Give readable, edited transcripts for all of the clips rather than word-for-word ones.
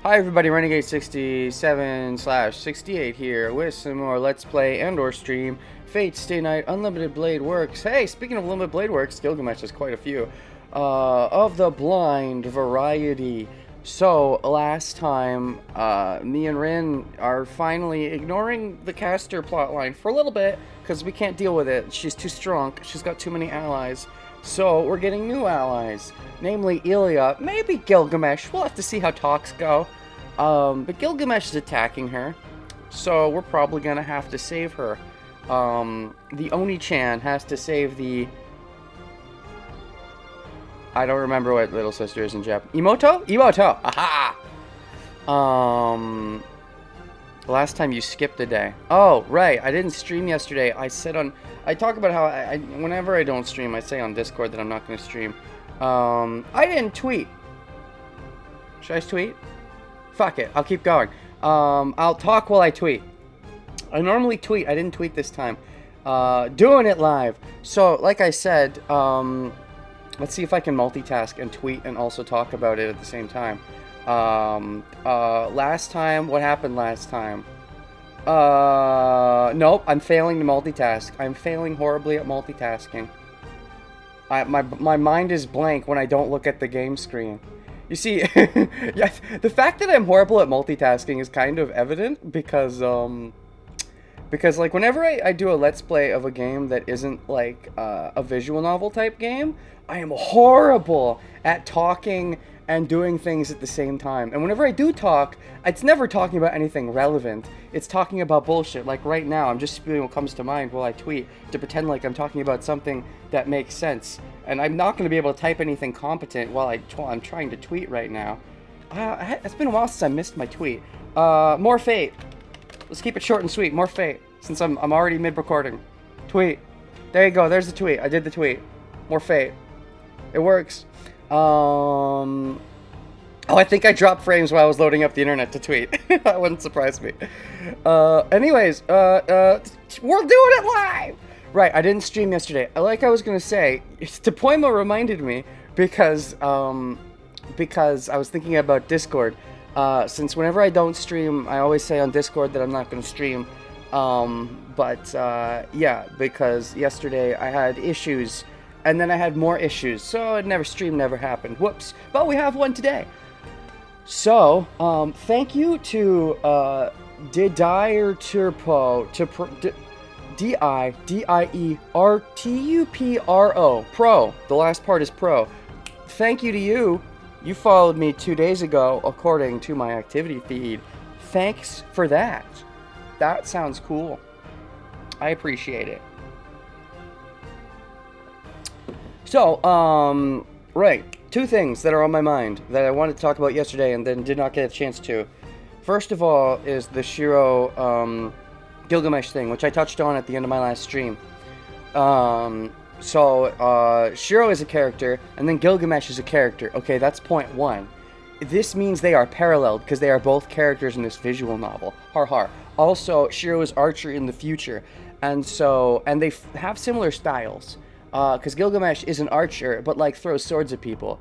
Hi everybody, Renegade 67/68 here with some more Let's Play and or stream Fate Stay Night Unlimited Blade Works. Hey, speaking of Unlimited Blade Works, Gilgamesh has quite a few of the blind variety. So, last time, me and Rin are finally ignoring the caster plotline for a little bit because we can't deal with it. She's too strong, she's got too many allies. So, we're getting new allies, namely Ilya, maybe Gilgamesh. We'll have to see how talks go. But Gilgamesh is attacking her, so we're probably gonna have to save her. The Oni-chan has to save the... I don't remember what little sister is in Japanese. Imoto? Imoto! Aha! Last time you skipped a day. Oh, right. I didn't stream yesterday. I talk about how whenever I don't stream, I say on Discord that I'm not going to stream. I didn't tweet. Should I tweet? Fuck it. I'll keep going. I'll talk while I tweet. I normally tweet. I didn't tweet this time. Doing it live. So, like I said, let's see if I can multitask and tweet and also talk about it at the same time. Last time, what happened last time? Nope, I'm failing to multitask. I'm failing horribly at multitasking. My mind is blank when I don't look at the game screen. You see, yeah, the fact that I'm horrible at multitasking is kind of evident because like whenever I do a Let's Play of a game that isn't like a visual novel type game, I am horrible at talking and doing things at the same time. And whenever I do talk, it's never talking about anything relevant. It's talking about bullshit. Like right now, I'm just spewing what comes to mind while I tweet to pretend like I'm talking about something that makes sense. And I'm not going to be able to type anything competent while I'm trying to tweet right now. It's been a while since I missed my tweet. More Fate. Let's keep it short and sweet. More Fate. Since I'm already mid-recording. Tweet. There you go. There's the tweet. I did the tweet. More Fate. It works. Oh, I think I dropped frames while I was loading up the internet to tweet. That wouldn't surprise me. Anyways, we're doing it live! Right, I didn't stream yesterday. Like I was gonna say, Topoimo reminded me because I was thinking about Discord. Since whenever I don't stream, I always say on Discord that I'm not gonna stream. Yeah, because yesterday I had issues. And then I had more issues, so it never happened. Whoops. But we have one today. So, thank you to Didierturpo, Diertupro, Pro. The last part is Pro. Thank you to you. You followed me 2 days ago, according to my activity feed. Thanks for that. That sounds cool. I appreciate it. So, right, two things that are on my mind that I wanted to talk about yesterday and then did not get a chance to. First of all is the Shiro, Gilgamesh thing, which I touched on at the end of my last stream. Shiro is a character, and then Gilgamesh is a character. Okay, that's point one. This means they are paralleled, because they are both characters in this visual novel. Har har. Also, Shiro is Archer in the future, and they have similar styles. Because Gilgamesh is an archer, but like throws swords at people.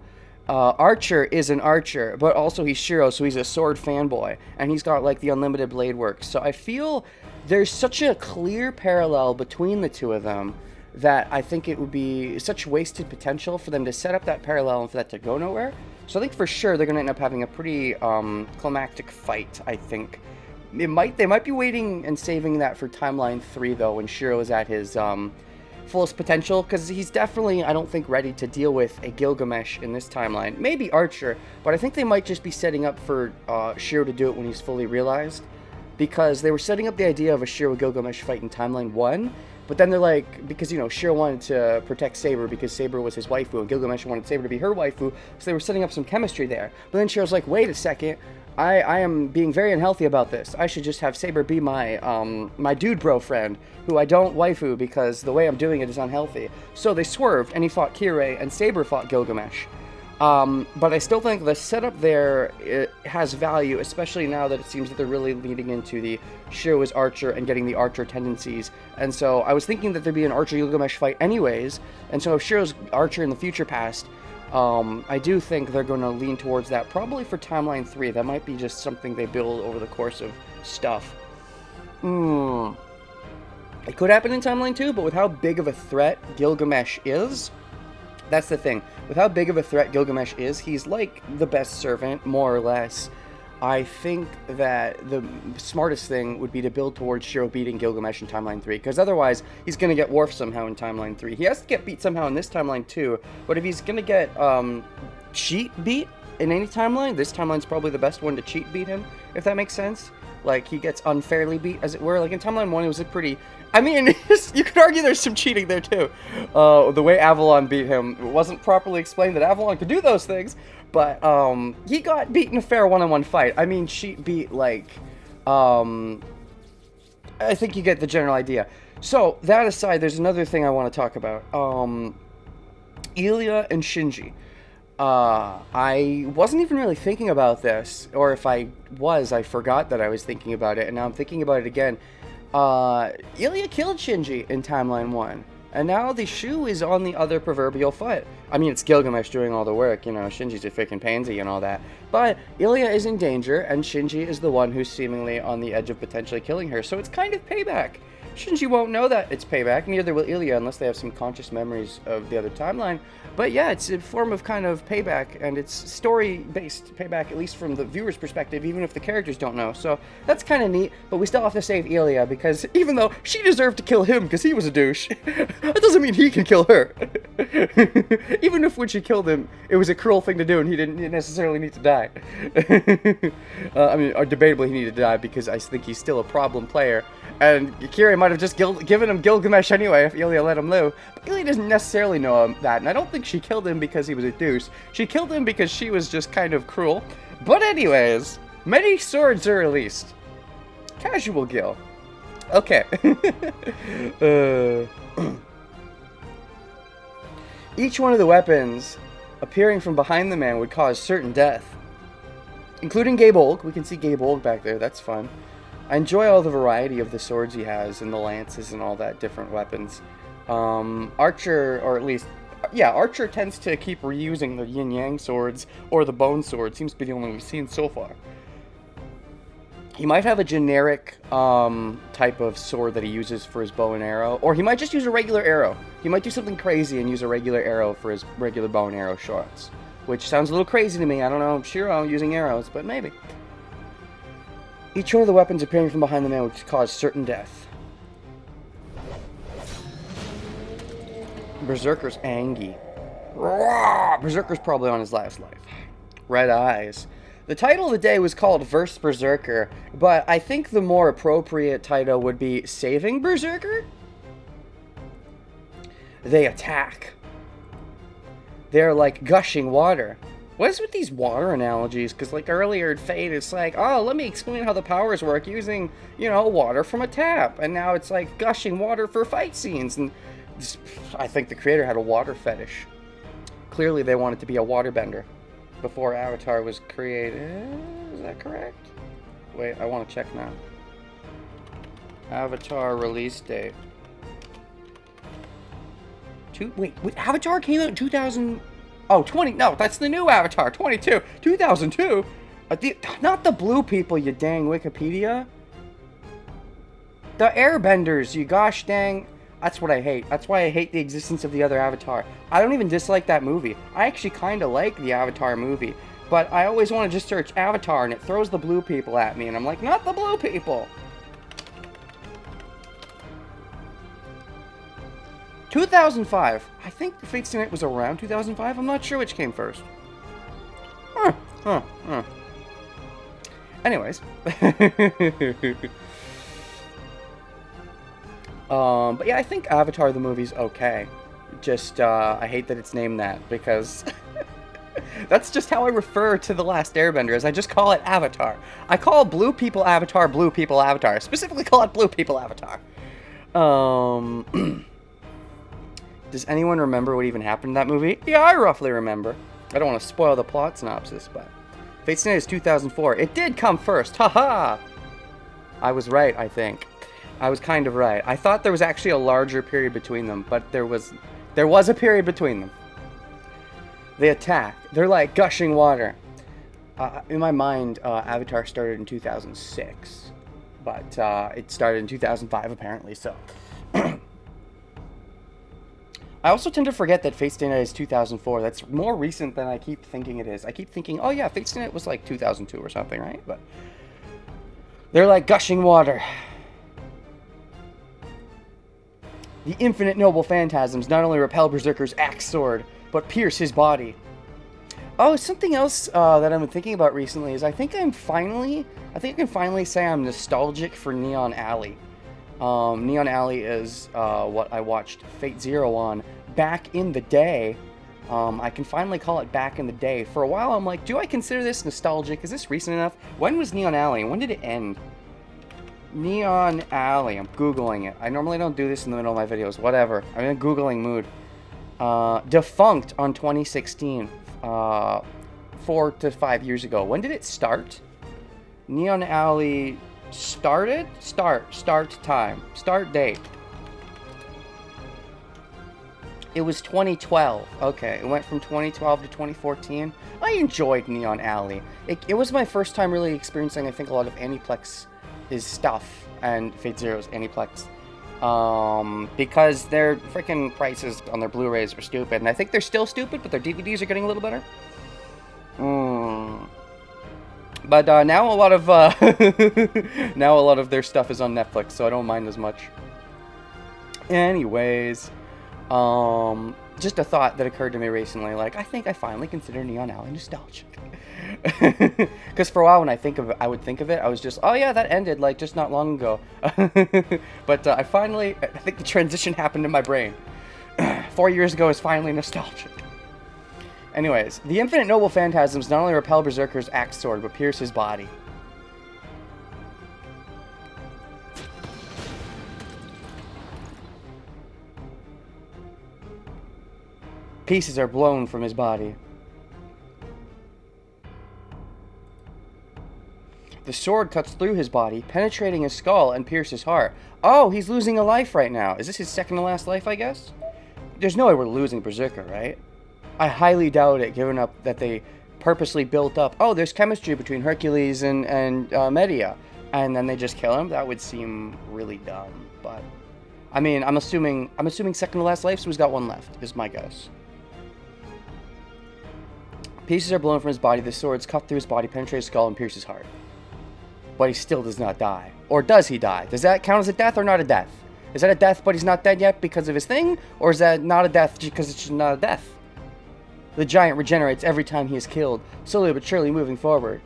Archer is an archer, but also he's Shiro, so he's a sword fanboy, and he's got like the unlimited blade works. So I feel there's such a clear parallel between the two of them that I think it would be such wasted potential for them to set up that parallel and for that to go nowhere. So I think for sure they're going to end up having a pretty climactic fight, I think. They might be waiting and saving that for Timeline 3, though, when Shiro is at his... fullest potential, because he's definitely, I don't think, ready to deal with a Gilgamesh in this timeline. Maybe Archer, but I think they might just be setting up for Shiro to do it when he's fully realized, because they were setting up the idea of a Shiro-Gilgamesh fight in Timeline 1, but then they're like, because, you know, Shiro wanted to protect Saber because Saber was his waifu, and Gilgamesh wanted Saber to be her waifu, so they were setting up some chemistry there. But then Shiro's like, wait a second, I am being very unhealthy about this. I should just have Saber be my my dude bro friend, who I don't waifu because the way I'm doing it is unhealthy. So they swerved, and he fought Kirei, and Saber fought Gilgamesh. But I still think the setup there has value, especially now that it seems that they're really leading into the Shiro as Archer and getting the Archer tendencies. And so I was thinking that there'd be an Archer-Gilgamesh fight anyways, and so if Shiro's Archer in the future past, I do think they're going to lean towards that, probably for Timeline 3. That might be just something they build over the course of stuff. It could happen in Timeline 2, but with how big of a threat Gilgamesh is, that's the thing. With how big of a threat Gilgamesh is, he's like the best servant, more or less. I think that the smartest thing would be to build towards Shiro beating Gilgamesh in Timeline 3, because otherwise he's going to get Worf somehow in Timeline 3. He has to get beat somehow in this timeline too, but if he's going to get cheat beat in any timeline, this timeline's probably the best one to cheat beat him, if that makes sense. Like, he gets unfairly beat, as it were. Like, in Timeline 1, it was a pretty... I mean, you could argue there's some cheating there, too. The way Avalon beat him, it wasn't properly explained that Avalon could do those things, but he got beat in a fair one-on-one fight. I mean, cheat beat, like... I think you get the general idea. So, that aside, there's another thing I want to talk about. Ilya and Shinji. I wasn't even really thinking about this, or if I was, I forgot that I was thinking about it, and now I'm thinking about it again. Ilya killed Shinji in Timeline 1, and now the shoe is on the other proverbial foot. I mean, it's Gilgamesh doing all the work, you know, Shinji's a freaking pansy and all that, but Ilya is in danger, and Shinji is the one who's seemingly on the edge of potentially killing her, so it's kind of payback. Shinji won't know that it's payback, neither will Ilya unless they have some conscious memories of the other timeline. But yeah, it's a form of kind of payback, and it's story-based payback, at least from the viewer's perspective, even if the characters don't know. So that's kind of neat, but we still have to save Ilya, because even though she deserved to kill him because he was a douche, that doesn't mean he can kill her. Even if when she killed him, it was a cruel thing to do and he didn't necessarily need to die. I mean, debatably he needed to die because I think he's still a problem player. And Kira might have just given him Gilgamesh anyway if Ilya let him live. But Ilya doesn't necessarily know that, and I don't think she killed him because he was a douche. She killed him because she was just kind of cruel. But anyways, many swords are released. Casual Gil. Okay. Each one of the weapons appearing from behind the man would cause certain death. Including Gabe Olg. We can see Gabe Olg back there. That's fun. I enjoy all the variety of the swords he has and the lances and all that different weapons. Archer, or at least, yeah, Archer tends to keep reusing the yin-yang swords or the bone sword. Seems to be the only one we've seen so far. He might have a generic type of sword that he uses for his bow and arrow, or he might just use a regular arrow. He might do something crazy and use a regular arrow for his regular bow and arrow shots, which sounds a little crazy to me. I don't know, Shiro using arrows, but maybe. Each one of the weapons appearing from behind the man would cause certain death. Berserker's Angie. Berserker's probably on his last life. Red Eyes. The title of the day was called Verse Berserker, but I think the more appropriate title would be Saving Berserker? They attack. They're like gushing water. What is with these water analogies? Because, like, earlier in Fate, it's like, oh, let me explain how the powers work using, you know, water from a tap. And now it's like gushing water for fight scenes. And I think the creator had a water fetish. Clearly, they wanted to be a waterbender before Avatar was created. Is that correct? Wait, I want to check now. Avatar release date. Wait, Avatar came out in 2000... Oh, 20, no, that's the new Avatar, 2002. Not the blue people, you dang Wikipedia. The airbenders, you gosh dang. That's what I hate. That's why I hate the existence of the other Avatar. I don't even dislike that movie. I actually kind of like the Avatar movie. But I always want to just search Avatar and it throws the blue people at me. And I'm like, not the blue people. 2005. I think Fate Stay Night was around 2005. I'm not sure which came first. Anyways. But yeah, I think Avatar the movie's okay. Just, I hate that it's named that, because that's just how I refer to The Last Airbender, is I just call it Avatar. I call blue people Avatar, blue people Avatar. Specifically call it blue people Avatar. Does anyone remember what even happened in that movie? Yeah, I roughly remember. I don't want to spoil the plot synopsis, but Fate Stay Night is 2004. It did come first. Haha! I was right, I think. I was kind of right. I thought there was actually a larger period between them, but there was a period between them. They attack. They're like gushing water. In my mind, Avatar started in 2006, but it started in 2005 apparently. So, I also tend to forget that Fate Stay Night is 2004. That's more recent than I keep thinking it is. I keep thinking, oh yeah, Fate Stay Night was like 2002 or something, right? But they're like gushing water. The infinite noble phantasms not only repel Berserker's axe sword, but pierce his body. Oh, something else that I've been thinking about recently is I think I can finally say I'm nostalgic for Neon Alley. Neon Alley is what I watched Fate Zero on back in the day. I can finally call it back in the day. For a while, I'm like, do I consider this nostalgic? Is this recent enough? When was Neon Alley? When did it end? Neon Alley. I'm Googling it. I normally don't do this in the middle of my videos. Whatever. I'm in a Googling mood. Defunct on 2016. 4 to 5 years ago. When did it start? Neon Alley started? Start time. Start date. It was 2012. Okay, it went from 2012 to 2014. I enjoyed Neon Alley. It was my first time really experiencing, I think, a lot of Aniplex's stuff and Fate Zero's Aniplex. Because their freaking prices on their Blu-rays are stupid, and I think they're still stupid, but their DVDs are getting a little better. But now a lot of now a lot of their stuff is on Netflix, so I don't mind as much. Anyways, just a thought that occurred to me recently. Like, I think I finally consider Neon Alley nostalgic. Because for a while when I would think of it, I was just, oh yeah, that ended like just not long ago. But I think the transition happened in my brain. 4 years ago is finally nostalgic. Anyways, the infinite noble phantasms not only repel Berserker's axe sword, but pierce his body. Pieces are blown from his body. The sword cuts through his body, penetrating his skull and pierces his heart. Oh, he's losing a life right now. Is this his second to last life, I guess? There's no way we're losing Berserker, right? I highly doubt it, given up that they purposely built up, oh, there's chemistry between Hercules and Medea, and then they just kill him. That would seem really dumb, but I mean, I'm assuming second to last life, so he's got one left, is my guess. Pieces are blown from his body, the swords cut through his body, penetrate his skull, and pierce his heart. But he still does not die. Or does he die? Does that count as a death or not a death? Is that a death but he's not dead yet because of his thing? Or is that not a death because it's just not a death? The giant regenerates every time he is killed, slowly but surely moving forward.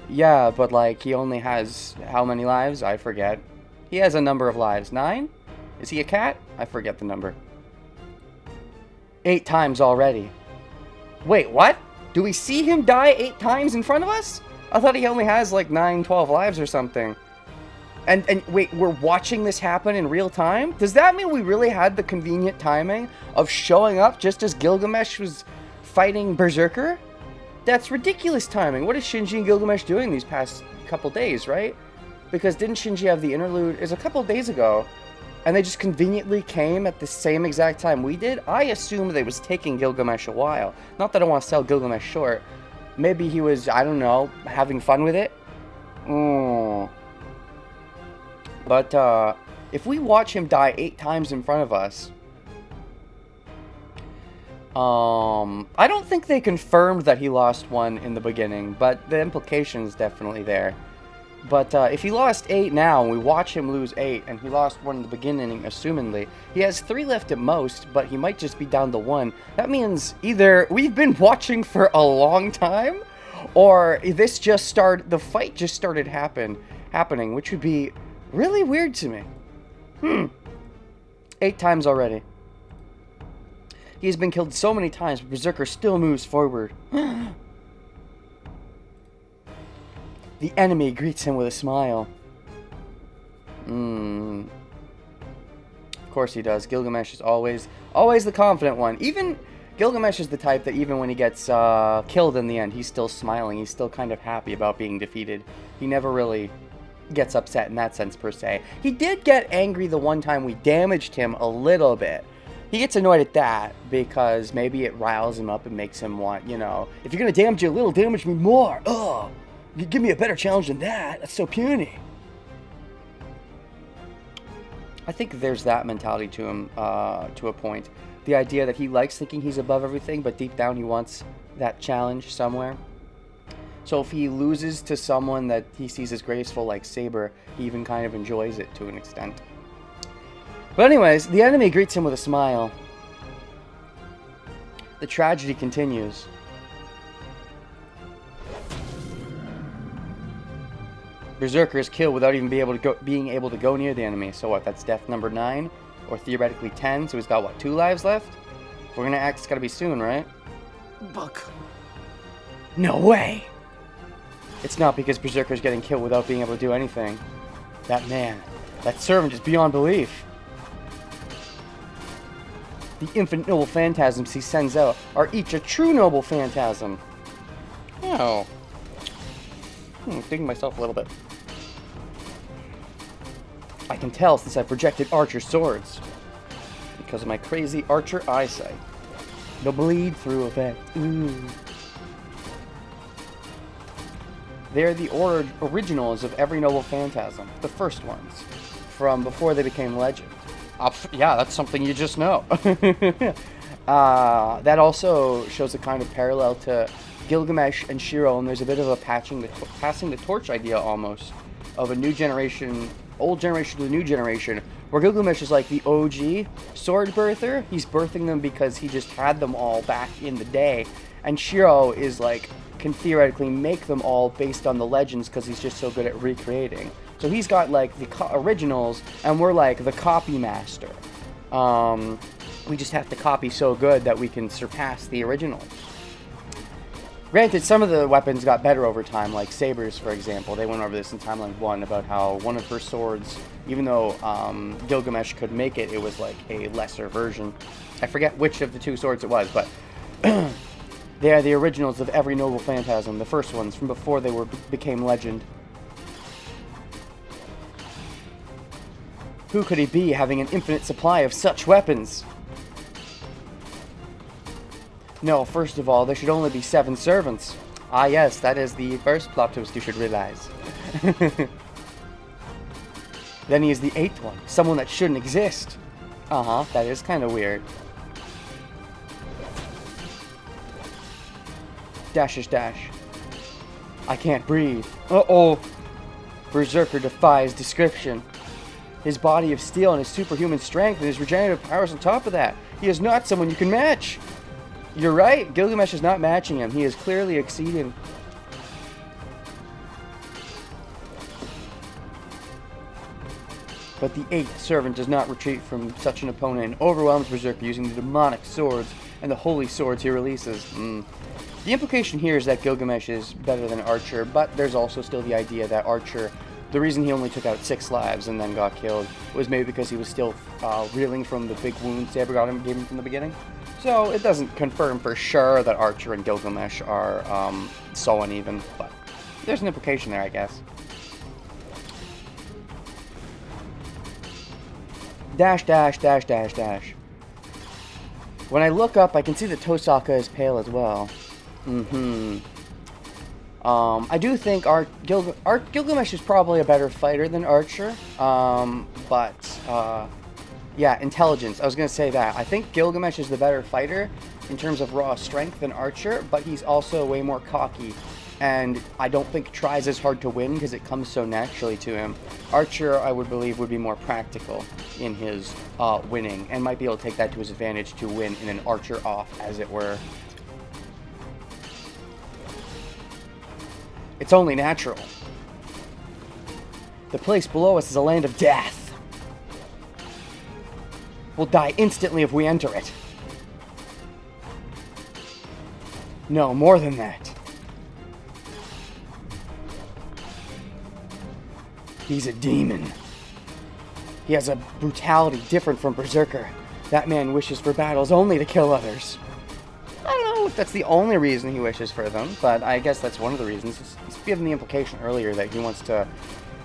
Yeah, but like, he only has how many lives? I forget. He has a number of lives. 9? Is he a cat? I forget the number. 8 times already. Wait, what? Do we see him die 8 times in front of us? I thought he only has like 9, 12 lives or something. And wait, we're watching this happen in real time? Does that mean we really had the convenient timing of showing up just as Gilgamesh was fighting Berserker? That's ridiculous timing. What is Shinji and Gilgamesh doing these past couple days, right? Because didn't Shinji have the interlude? It was a couple days ago, and they just conveniently came at the same exact time we did? I assumed they was taking Gilgamesh a while. Not that I want to sell Gilgamesh short. Maybe he was, I don't know, having fun with it? But, if we watch him die 8 times in front of us, I don't think they confirmed that he lost one in the beginning, but the implication is definitely there. But, if he lost 8 now, and we watch him lose 8, and he lost 1 in the beginning, assumingly, he has 3 left at most, but he might just be down to 1. That means either we've been watching for a long time, or this just started, the fight just started happening, which would be really weird to me. 8 times already. He's been killed so many times, but Berserker still moves forward. The enemy greets him with a smile. Of course he does. Gilgamesh is always the confident one. Even Gilgamesh is the type that even when he gets killed in the end, he's still smiling. He's still kind of happy about being defeated. He never really gets upset in that sense, per se. He did get angry the one time we damaged him a little bit. He gets annoyed at that because maybe it riles him up and makes him want, you know, if you're going to damage you a little, damage me more. Ugh. You give me a better challenge than that. That's so puny. I think there's that mentality to him to a point. The idea that he likes thinking he's above everything, but deep down he wants that challenge somewhere. So if he loses to someone that he sees as graceful like Saber, he even kind of enjoys it to an extent. But anyways, the enemy greets him with a smile. The tragedy continues. Berserker is killed without even being able to go near the enemy. So what, that's death number 9? Or theoretically 10, so he's got, what, 2 lives left? If we're gonna act, it's gotta be soon, right? Buck. No way! It's not because Berserker's getting killed without being able to do anything. That man, that servant is beyond belief. The infinite noble phantasms he sends out are each a true noble phantasm. Oh. Digging myself a little bit. I can tell since I projected archer swords. Because of my crazy archer eyesight. The bleed-through effect. Ooh. They're the originals of every noble phantasm. The first ones. From before they became legend. Yeah, that's something you just know. That also shows a kind of parallel to Gilgamesh and Shiro, and there's a bit of a passing the torch idea almost of a new generation, old generation to the new generation, where Gilgamesh is like the OG sword birther. He's birthing them because he just had them all back in the day, and Shiro is like can theoretically make them all based on the legends because he's just so good at recreating. So he's got like the originals, and we're like the copy master. We just have to copy so good that we can surpass the originals. Granted, some of the weapons got better over time, like sabers, for example. They went over this in Timeline 1 about how one of her swords, even though Gilgamesh could make it, it was like a lesser version. I forget which of the 2 swords it was, but they are the originals of every noble phantasm, the first ones from before they became legend. Who could he be, having an infinite supply of such weapons? No, first of all, there should only be 7 servants. Ah yes, that is the first plot twist you should realize. Then he is the 8th one, someone that shouldn't exist. That is kind of weird. Dash. I can't breathe. Uh-oh. Berserker defies description. His body of steel and his superhuman strength and his regenerative powers on top of that. He is not someone you can match. You're right, Gilgamesh is not matching him. He is clearly exceeding. But the 8th servant does not retreat from such an opponent and overwhelms Berserker using the demonic swords and the holy swords he releases. The implication here is that Gilgamesh is better than Archer, but there's also still the idea that Archer, the reason he only took out 6 lives and then got killed was maybe because he was still reeling from the big wounds Saber gave him from the beginning. So it doesn't confirm for sure that Archer and Gilgamesh are so uneven, but there's an implication there, I guess. Dash. When I look up, I can see that Tosaka is pale as well. I do think Gilgamesh is probably a better fighter than Archer, yeah, intelligence. I was going to say that. I think Gilgamesh is the better fighter in terms of raw strength than Archer, but he's also way more cocky, and I don't think tries as hard to win because it comes so naturally to him. Archer, I would believe, would be more practical in his winning, and might be able to take that to his advantage to win in an Archer off, as it were. It's only natural. The place below us is a land of death. We'll die instantly if we enter it. No, more than that. He's a demon. He has a brutality different from Berserker. That man wishes for battles only to kill others. I don't know if that's the only reason he wishes for them, but I guess that's one of the reasons. He's given the implication earlier that he wants to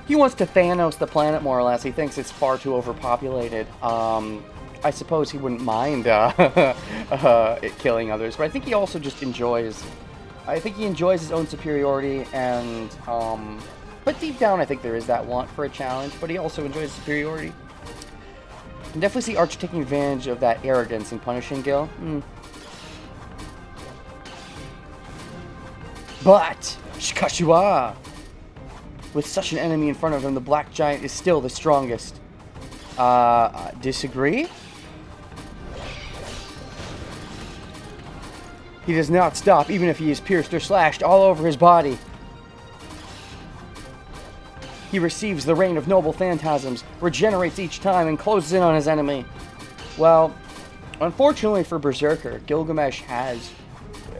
Thanos the planet, more or less. He thinks it's far too overpopulated. I suppose he wouldn't mind it killing others, but I think he also just enjoys. I think he enjoys his own superiority, and but deep down, I think there is that want for a challenge. But he also enjoys superiority. I can definitely see Archer taking advantage of that arrogance and punishing Gil. But Shikashua, with such an enemy in front of him, the Black Giant is still the strongest. Disagree? He does not stop, even if he is pierced or slashed all over his body. He receives the rain of noble phantasms, regenerates each time, and closes in on his enemy. Well, unfortunately for Berserker, Gilgamesh has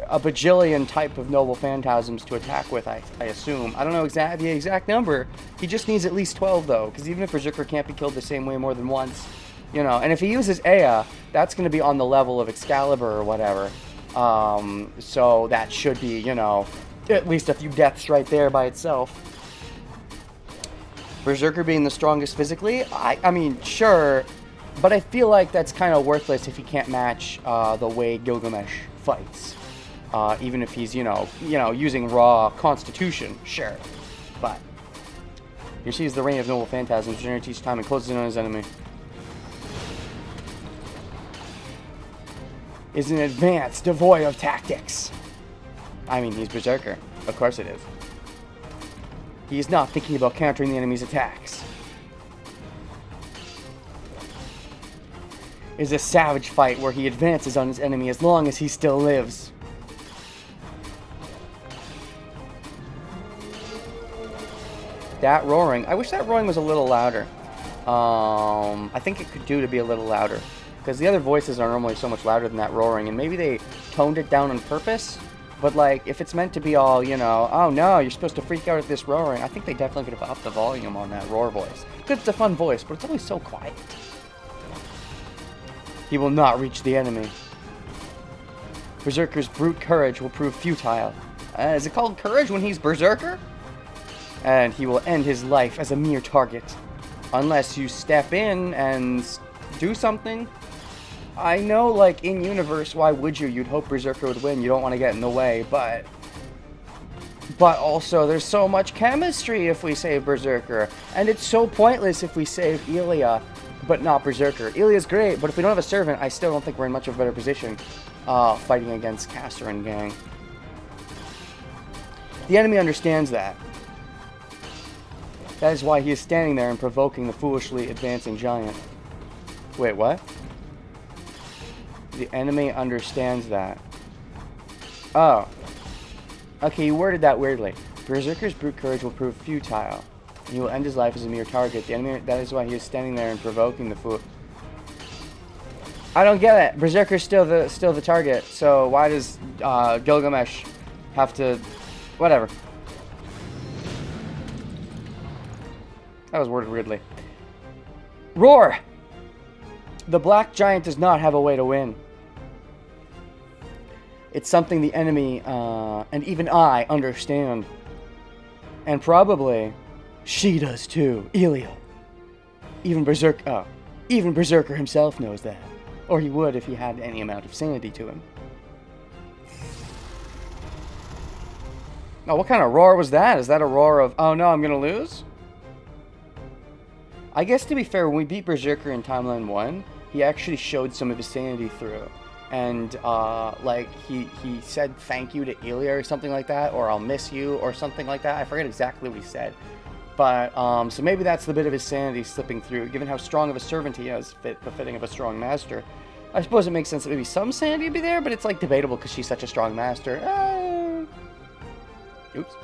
a bajillion type of noble phantasms to attack with, I assume. I don't know the exact number. He just needs at least 12, though, because even if Berserker can't be killed the same way more than once, you know, and if he uses Ea, that's going to be on the level of Excalibur or whatever. So that should be, you know, at least a few deaths right there by itself. Berserker being the strongest physically, I mean, sure, but I feel like that's kind of worthless if he can't match the way Gilgamesh fights. Even if he's, you know, using raw constitution, sure. But he sees the rain of noble phantasms, generates each time, and closes in on his enemy. Is an advance devoid of tactics. I mean, he's Berserker. Of course it is. He is not thinking about countering the enemy's attacks. It is a savage fight where he advances on his enemy as long as he still lives. That roaring. I wish that roaring was a little louder. I think it could do to be a little louder. Because the other voices are normally so much louder than that roaring. And maybe they toned it down on purpose. But, like, if it's meant to be all, you know, oh no, you're supposed to freak out at this roaring, I think they definitely could have upped the volume on that roar voice. Because it's a fun voice, but it's always so quiet. He will not reach the enemy. Berserker's brute courage will prove futile. Is it called courage when he's Berserker? And he will end his life as a mere target. Unless you step in and do something. I know, like, in universe, why would you? You'd hope Berserker would win. You don't want to get in the way, but also, there's so much chemistry if we save Berserker. And it's so pointless if we save Ilya, but not Berserker. Ilya's great, but if we don't have a servant, I still don't think we're in much of a better position fighting against Caster and gang. The enemy understands that. That is why he is standing there and provoking the foolishly advancing giant. Wait, what? The enemy understands that. Oh. Okay, you worded that weirdly. Berserker's brute courage will prove futile. He will end his life as a mere target. The enemy, that is why he is standing there and provoking the fool. I don't get it. Berserker's still the target. So why does Gilgamesh have to... Whatever. That was worded weirdly. Roar! The Black Giant does not have a way to win. It's something the enemy, and even I, understand. And probably, she does too, Ilya. Even Berserker himself knows that. Or he would if he had any amount of sanity to him. Oh, what kind of roar was that? Is that a roar of, oh no, I'm gonna lose? I guess to be fair, when we beat Berserker in Timeline 1, he actually showed some of his sanity through. And, like, he said thank you to Ilya or something like that, or I'll miss you, or something like that. I forget exactly what he said. But, so maybe that's the bit of his sanity slipping through, given how strong of a servant he is, befitting of a strong master. I suppose it makes sense that maybe some sanity would be there, but it's, like, debatable because she's such a strong master. Oops.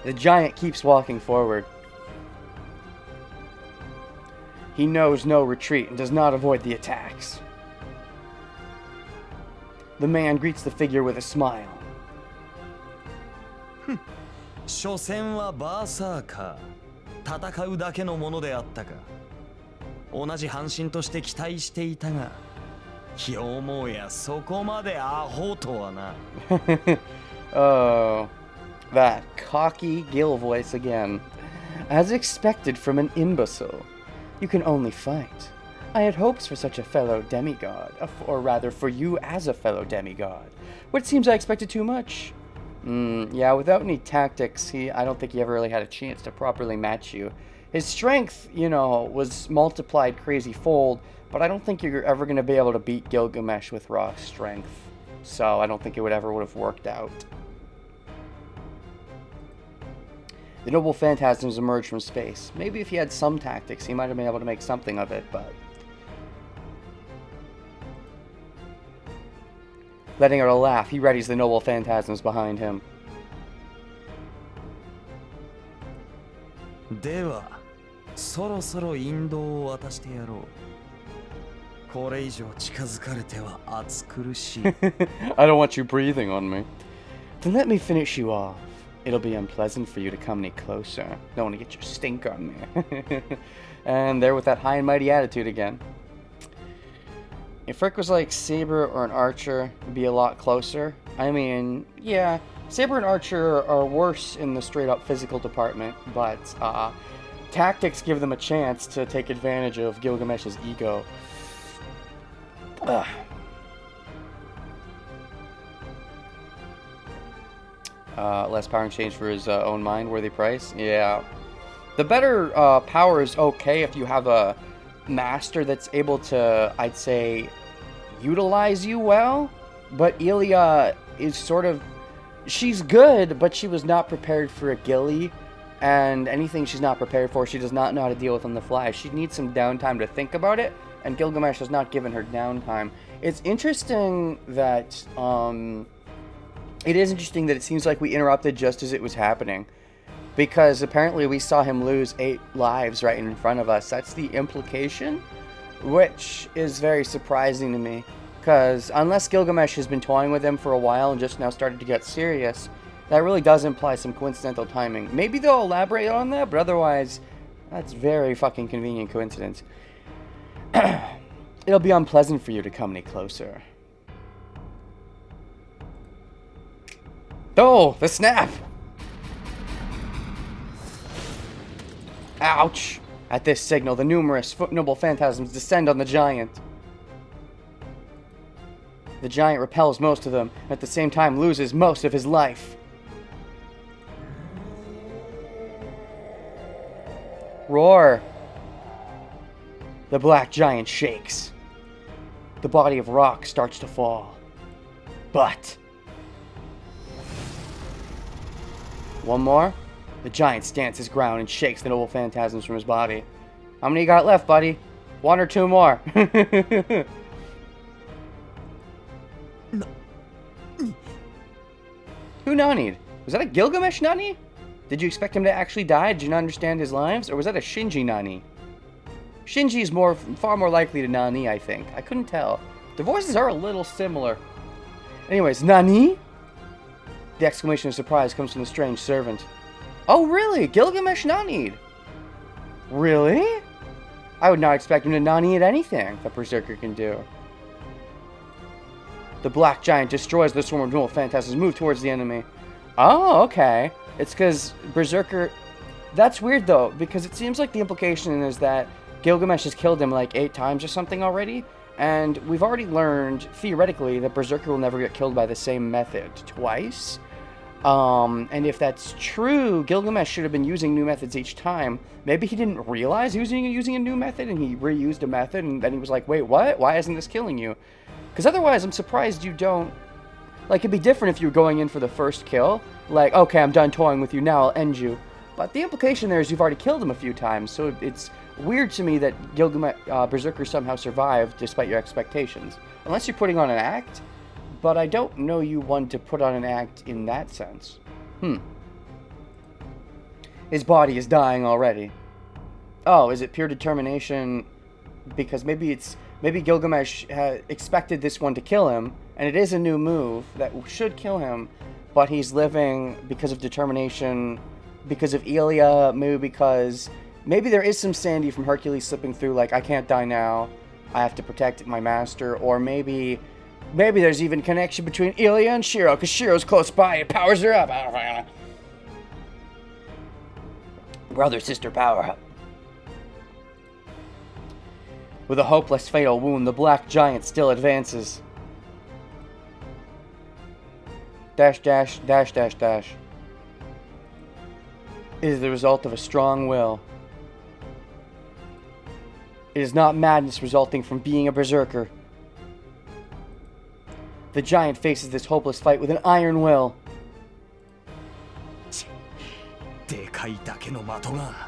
The giant keeps walking forward. He knows no retreat and does not avoid the attacks. The man greets the figure with a smile. 所詮はバーサーカー。戦うだけのものであったか。同じ半身として期待していたが、よもやそこまでアホとはな。Oh, that cocky Gil voice again. As expected from an imbecile. You can only fight. I had hopes for such a fellow demigod, or rather for you as a fellow demigod. But it seems I expected too much. Yeah, without any tactics, I don't think he ever really had a chance to properly match you. His strength, was multiplied crazy fold, but I don't think you're ever going to be able to beat Gilgamesh with raw strength. So I don't think it would have worked out. The noble phantasms emerged from space. Maybe if he had some tactics, he might have been able to make something of it, but... Letting out a laugh, he readies the noble phantasms behind him. では、そろそろ引導を渡してやろう。これ以上近づかれては暑苦しい。I don't want you breathing on me. Then let me finish you off. It'll be unpleasant for you to come any closer. Don't want to get your stink on me. And there with that high and mighty attitude again. If Rick was like Saber or an Archer, it'd be a lot closer. I mean, yeah, Saber and Archer are worse in the straight-up physical department, but tactics give them a chance to take advantage of Gilgamesh's ego. Less power in exchange for his own mind, worthy price. Yeah. The better power is okay if you have a master that's able to, I'd say, utilize you well. But Ilya is sort of... She's good, but she was not prepared for a Gilly. And anything she's not prepared for, she does not know how to deal with on the fly. She needs some downtime to think about it, and Gilgamesh has not given her downtime. It's interesting that... It is interesting that it seems like we interrupted just as it was happening. Because apparently we saw him lose 8 lives right in front of us. That's the implication, which is very surprising to me. Because unless Gilgamesh has been toying with him for a while and just now started to get serious, that really does imply some coincidental timing. Maybe they'll elaborate on that, but otherwise, that's very fucking convenient coincidence. It'll be unpleasant for you to come any closer. Oh, the snap! Ouch! At this signal, the numerous noble phantasms descend on the giant. The giant repels most of them, and at the same time loses most of his life. Roar! The black giant shakes. The body of rock starts to fall. But... one more. The giant stands his ground and shakes the noble phantasms from his body. How many you got left, buddy? 1 or 2 more. Who nani'd? Was that a Gilgamesh nani? Did you expect him to actually die? Did you not understand his lives? Or was that a Shinji nani? Shinji is far more likely to nani, I think. I couldn't tell. The voices are a little similar. Anyways, nani? The exclamation of surprise comes from the strange servant. Oh, really? Gilgamesh nani'd? Really? I would not expect him to nani at anything that Berserker can do. The black giant destroys the swarm of noble phantasms, move towards the enemy. Oh, okay. It's because Berserker... That's weird, though, because it seems like the implication is that Gilgamesh has killed him like 8 times or something already, and we've already learned, theoretically, that Berserker will never get killed by the same method twice. And if that's true, Gilgamesh should have been using new methods each time. Maybe he didn't realize he was using a new method, and he reused a method, and then he was like, wait, what? Why isn't this killing you? Because otherwise, I'm surprised you don't... Like, it'd be different if you were going in for the first kill. Like, okay, I'm done toying with you, now I'll end you. But the implication there is you've already killed him a few times, so it's weird to me that Berserker somehow survived despite your expectations. Unless you're putting on an act, but I don't know you one to put on an act in that sense. His body is dying already. Oh, is it pure determination? Because maybe Gilgamesh expected this one to kill him, and it is a new move that should kill him, but he's living because of determination, because of Ilya, maybe there is some Sandy from Hercules slipping through, like, I can't die now, I have to protect my master, or maybe there's even connection between Ilya and Shiro, because Shiro's close by, it powers her up. Brother, sister, power up. With a hopeless fatal wound, the black giant still advances. Dash, dash, dash, dash, dash. It is the result of a strong will. It is not madness resulting from being a berserker. The giant faces this hopeless fight with an iron will. でかいだけの的が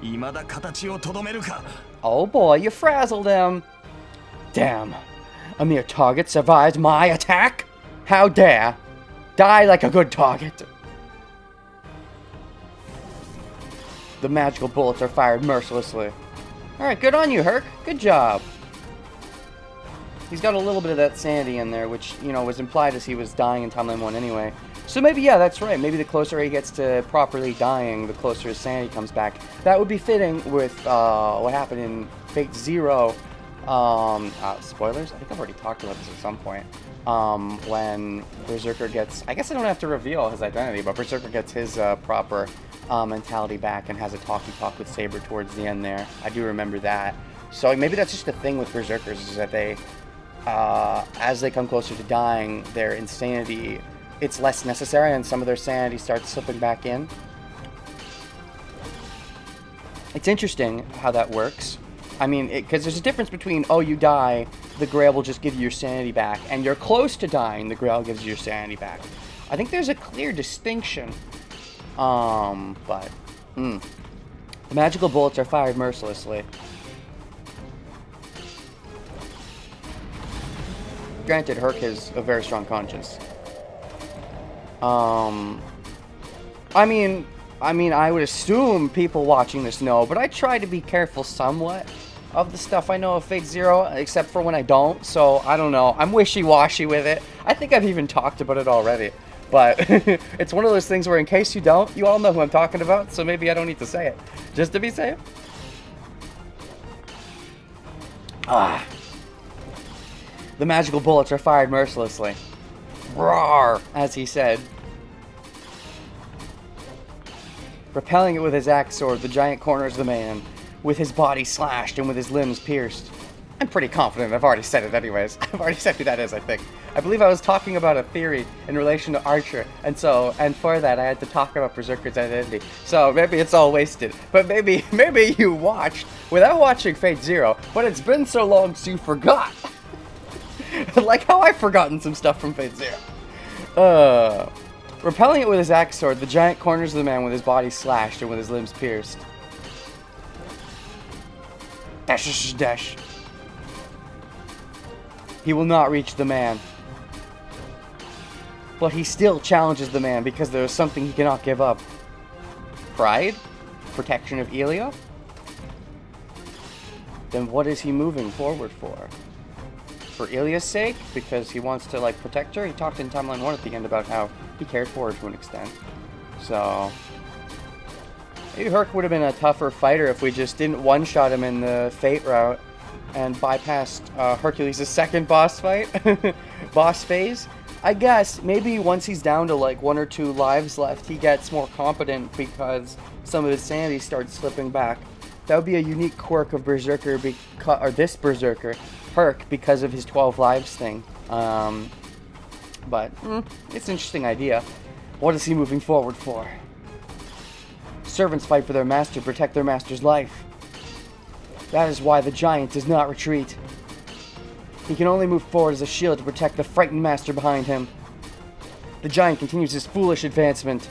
未だ形をとどめるか。 Oh boy, you frazzled him. Damn. A mere target survives my attack? How dare? Die like a good target. The magical bullets are fired mercilessly. Alright, good on you, Herc. Good job. He's got a little bit of that sanity in there, which, you know, was implied as he was dying in Timeline 1 anyway. So maybe, yeah, that's right. Maybe the closer he gets to properly dying, the closer his sanity comes back. That would be fitting with what happened in Fate Zero. Spoilers? I think I've already talked about this at some point. When Berserker gets... I guess I don't have to reveal his identity, but Berserker gets his proper mentality back and has a talky-talk with Saber towards the end there. I do remember that. So maybe that's just the thing with Berserkers, is that they... as they come closer to dying, their insanity... it's less necessary, and some of their sanity starts slipping back in. It's interesting how that works. I mean, because there's a difference between, oh, you die, the Grail will just give you your sanity back, and you're close to dying, the Grail gives you your sanity back. I think there's a clear distinction. The magical bullets are fired mercilessly. Granted, Herc has a very strong conscience. I mean, I would assume people watching this know, but I try to be careful somewhat of the stuff I know of Fate Zero, except for when I don't, so I don't know. I'm wishy-washy with it. I think I've even talked about it already, but it's one of those things where in case you don't, you all know who I'm talking about, so maybe I don't need to say it, just to be safe. The magical bullets are fired mercilessly. Roar, as he said. Repelling it with his axe sword, the giant corners the man, with his body slashed and with his limbs pierced. I'm pretty confident I've already said it anyways. I've already said who that is, I think. I believe I was talking about a theory in relation to Archer, and for that I had to talk about Berserker's identity. So maybe it's all wasted. But maybe you watched without watching Fate Zero, but it's been so long so you forgot. Like how I've forgotten some stuff from Fate Zero. Repelling it with his axe sword, the giant corners the man with his body slashed and with his limbs pierced. Dash, dash, dash. He will not reach the man. But he still challenges the man because there is something he cannot give up. Pride? Protection of Elia? Then what is he moving forward for? For Ilia's sake? Because he wants to, like, protect her? He talked in Timeline 1 at the end about how he cared for her to an extent. So... maybe Herc would have been a tougher fighter if we just didn't one-shot him in the Fate route and bypassed Hercules' second boss fight. Boss phase. I guess maybe once he's down to, like, 1 or 2 lives left, he gets more competent because some of his sanity starts slipping back. That would be a unique quirk of Berserker, or this Berserker, Herc, because of his 12 lives thing. But it's an interesting idea. What is he moving forward for? Servants fight for their master, protect their master's life. That is why the giant does not retreat. He can only move forward as a shield to protect the frightened master behind him. The giant continues his foolish advancement.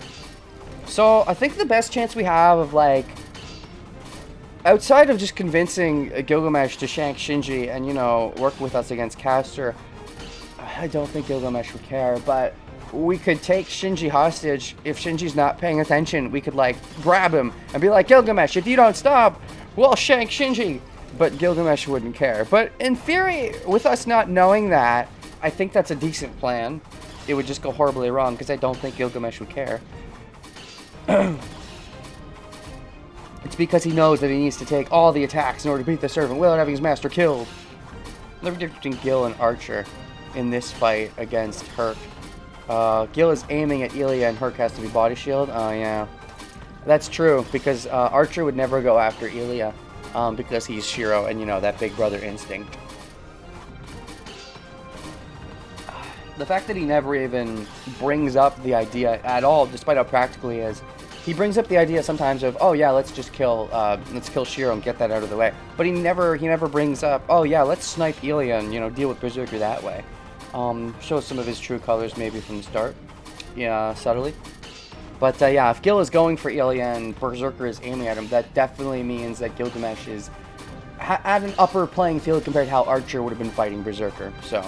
So, I think the best chance we have of, like, outside of just convincing Gilgamesh to shank Shinji and, you know, work with us against Castor, I don't think Gilgamesh would care, but we could take Shinji hostage. If Shinji's not paying attention, we could, like, grab him and be like, Gilgamesh, if you don't stop, we'll shank Shinji. But Gilgamesh wouldn't care. But in theory, with us not knowing that, I think that's a decent plan. It would just go horribly wrong, because I don't think Gilgamesh would care. It's because he knows that he needs to take all the attacks in order to beat the servant without having his master killed. The difference between Gil and Archer in this fight against Herc. Gil is aiming at Elia and Herc has to be body shield. Oh, yeah. That's true, because Archer would never go after Elia. because he's Shiro and, you know, that big brother instinct. The fact that he never even brings up the idea at all, despite how practical he is, he brings up the idea sometimes of, oh yeah, let's kill Shiro and get that out of the way. But he never brings up, oh yeah, let's snipe Ilya and, you know, deal with Berserker that way. Shows some of his true colors maybe from the start, yeah, subtly. But yeah, if Gil is going for Ilya and Berserker is aiming at him, that definitely means that Gilgamesh is at an upper playing field compared to how Archer would have been fighting Berserker. So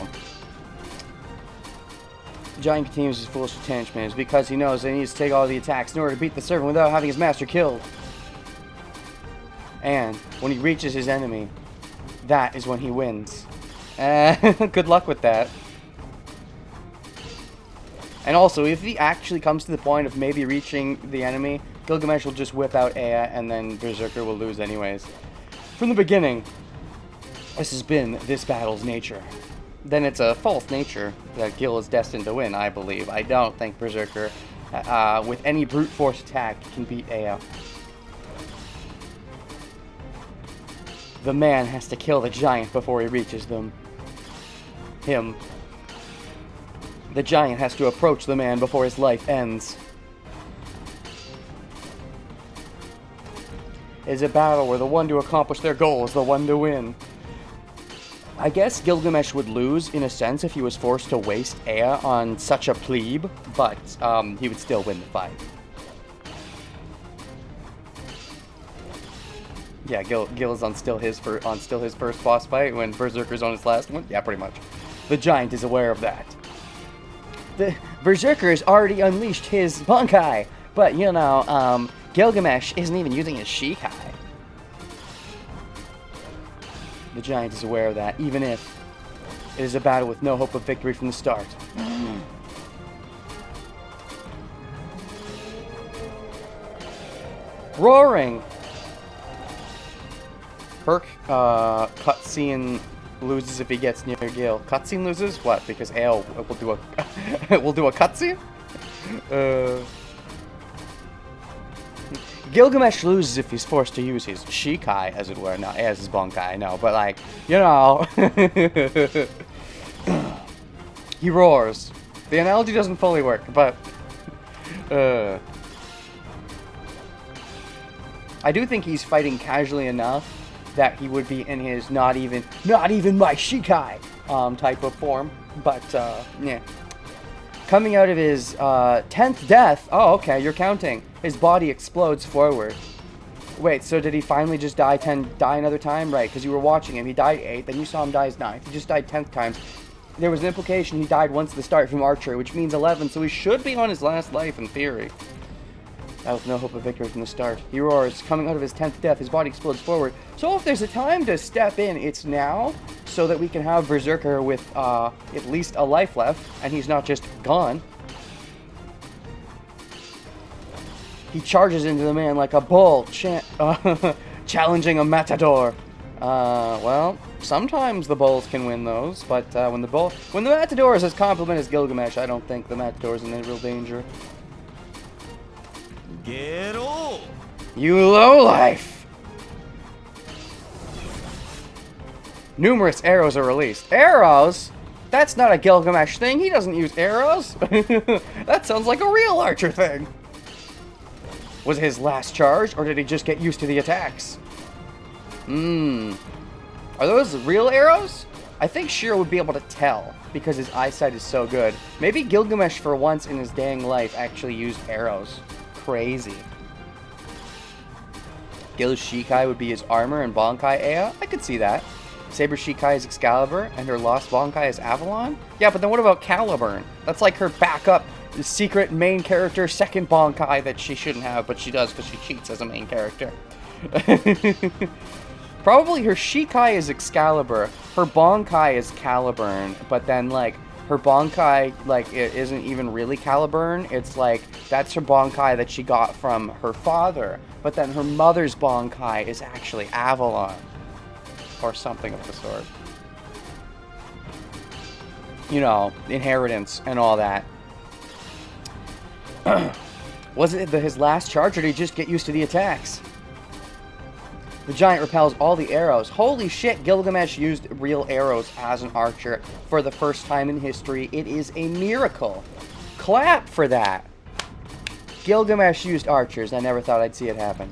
Giant continues his foolish attachment. It's because he knows that he needs to take all the attacks in order to beat the servant without having his master killed. And when he reaches his enemy, that is when he wins. Good luck with that. And also, if he actually comes to the point of maybe reaching the enemy, Gilgamesh will just whip out Ea, and then Berserker will lose anyways. From the beginning, this has been this battle's nature. Then it's a false nature that Gil is destined to win, I believe. I don't think Berserker, with any brute force attack, can beat Ea. The man has to kill the giant before he reaches them. Him. The giant has to approach the man before his life ends. It's a battle where the one to accomplish their goal is the one to win. I guess Gilgamesh would lose, in a sense, if he was forced to waste Ea on such a plebe, but he would still win the fight. Yeah, Gil is on still his first boss fight when Berserker's on his last one. Yeah, pretty much. The giant is aware of that. The Berserker has already unleashed his Bankai, but you know, Gilgamesh isn't even using his Shikai. The giant is aware of that, even if it is a battle with no hope of victory from the start. Roaring! Perk, cutscene loses if he gets near Gil. Cutscene loses? What? Because Ale will do a will do a cutscene? Gilgamesh loses if he's forced to use his Shikai, as it were. Not as his Bankai, no, but like, you know. He roars. The analogy doesn't fully work, but I do think he's fighting casually enough that he would be in his not even my Shikai type of form. But yeah. Coming out of his 10th death. Oh, okay, you're counting. His body explodes forward. Wait, so did he finally just die another time? Right, because you were watching him. He died 8, then you saw him die his 9th. He just died 10th times. There was an implication he died once at the start from Archer, which means 11, so he should be on his last life in theory. That was no hope of victory from the start. He roars, coming out of his 10th death, his body explodes forward. So if there's a time to step in, it's now, so that we can have Berserker with at least a life left, and he's not just gone. He charges into the man like a bull, challenging a matador. Well, sometimes the bulls can win those, but when the matador is as competent as Gilgamesh, I don't think the matador is in any real danger. Grail! You lowlife! Numerous arrows are released. Arrows? That's not a Gilgamesh thing. He doesn't use arrows. That sounds like a real Archer thing. Was it his last charge, or did he just get used to the attacks? Are those real arrows? I think Shiro would be able to tell, because his eyesight is so good. Maybe Gilgamesh, for once in his dang life, actually used arrows. Crazy. Gil's Shikai would be his armor and Bankai Ea? I could see that. Saber Shikai is Excalibur, and her lost Bankai is Avalon? Yeah, but then what about Caliburn? That's like her backup, secret main character, second Bankai that she shouldn't have, but she does because she cheats as a main character. Probably her Shikai is Excalibur, her Bankai is Caliburn, but then, like, her Bankai, like, it isn't even really Caliburn. It's like, that's her Bankai that she got from her father, but then her mother's Bankai is actually Avalon. Or something of the sort. You know, inheritance and all that. Was it his last charge, or did he just get used to the attacks? The giant repels all the arrows. Holy shit, Gilgamesh used real arrows as an archer for the first time in history. It is a miracle. Clap for that. Gilgamesh used archers. I never thought I'd see it happen.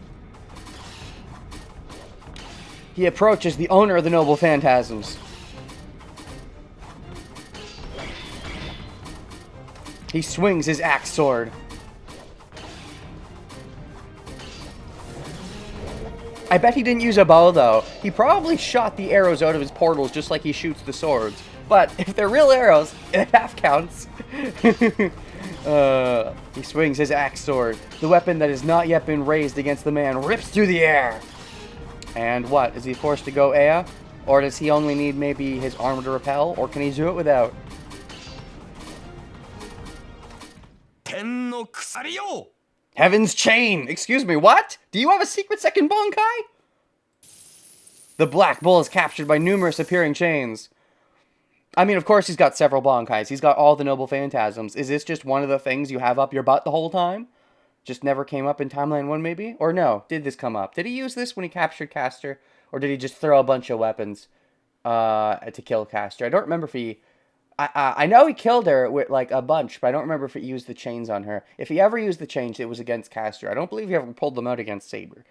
He approaches the owner of the noble phantasms. He swings his axe sword. I bet he didn't use a bow, though. He probably shot the arrows out of his portals just like he shoots the swords. But if they're real arrows, it half counts. He swings his axe sword. The weapon that has not yet been raised against the man rips through the air. And what? Is he forced to go Ea? Or does he only need maybe his armor to repel? Or can he do it without? Heaven's Chain! Excuse me, what? Do you have a secret second Bankai? The Black Bull is captured by numerous appearing chains. I mean, of course he's got several Bankais. He's got all the noble phantasms. Is this just one of the things you have up your butt the whole time? Just never came up in Timeline 1, maybe? Or no, did this come up? Did he use this when he captured Castor? Or did he just throw a bunch of weapons to kill Castor? I don't remember if he... I know he killed her with, like, a bunch, but I don't remember if he used the chains on her. If he ever used the chains, it was against Castor. I don't believe he ever pulled them out against Saber.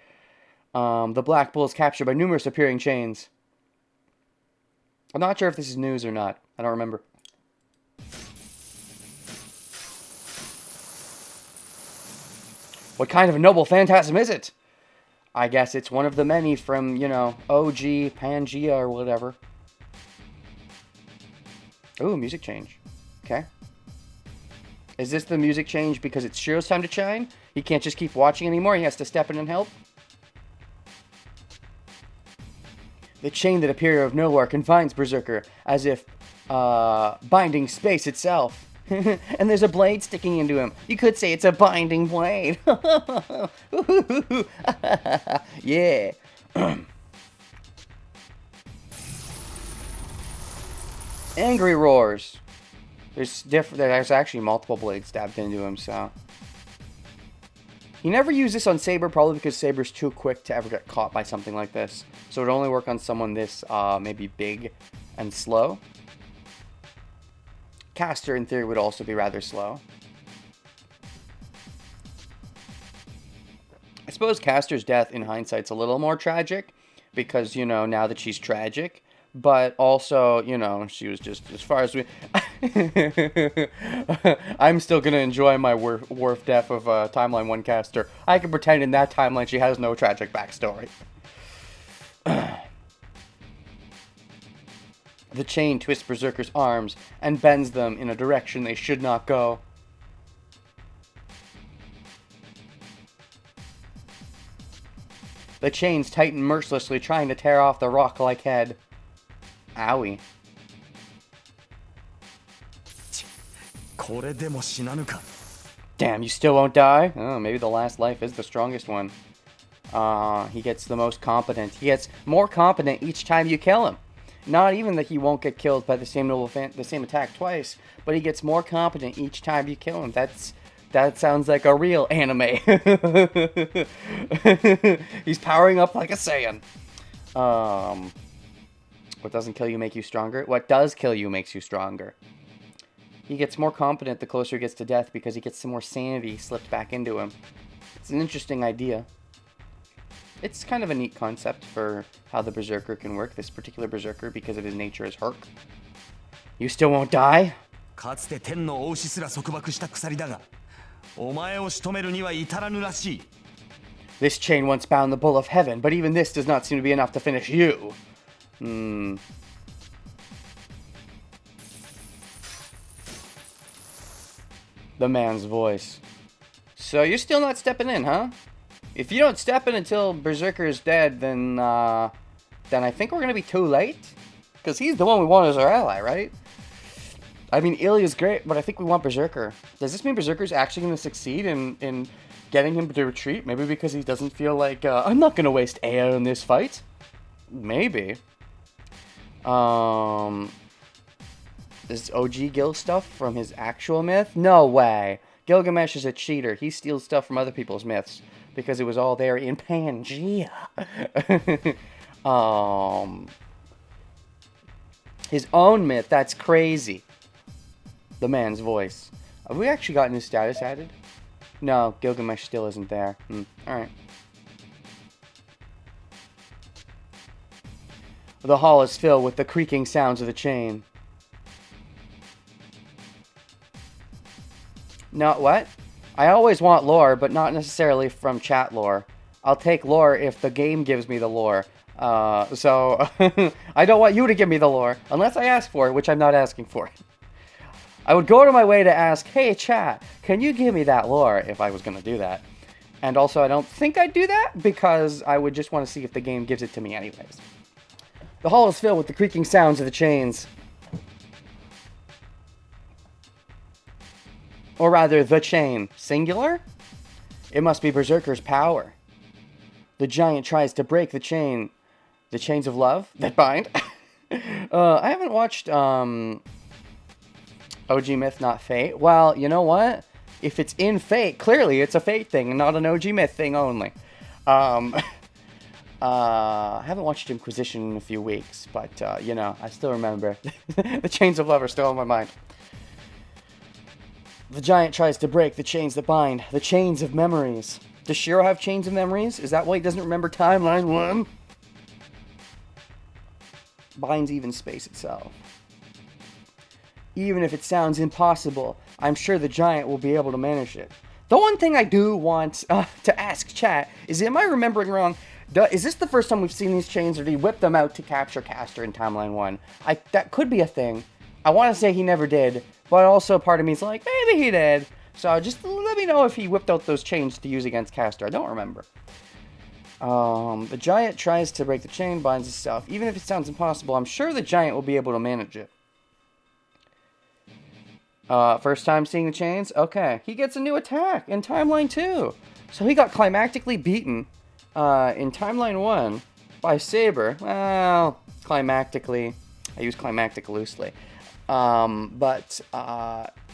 The Black Bull is captured by numerous appearing chains. I'm not sure if this is news or not. I don't remember. What kind of a noble phantasm is it? I guess it's one of the many from, you know, OG, Pangea, or whatever. Ooh, music change. Okay. Is this the music change because it's Shiro's time to shine? He can't just keep watching anymore. He has to step in and help. The chain that appeared out of nowhere confines Berserker, as if binding space itself. And there's a blade sticking into him. You could say it's a binding blade. Yeah. Angry roars. There's actually multiple blades stabbed into him, so. He never used this on Saber, probably because Saber's too quick to ever get caught by something like this. So it would only work on someone this, maybe big and slow. Castor, in theory, would also be rather slow. I suppose Castor's death, in hindsight's a little more tragic, because, you know, now that she's tragic. But also, you know, she was just, as far as we... I'm still going to enjoy my Worf death of Timeline 1 Castor. I can pretend in that timeline she has no tragic backstory. The chain twists Berserker's arms and bends them in a direction they should not go. The chains tighten mercilessly, trying to tear off the rock-like head. Owie. Damn, you still won't die? Oh, maybe the last life is the strongest one. He gets the most competent. He gets more competent each time you kill him. Not even that he won't get killed by the same attack twice, but he gets more competent each time you kill him. That sounds like a real anime. He's powering up like a Saiyan. What doesn't kill you make you stronger? What does kill you makes you stronger. He gets more competent the closer he gets to death because he gets some more sanity slipped back into him. It's an interesting idea. It's kind of a neat concept for how the Berserker can work, this particular Berserker, because of his nature as Herc. You still won't die? This chain once bound the Bull of Heaven, but even this does not seem to be enough to finish you. The man's voice. So you're still not stepping in, huh? If you don't step in until Berserker is dead, then I think we're gonna be too late. Because he's the one we want as our ally, right? I mean, Ilya's great, but I think we want Berserker. Does this mean Berserker's actually gonna succeed in getting him to retreat? Maybe because he doesn't feel like, I'm not gonna waste Ea in this fight? Maybe. Is OG Gil stuff from his actual myth? No way. Gilgamesh is a cheater. He steals stuff from other people's myths. because it was all there in Pangea. His own myth, that's crazy. The man's voice. Have we actually got new status added? No, Gilgamesh still isn't there. Alright. The hall is filled with the creaking sounds of the chain. No, what? I always want lore, but not necessarily from chat lore. I'll take lore if the game gives me the lore. So, I don't want you to give me the lore, unless I ask for it, which I'm not asking for. I would go to my way to ask, hey chat, can you give me that lore, if I was going to do that. And also, I don't think I'd do that, because I would just want to see if the game gives it to me anyways. The hall is filled with the creaking sounds of the chains. Or rather, the chain. Singular? It must be Berserker's power. The giant tries to break the chain. The chains of love that bind? I haven't watched OG Myth, not Fate. Well, you know what? If it's in Fate, clearly it's a Fate thing and not an OG Myth thing only. I haven't watched Inquisition in a few weeks, but, you know, I still remember. The chains of love are still on my mind. The giant tries to break the chains that bind. The chains of memories. Does Shiro have chains of memories? Is that why he doesn't remember Timeline 1? Binds even space itself. Even if it sounds impossible, I'm sure the giant will be able to manage it. The one thing I do want to ask chat is, am I remembering wrong? Is this the first time we've seen these chains, or did he whip them out to capture Castor in Timeline 1? That could be a thing. I want to say he never did, but also part of me is like, maybe he did. So just let me know if he whipped out those chains to use against Castor. I don't remember. The giant tries to break the chain, binds itself. Even if it sounds impossible, I'm sure the giant will be able to manage it. First time seeing the chains? Okay. He gets a new attack in Timeline 2. So he got climactically beaten in Timeline 1 by Saber. Well, climactically. I use climactic loosely. But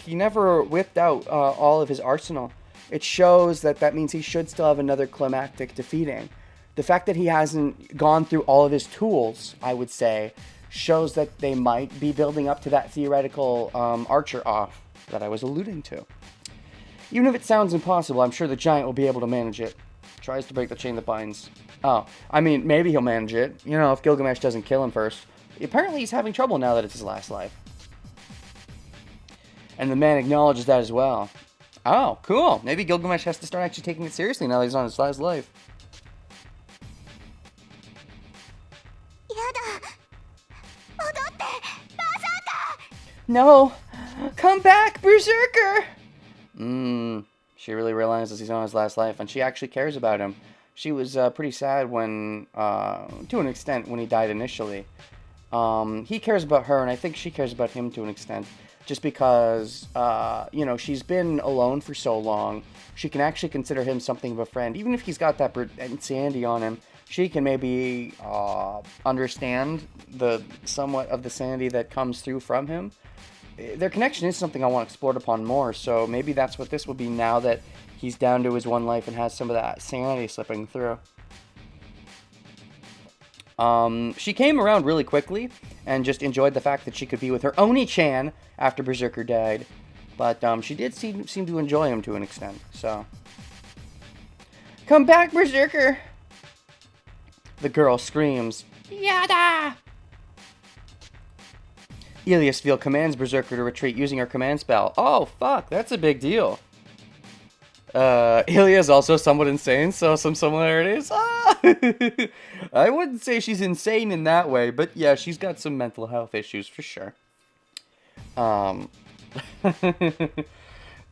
he never whipped out all of his arsenal. It shows that means he should still have another climactic defeating. The fact that he hasn't gone through all of his tools, I would say, shows that they might be building up to that theoretical archer off that I was alluding to. Even if it sounds impossible, I'm sure the giant will be able to manage it. Tries to break the chain that binds. Oh, I mean, maybe he'll manage it. You know, if Gilgamesh doesn't kill him first. Apparently he's having trouble now that it's his last life. And the man acknowledges that as well. Oh, cool. Maybe Gilgamesh has to start actually taking it seriously now that he's on his last life. No! Come back, Berserker! She really realizes he's on his last life, and she actually cares about him. She was pretty sad when, to an extent, when he died initially. He cares about her, and I think she cares about him to an extent. Just because, you know, she's been alone for so long, she can actually consider him something of a friend. Even if he's got that insanity on him, she can maybe understand the somewhat of the sanity that comes through from him. Their connection is something I want explored upon more, so maybe that's what this will be now that he's down to his one life and has some of that sanity slipping through. She came around really quickly and just enjoyed the fact that she could be with her Oni-chan after Berserker died. But she did seem to enjoy him to an extent, so. Come back, Berserker! The girl screams, Yada! Iliasville commands Berserker to retreat using her command spell. Oh, fuck, that's a big deal. Ilia is also somewhat insane, so some similarities. I wouldn't say she's insane in that way, but yeah, she's got some mental health issues for sure. Okay,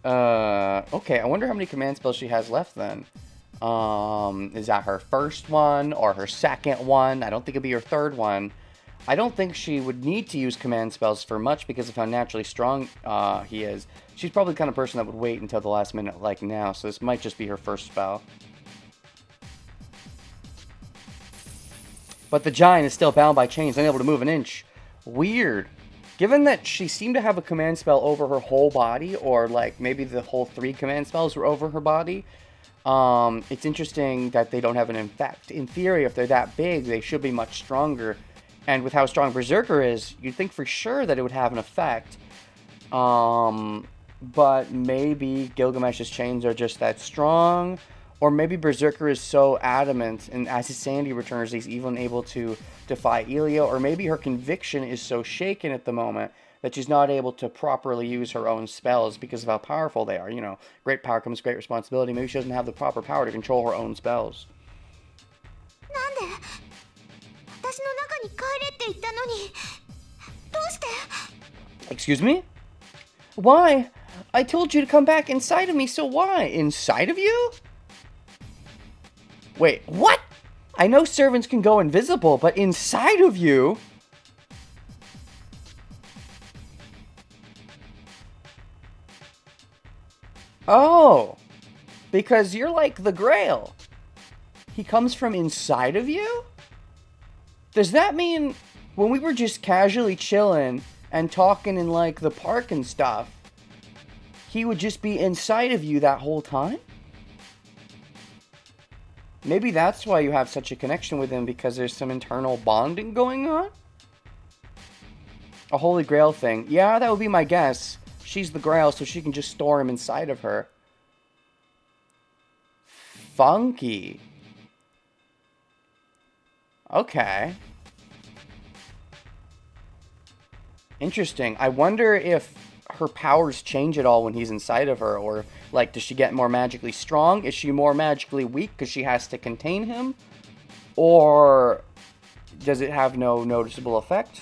I wonder how many command spells she has left then. Is that her first one or her second one? I don't think it'd be her third one. I don't think she would need to use command spells for much because of how naturally strong he is. She's probably the kind of person that would wait until the last minute like now, so this might just be her first spell. But the giant is still bound by chains, unable to move an inch. Weird. Given that she seemed to have a command spell over her whole body, or like maybe the whole 3 command spells were over her body, It's interesting that they don't have an effect. In theory, if they're that big, they should be much stronger. And with how strong Berserker is, you'd think for sure that it would have an effect. But maybe Gilgamesh's chains are just that strong. Or maybe Berserker is so adamant, and as his sanity returns, he's even able to defy Elia. Or maybe her conviction is so shaken at the moment that she's not able to properly use her own spells because of how powerful they are. You know, great power comes great responsibility. Maybe she doesn't have the proper power to control her own spells. Excuse me? Why? I told you to come back inside of me, so why? Inside of you? Wait, what? I know servants can go invisible, but inside of you? Oh, because you're like the Grail. He comes from inside of you? Does that mean when we were just casually chilling and talking in like the park and stuff, he would just be inside of you that whole time? Maybe that's why you have such a connection with him, because there's some internal bonding going on? A Holy Grail thing. Yeah, that would be my guess. She's the Grail, so she can just store him inside of her. Funky. Okay. Interesting. I wonder if her powers change at all when he's inside of her, or like, does she get more magically strong? Is she more magically weak because she has to contain him? Or does it have no noticeable effect?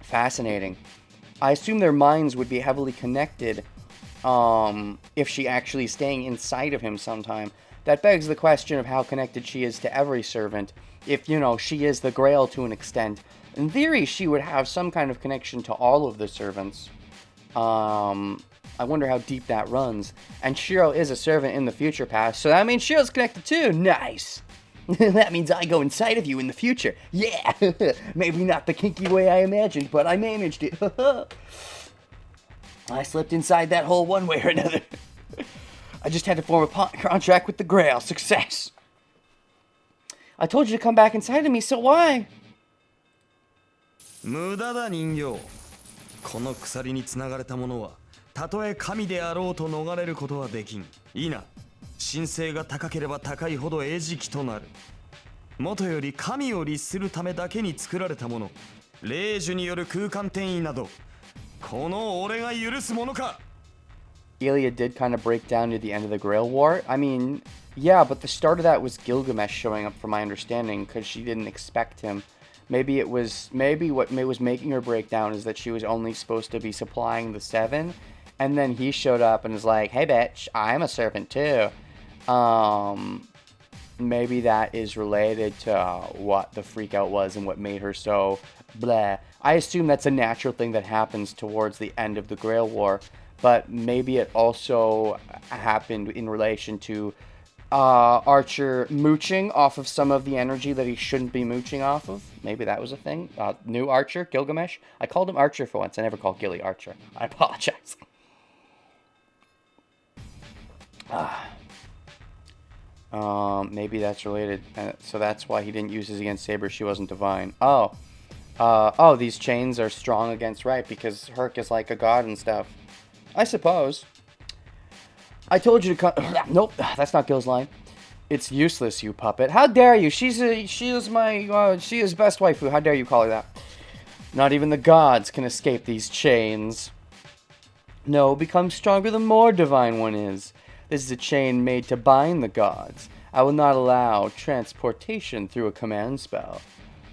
Fascinating. I assume their minds would be heavily connected if she actually is staying inside of him sometime. That begs the question of how connected she is to every servant. If, you know, she is the Grail to an extent. In theory, she would have some kind of connection to all of the servants. I wonder how deep that runs. And Shiro is a servant in the future past, so that means Shiro's connected too. Nice! That means I go inside of you in the future. Yeah! Maybe not the kinky way I imagined, but I managed it. I slipped inside that hole one way or another. I just had to form a contract with the Grail. Success! I told you to come back inside of me, so why? 無駄だ人形。この鎖につながれた者はたとえ神であろうと逃れることはできん。いいな。神性が高ければ高いほど餌食となる。もとより神を律するためだけに作られたもの、霊樹による空間転移など、この俺が許すものか。 Elia did kind of break down near the end of the Grail War. I mean, yeah, but the start of that was Gilgamesh showing up, from my understanding, because she didn't expect him. Maybe what was making her break down is that she was only supposed to be supplying the 7, and then he showed up and was like, "Hey, bitch, I'm a servant too." Maybe that is related to what the freakout was and what made her so bleh. I assume that's a natural thing that happens towards the end of the Grail War, but maybe it also happened in relation to Archer mooching off of some of the energy that he shouldn't be mooching off of. Maybe that was a thing. New Archer, Gilgamesh. I called him Archer for once. I never called Gilly Archer. I apologize. Maybe that's related. So that's why he didn't use his against Saber. She wasn't divine. Oh, these chains are strong against right because Herc is like a god and stuff. I suppose. I told you to come. Nope, that's not Gil's line. It's useless, you puppet. How dare you? She is best waifu. How dare you call her that? Not even the gods can escape these chains. No, become stronger the more divine one is. This is a chain made to bind the gods. I will not allow transportation through a command spell.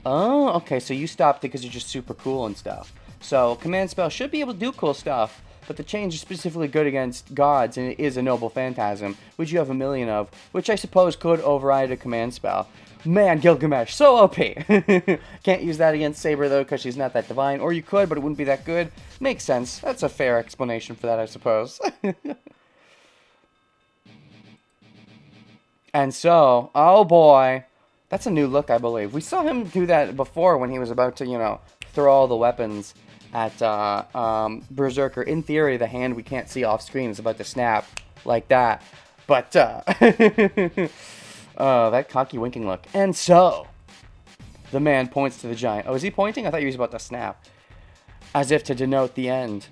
Oh, okay, so you stopped it because you're just super cool and stuff. So, command spell should be able to do cool stuff, but the chains are specifically good against gods, and it is a noble phantasm, which you have a million of, which I suppose could override a command spell. Man, Gilgamesh, so OP! Can't use that against Saber, though, because she's not that divine. Or you could, but it wouldn't be that good. Makes sense. That's a fair explanation for that, I suppose. And so, oh boy, that's a new look, I believe. We saw him do that before when he was about to, you know, throw all the weapons at Berserker. In theory, the hand we can't see off screen is about to snap. like that. But, that cocky winking look. And so, the man points to the giant. Oh, is he pointing? I thought he was about to snap. As if to denote the end.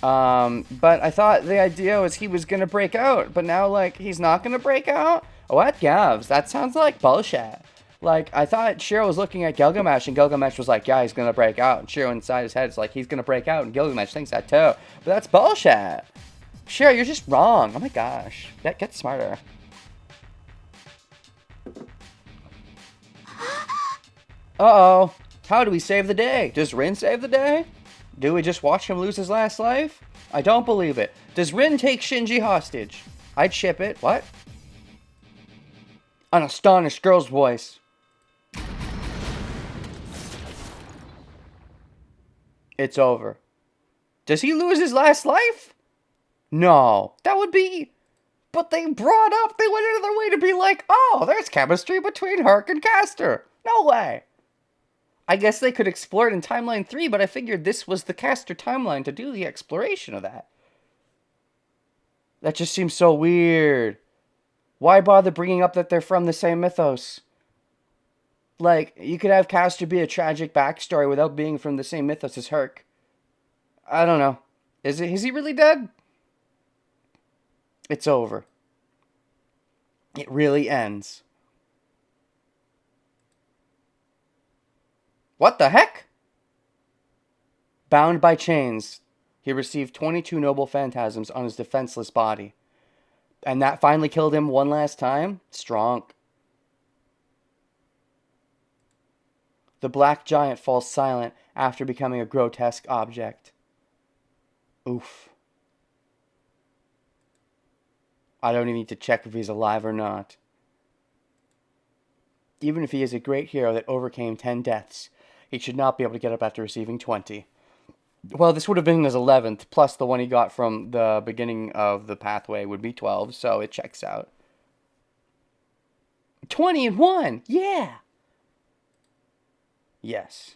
But I thought the idea was he was gonna break out, but now, like, he's not gonna break out? What gives? That sounds like bullshit. Like, I thought Shiro was looking at Gilgamesh, and Gilgamesh was like, yeah, he's gonna break out. And Shiro inside his head is like, he's gonna break out, and Gilgamesh thinks that too. But that's bullshit. Shiro, you're just wrong. Oh my gosh. Get smarter. Uh-oh. How do we save the day? Does Rin save the day? Do we just watch him lose his last life? I don't believe it. Does Rin take Shinji hostage? I'd ship it. What? An astonished girl's voice. It's over. Does he lose his last life? No. That would be... But they went out of their way to be like, oh, there's chemistry between Herc and Castor. No way. I guess they could explore it in Timeline 3, but I figured this was the Castor timeline to do the exploration of that. That just seems so weird. Why bother bringing up that they're from the same mythos? Like, you could have Castor be a tragic backstory without being from the same mythos as Herc. I don't know. Is he really dead? It's over. It really ends. What the heck? Bound by chains, he received 22 noble phantasms on his defenseless body. And that finally killed him one last time? Strong. The black giant falls silent after becoming a grotesque object. Oof. I don't even need to check if he's alive or not. Even if he is a great hero that overcame 10 deaths, he should not be able to get up after receiving 20. Well, this would have been his 11th, plus the one he got from the beginning of the pathway would be 12, so it checks out. 20 and 1! Yeah! Yes.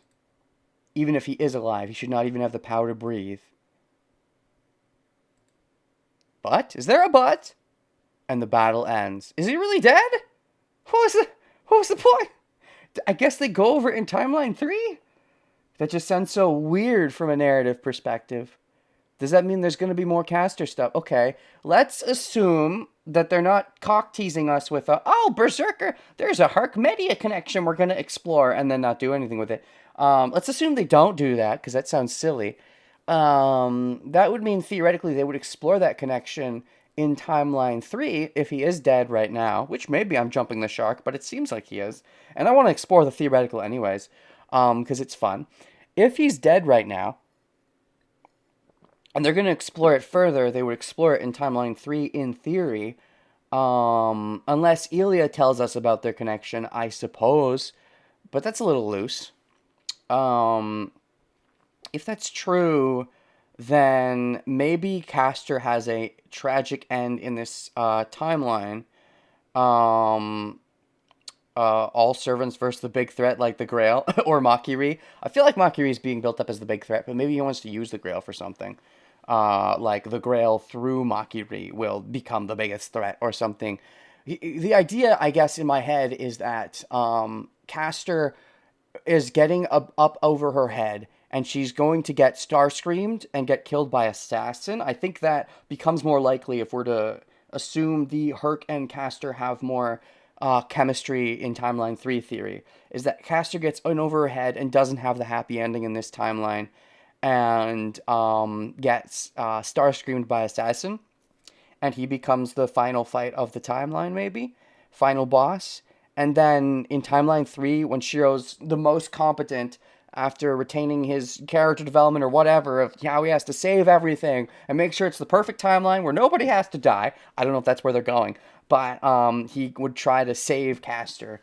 Even if he is alive, he should not even have the power to breathe. But? Is there a but? And the battle ends. Is he really dead? What was the point? I guess they go over it in Timeline 3? That just sounds so weird from a narrative perspective. Does that mean there's going to be more Castor stuff? Okay, let's assume that they're not cock-teasing us with oh, Berserker, there's a Herc Media connection we're going to explore, and then not do anything with it. Let's assume they don't do that, because that sounds silly. That would mean, theoretically, they would explore that connection in Timeline 3 if he is dead right now, which maybe I'm jumping the shark, but it seems like he is. And I want to explore the theoretical anyways, because it's fun. If he's dead right now, and they're going to explore it further, they would explore it in Timeline 3 in theory, unless Ilya tells us about their connection, I suppose, but that's a little loose. If that's true, then maybe Castor has a tragic end in this timeline. All servants versus the big threat, like the Grail or Makiri. I feel like Makiri is being built up as the big threat, but maybe he wants to use the Grail for something. Like the Grail through Makiri will become the biggest threat or something. The idea, I guess, in my head is that Castor is getting up over her head, and she's going to get Starscreamed and get killed by Assassin. I think that becomes more likely if we're to assume the Herc and Castor have more chemistry in Timeline 3 theory. Is that Castor gets in over her head and doesn't have the happy ending in this timeline, and gets Starscreamed by Assassin, and he becomes the final fight of the timeline, maybe? Final boss. And then in Timeline 3, when Shiro's the most competent after retaining his character development or whatever of how he has to save everything and make sure it's the perfect timeline where nobody has to die. I don't know if that's where they're going, but he would try to save Castor.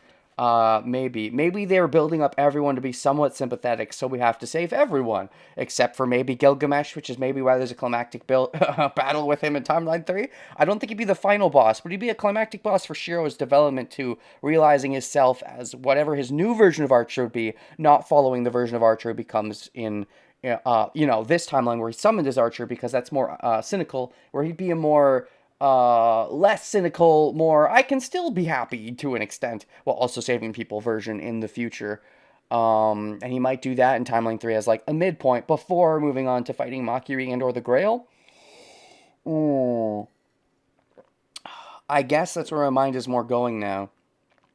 Maybe they were building up everyone to be somewhat sympathetic, so we have to save everyone, except for maybe Gilgamesh, which is maybe why there's a climactic battle with him in Timeline 3. I don't think he'd be the final boss, but he'd be a climactic boss for Shiro's development to realizing himself as whatever his new version of Archer would be, not following the version of Archer he becomes in this timeline where he summoned his Archer, because that's more cynical, where he'd be a more less cynical, more I can still be happy to an extent while also saving people version in the future. And he might do that in Timeline 3 as like a midpoint before moving on to fighting Makiri and or the Grail. I guess that's where my mind is more going now.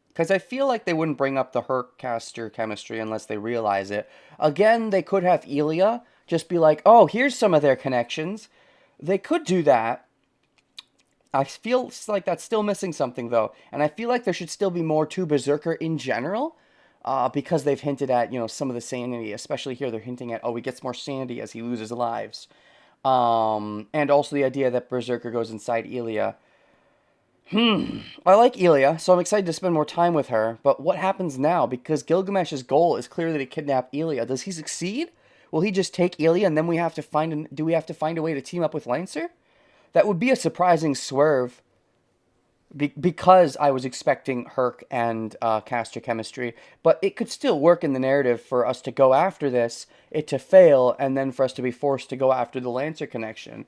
Because I feel like they wouldn't bring up the Herc-Caster chemistry unless they realize it. Again, they could have Elia just be like, oh, here's some of their connections. They could do that. I feel like that's still missing something, though. And I feel like there should still be more to Berserker in general. Because they've hinted at, some of the sanity. Especially here, they're hinting at, he gets more sanity as he loses lives. And also the idea that Berserker goes inside Elia. I like Elia, so I'm excited to spend more time with her, but what happens now? Because Gilgamesh's goal is clearly to kidnap Elia. Does he succeed? Will he just take Elia and then do we have to find a way to team up with Lancer? That would be a surprising swerve. Because I was expecting Herc and Caster chemistry, but it could still work in the narrative for us to go after this, it to fail, and then for us to be forced to go after the Lancer connection.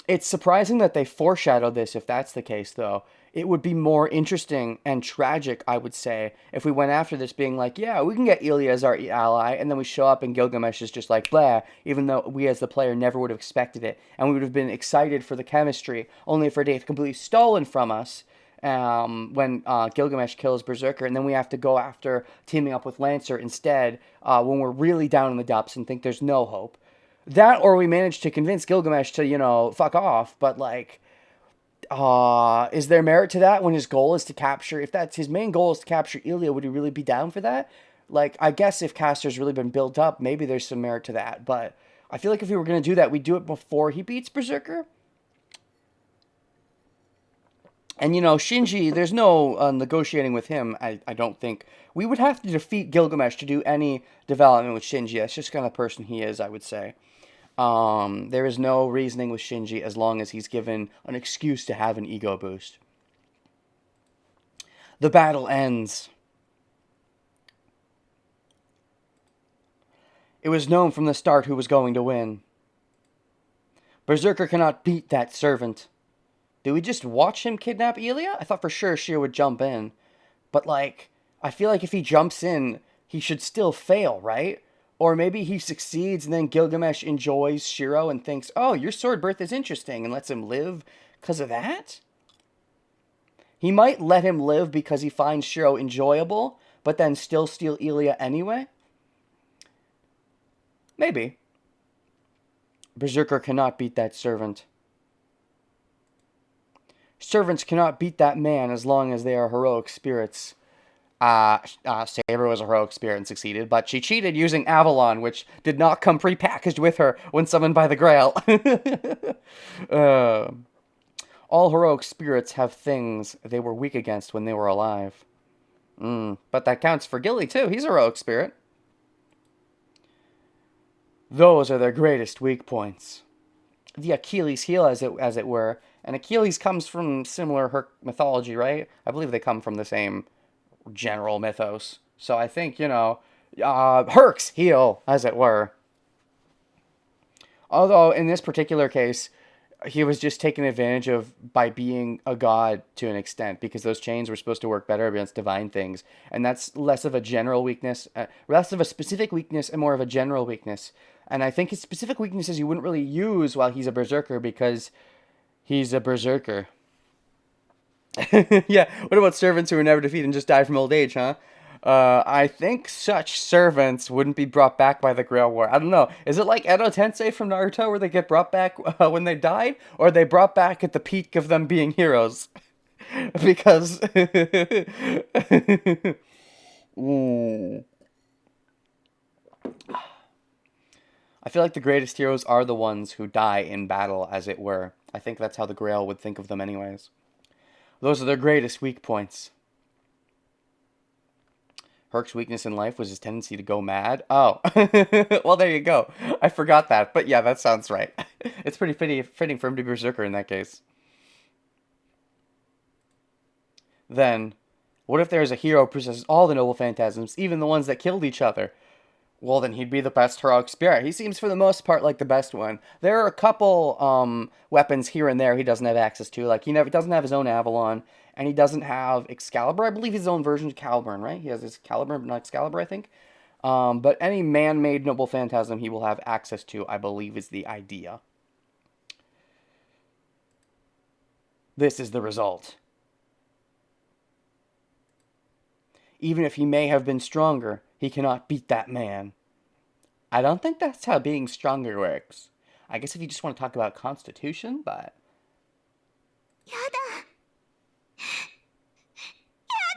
It's surprising that they foreshadowed this, if that's the case, though. It would be more interesting and tragic, I would say, if we went after this being like, yeah, we can get Elia as our ally, and then we show up and Gilgamesh is just like, blah, even though we as the player never would have expected it, and we would have been excited for the chemistry, only for it to get completely stolen from us when Gilgamesh kills Berserker, and then we have to go after teaming up with Lancer instead when we're really down in the dumps and think there's no hope. That, or we managed to convince Gilgamesh to, fuck off, but, like, is there merit to that when his goal is to capture, if that's his main goal is to capture Elia, would he really be down for that? Like, I guess if Caster's really been built up, maybe there's some merit to that, but I feel like if we were going to do that, we'd do it before he beats Berserker. And, Shinji, there's no negotiating with him, I don't think. We would have to defeat Gilgamesh to do any development with Shinji. That's just kind of the person he is, I would say. There is no reasoning with Shinji as long as he's given an excuse to have an ego boost. The battle ends. It was known from the start who was going to win. Berserker cannot beat that servant. Do we just watch him kidnap Elia? I thought for sure Shiro would jump in. But, like, I feel like if he jumps in, he should still fail, right? Or maybe he succeeds and then Gilgamesh enjoys Shiro and thinks, oh, your sword birth is interesting, and lets him live because of that? He might let him live because he finds Shiro enjoyable, but then still steal Elia anyway? Maybe. Berserker cannot beat that servant. Servants cannot beat that man as long as they are heroic spirits. Saber was a heroic spirit and succeeded, but she cheated using Avalon, which did not come pre-packaged with her when summoned by the Grail. All heroic spirits have things they were weak against when they were alive. But that counts for Gilly, too. He's a heroic spirit. Those are their greatest weak points. The Achilles heel, as it were. And Achilles comes from similar Herc mythology, right? I believe they come from the same general mythos. So I think, Herc's heel, as it were. Although, in this particular case, he was just taken advantage of by being a god to an extent, because those chains were supposed to work better against divine things. And that's less of a general weakness, less of a specific weakness and more of a general weakness. And I think his specific weaknesses you wouldn't really use while he's a berserker, because he's a berserker. Yeah, what about servants who were never defeated and just died from old age, huh? I think such servants wouldn't be brought back by the Grail War. I don't know. Is it like Edo Tensei from Naruto where they get brought back when they died? Or are they brought back at the peak of them being heroes? Because... I feel like the greatest heroes are the ones who die in battle, as it were. I think that's how the Grail would think of them anyways. Those are their greatest weak points. Herc's weakness in life was his tendency to go mad. Oh, well, there you go. I forgot that, but yeah, that sounds right. It's pretty fitting for him to be Berserker in that case. Then, what if there is a hero who possesses all the noble phantasms, even the ones that killed each other? Well, then he'd be the best heroic spirit. He seems for the most part like the best one. There are a couple weapons here and there he doesn't have access to. Like he doesn't have his own Avalon, and he doesn't have Excalibur. I believe his own version of Caliburn, right? He has his Caliburn, but not Excalibur, I think. But any man-made noble phantasm he will have access to, I believe, is the idea. This is the result. Even if he may have been stronger, he cannot beat that man. I don't think that's how being stronger works. I guess if you just want to talk about constitution, but... やだ。や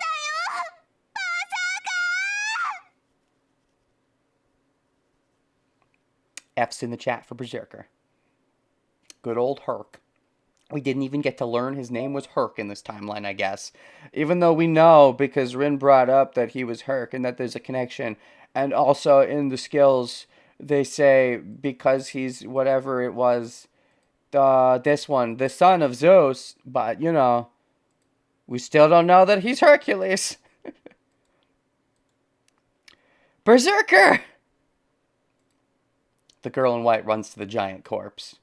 だよ。まさか。 F's in the chat for Berserker. Good old Herc. We didn't even get to learn his name was Herc in this timeline, I guess. Even though we know, because Rin brought up that he was Herc and that there's a connection. And also in the skills, they say because he's whatever it was, this one, the son of Zeus. But, you know, we still don't know that he's Hercules. Berserker! The girl in white runs to the giant corpse.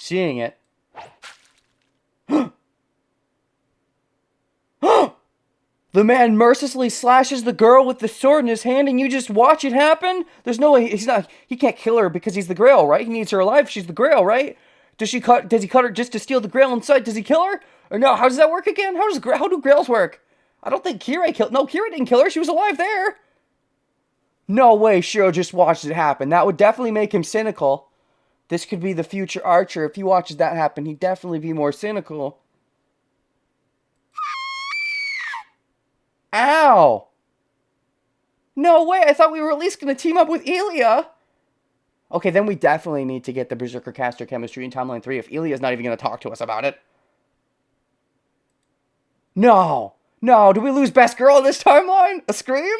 Seeing it. The man mercilessly slashes the girl with the sword in his hand and you just watch it happen? There's no way, he can't kill her because he's the Grail, right? He needs her alive, she's the Grail, right? Does he cut her just to steal the Grail inside? Does he kill her? Or no, how does that work again? How do Grails work? I don't think Kira didn't kill her, she was alive there. No way Shiro just watched it happen. That would definitely make him cynical. This could be the future Archer. If he watches that happen, he'd definitely be more cynical. Ow! No way, I thought we were at least going to team up with Elia. Okay, then we definitely need to get the Berserker caster chemistry in Timeline 3 if Elia's not even going to talk to us about it. No! No, do we lose best girl in this timeline? A scream?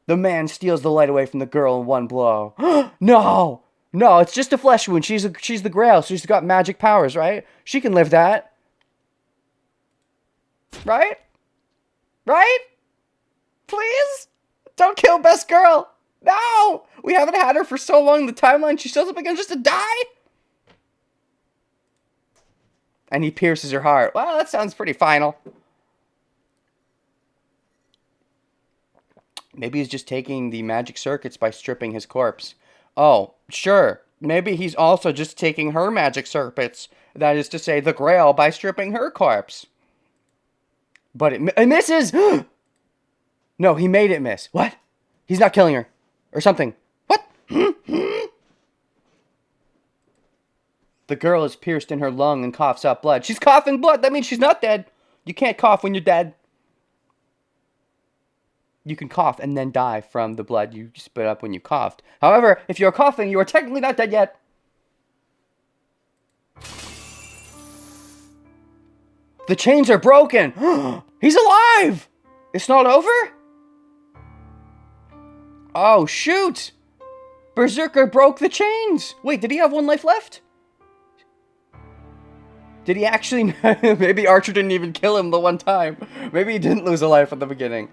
The man steals the light away from the girl in one blow. No! No, it's just a flesh wound. She's the Grail, so she's got magic powers, right? She can live that. Right? Right? Please? Don't kill best girl. No! We haven't had her for so long in the timeline. She shows up again just to die? And he pierces her heart. Well, that sounds pretty final. Maybe he's just taking the magic circuits by stripping his corpse. Oh, sure. Maybe he's also just taking her magic circuits. That is to say, the Grail, by stripping her corpse. But it misses! No, he made it miss. What? He's not killing her. Or something. What? The girl is pierced in her lung and coughs up blood. She's coughing blood. That means she's not dead. You can't cough when you're dead. You can cough and then die from the blood you spit up when you coughed. However, if you're coughing, you are technically not dead yet. The chains are broken. He's alive. It's not over? Oh, shoot. Berserker broke the chains. Wait, did he have one life left? Did he actually? Maybe Archer didn't even kill him the one time. Maybe he didn't lose a life at the beginning.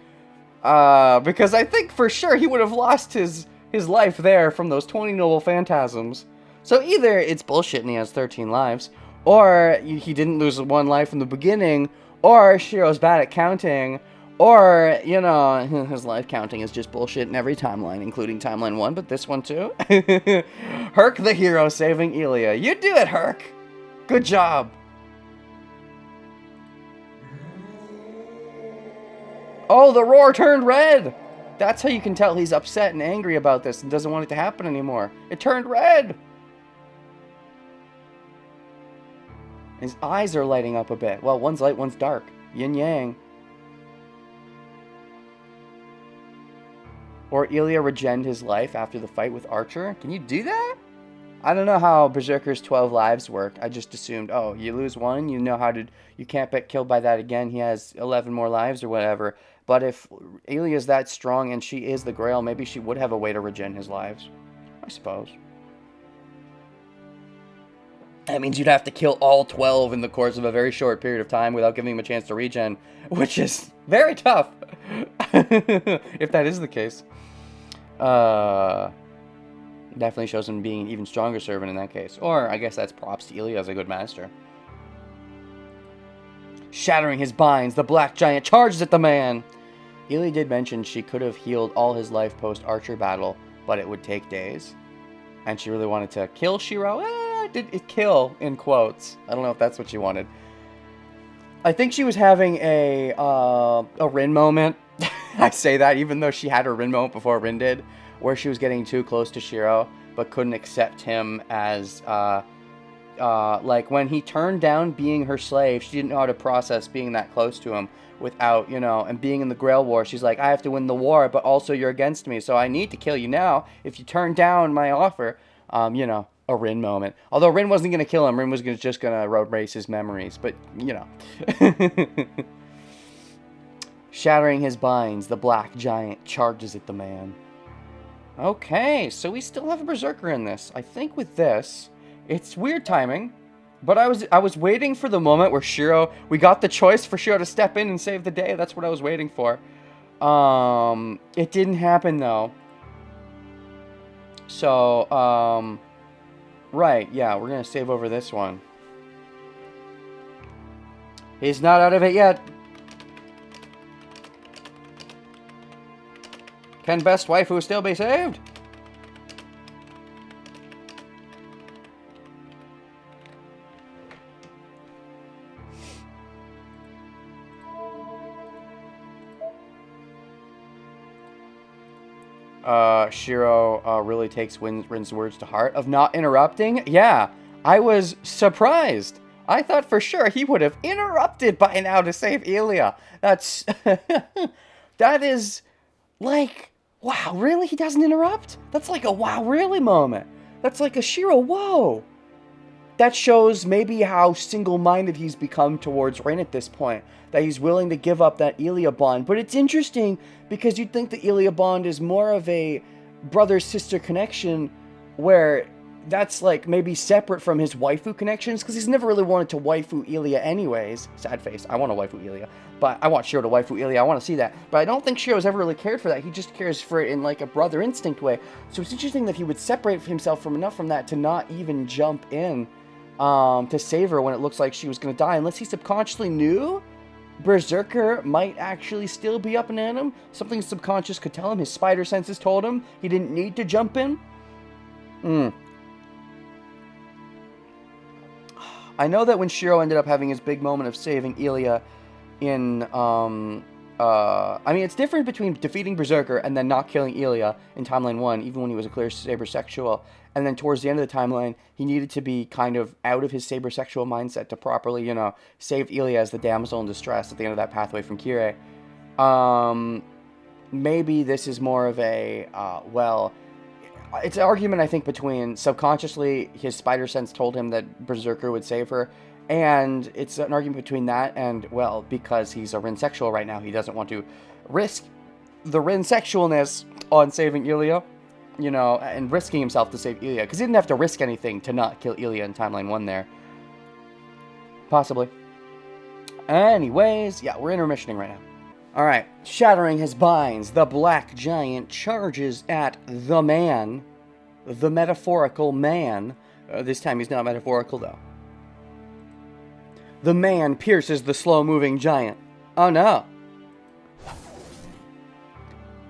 Because I think for sure he would have lost his life there from those 20 noble phantasms. So either it's bullshit and he has 13 lives, or he didn't lose one life in the beginning, or Shiro's bad at counting, or, you know, his life counting is just bullshit in every timeline, including Timeline 1, but this one too. Herc the hero saving Elia. You do it, Herc! Good job! Oh, the roar turned red! That's how you can tell he's upset and angry about this and doesn't want it to happen anymore. It turned red! His eyes are lighting up a bit. Well, one's light, one's dark. Yin yang. Or Elia regened his life after the fight with Archer. Can you do that? I don't know how Berserker's 12 lives work. I just assumed, oh, you lose one, you can't get killed by that again. He has 11 more lives or whatever. But if Elia's that strong and she is the Grail, maybe she would have a way to regen his lives. I suppose. That means you'd have to kill all 12 in the course of a very short period of time without giving him a chance to regen, which is very tough. If that is the case. Definitely shows him being an even stronger servant in that case. Or, I guess that's props to Ilya as a good master. Shattering his binds, the black giant charges at the man! Ilya did mention she could have healed all his life post-Archer battle, but it would take days. And she really wanted to kill Shiro. Did it kill, in quotes. I don't know if that's what she wanted. I think she was having a Rin moment. I say that even though she had her Rin moment before Rin did, where she was getting too close to Shiro, but couldn't accept him as, like, when he turned down being her slave, she didn't know how to process being that close to him without, you know, and being in the Grail War. She's like, I have to win the war, but also you're against me, so I need to kill you now if you turn down my offer. You know, a Rin moment. Although Rin wasn't going to kill him, Rin was just going to road race his memories, but, you know. Shattering his binds, the black giant charges at the man. Okay, so we still have a Berserker in this. I think with this, it's weird timing, but I was waiting for the moment where Shiro, we got the choice for Shiro to step in and save the day. That's what I was waiting for. It didn't happen though. So, right, yeah, we're gonna save over this one. He's not out of it yet. Can best waifu still be saved? Shiro really takes Rin's words to heart of not interrupting. Yeah, I was surprised. I thought for sure he would have interrupted by now to save Ilya. That's... that is... like... wow, really? He doesn't interrupt? That's like a wow, really moment. That's like a Shiro, whoa. That shows maybe how single-minded he's become towards Rin at this point. That he's willing to give up that Ilya bond. But it's interesting because you'd think the Ilya bond is more of a brother-sister connection where that's like maybe separate from his waifu connections, because he's never really wanted to waifu Ilya anyways. Sad face. I want to waifu Ilya, but I want Shiro to waifu Ilya. I want to see that. But I don't think Shiro's ever really cared for that. He just cares for it in like a brother instinct way. So it's interesting that he would separate himself from enough from that to not even jump in to save her when it looks like she was going to die, unless he subconsciously knew Berserker might actually still be up and at him. Something subconscious could tell him. His spider senses told him he didn't need to jump in. I know that when Shiro ended up having his big moment of saving Ilya in, I mean, it's different between defeating Berserker and then not killing Ilya in Timeline 1, even when he was a clear saber-sexual. And then towards the end of the timeline, he needed to be kind of out of his saber-sexual mindset to properly, you know, save Ilya as the damsel in distress at the end of that pathway from Kirei. Maybe this is more of a, well... it's an argument, I think, between subconsciously his spider sense told him that Berserker would save her, and it's an argument between that and, well, because he's a Rin sexual right now, he doesn't want to risk the Rin sexualness on saving Ilya, you know, and risking himself to save Ilya, because he didn't have to risk anything to not kill Ilya in Timeline 1 there. Possibly. Anyways, yeah, we're intermissioning right now. Alright, shattering his binds, the black giant charges at the man. The metaphorical man. This time he's not metaphorical, though. The man pierces the slow-moving giant. Oh, no.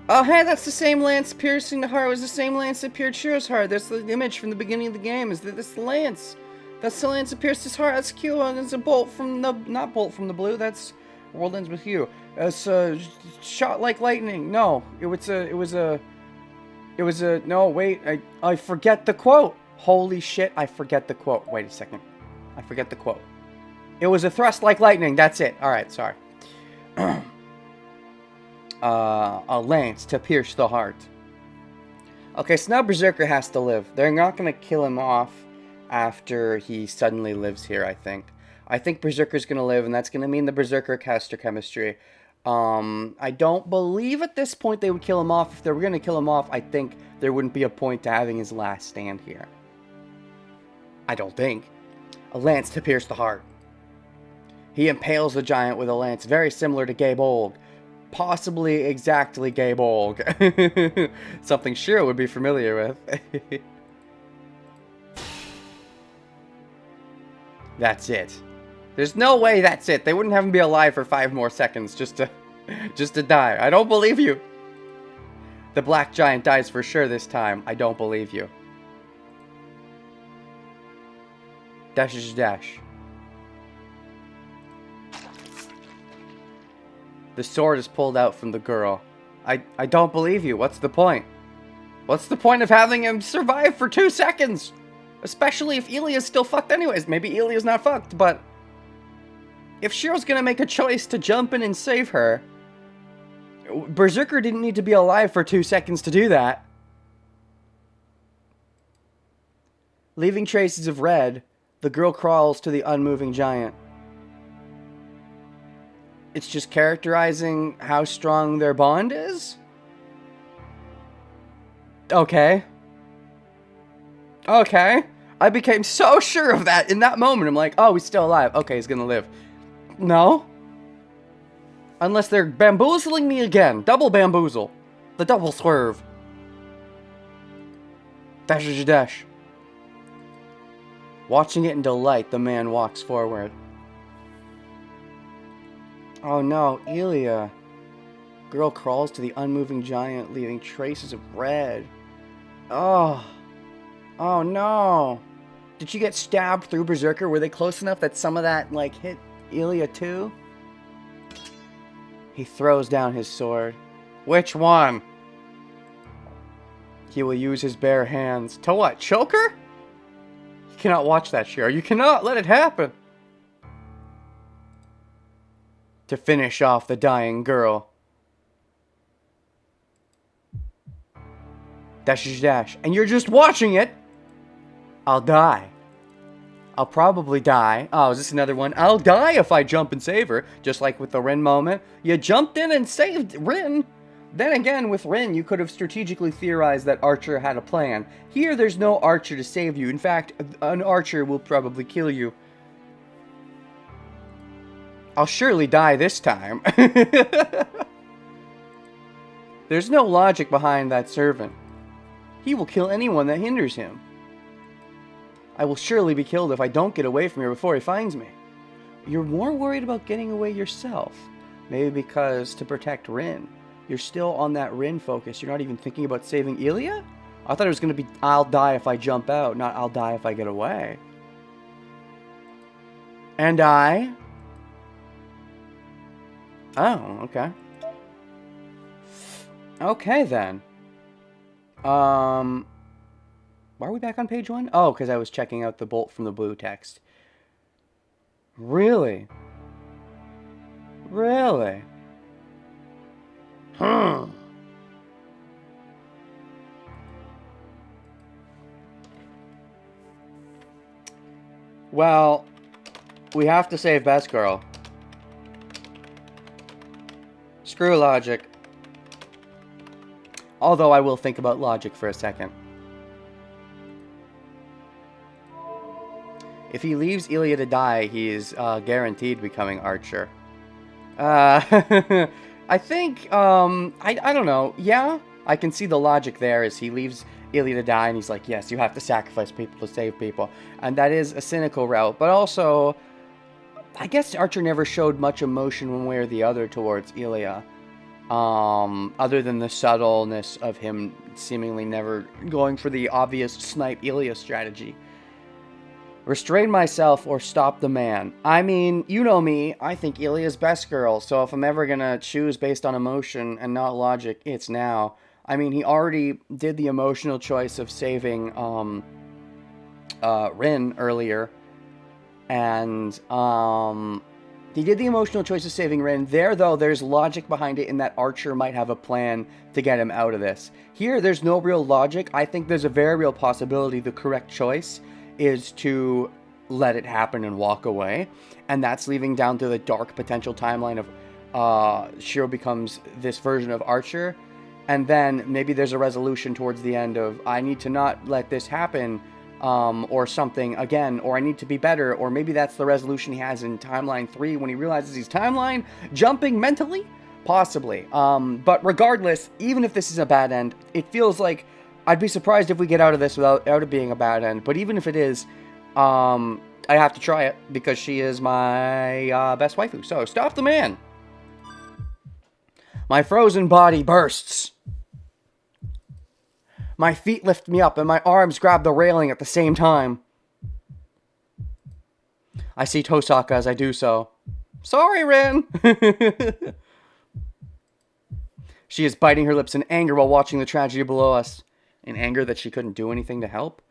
Oh, hey, that's the same lance piercing the heart. It was the same lance that pierced Shiro's heart. That's the image from the beginning of the game. Is that this lance? That's the lance that pierced his heart. That's cute. It's a bolt from the... not bolt from the blue. That's... World Ends With You. It's shot like lightning. No, it was a, no, wait, I forget the quote. Holy shit, I forget the quote. Wait a second. I forget the quote. It was a thrust like lightning. That's it. Alright, sorry. A lance to pierce the heart. Okay, so now Berserker has to live. They're not going to kill him off after he suddenly lives here, I think. I think Berserker's going to live, and that's going to mean the Berserker caster chemistry. I don't believe at this point they would kill him off. If they were going to kill him off, I think there wouldn't be a point to having his last stand here. I don't think. A lance to pierce the heart. He impales the giant with a lance, very similar to Gabe Old. possibly exactly Gay Bolg. Something Shiro would be familiar with. That's it. There's no way that's it. They wouldn't have him be alive for 5 more seconds just to die. I don't believe you. The black giant dies for sure this time. I don't believe you. Dash dash dash. The sword is pulled out from the girl. I don't believe you. What's the point? What's the point of having him survive for 2 seconds? Especially if Ilya's still fucked anyways. Maybe Ilya's not fucked, but... if Shiro's gonna make a choice to jump in and save her... Berserker didn't need to be alive for 2 seconds to do that. Leaving traces of red, the girl crawls to the unmoving giant. It's just characterizing how strong their bond is? Okay. Okay. I became so sure of that in that moment. I'm like, oh, he's still alive. Okay, he's gonna live. No. Unless they're bamboozling me again. Double bamboozle. The double swerve. Dash dash dash. Watching it in delight, the man walks forward. Oh no, Ilya. Girl crawls to the unmoving giant, leaving traces of red. Oh. Oh no. Did she get stabbed through Berserker? Were they close enough that some of that, like, hit Ilya too? He throws down his sword. Which one? He will use his bare hands. To what? Choke her? You cannot watch that, Shiro. You cannot let it happen. To finish off the dying girl. Dash dash dash. And you're just watching it. I'll die. I'll probably die. Oh, is this another one? I'll die if I jump and save her. Just like with the Rin moment. You jumped in and saved Rin. Then again, with Rin, you could have strategically theorized that Archer had a plan. Here, there's no Archer to save you. In fact, an Archer will probably kill you. I'll surely die this time. There's no logic behind that servant. He will kill anyone that hinders him. I will surely be killed if I don't get away from here before he finds me. You're more worried about getting away yourself. Maybe because to protect Rin. You're still on that Rin focus. You're not even thinking about saving Ilya? I thought it was going to be, I'll die if I jump out, not I'll die if I get away. And I... Oh, okay. Okay, then. Why are we back on page 1? Oh, because I was checking out the bolt from the blue text. Really? Really? Well, we have to save Best Girl. Screw logic. Although I will think about logic for a second. If he leaves Ilya to die, he is guaranteed becoming Archer. I think, I don't know. Yeah, I can see the logic there as he leaves Ilya to die and he's like, yes, you have to sacrifice people to save people. And that is a cynical route. But also, I guess Archer never showed much emotion one way or the other towards Ilya. Other than the subtleness of him seemingly never going for the obvious snipe Ilya strategy. Restrain myself or stop the man. I mean, you know me, I think Ilya's Best Girl, so if I'm ever gonna choose based on emotion and not logic, it's now. I mean, he already did the emotional choice of saving, Rin earlier. And, he did the emotional choice of saving Rin. There, though, there's logic behind it in that Archer might have a plan to get him out of this. Here, there's no real logic. I think there's a very real possibility the correct choice is to let it happen and walk away. And that's leaving down to the dark potential timeline of Shiro becomes this version of Archer. And then maybe there's a resolution towards the end of, I need to not let this happen, or something again, or I need to be better, or maybe that's the resolution he has in Timeline 3 when he realizes he's timeline jumping mentally. Possibly. But regardless, even if this is a bad end, it feels like I'd be surprised if we get out of this without it being a bad end. But even if it is, I have to try it because she is my best waifu. So, stop the man! My frozen body bursts. My feet lift me up and my arms grab the railing at the same time. I see Tosaka as I do so. Sorry, Rin! She is biting her lips in anger while watching the tragedy below us. In anger that she couldn't do anything to help?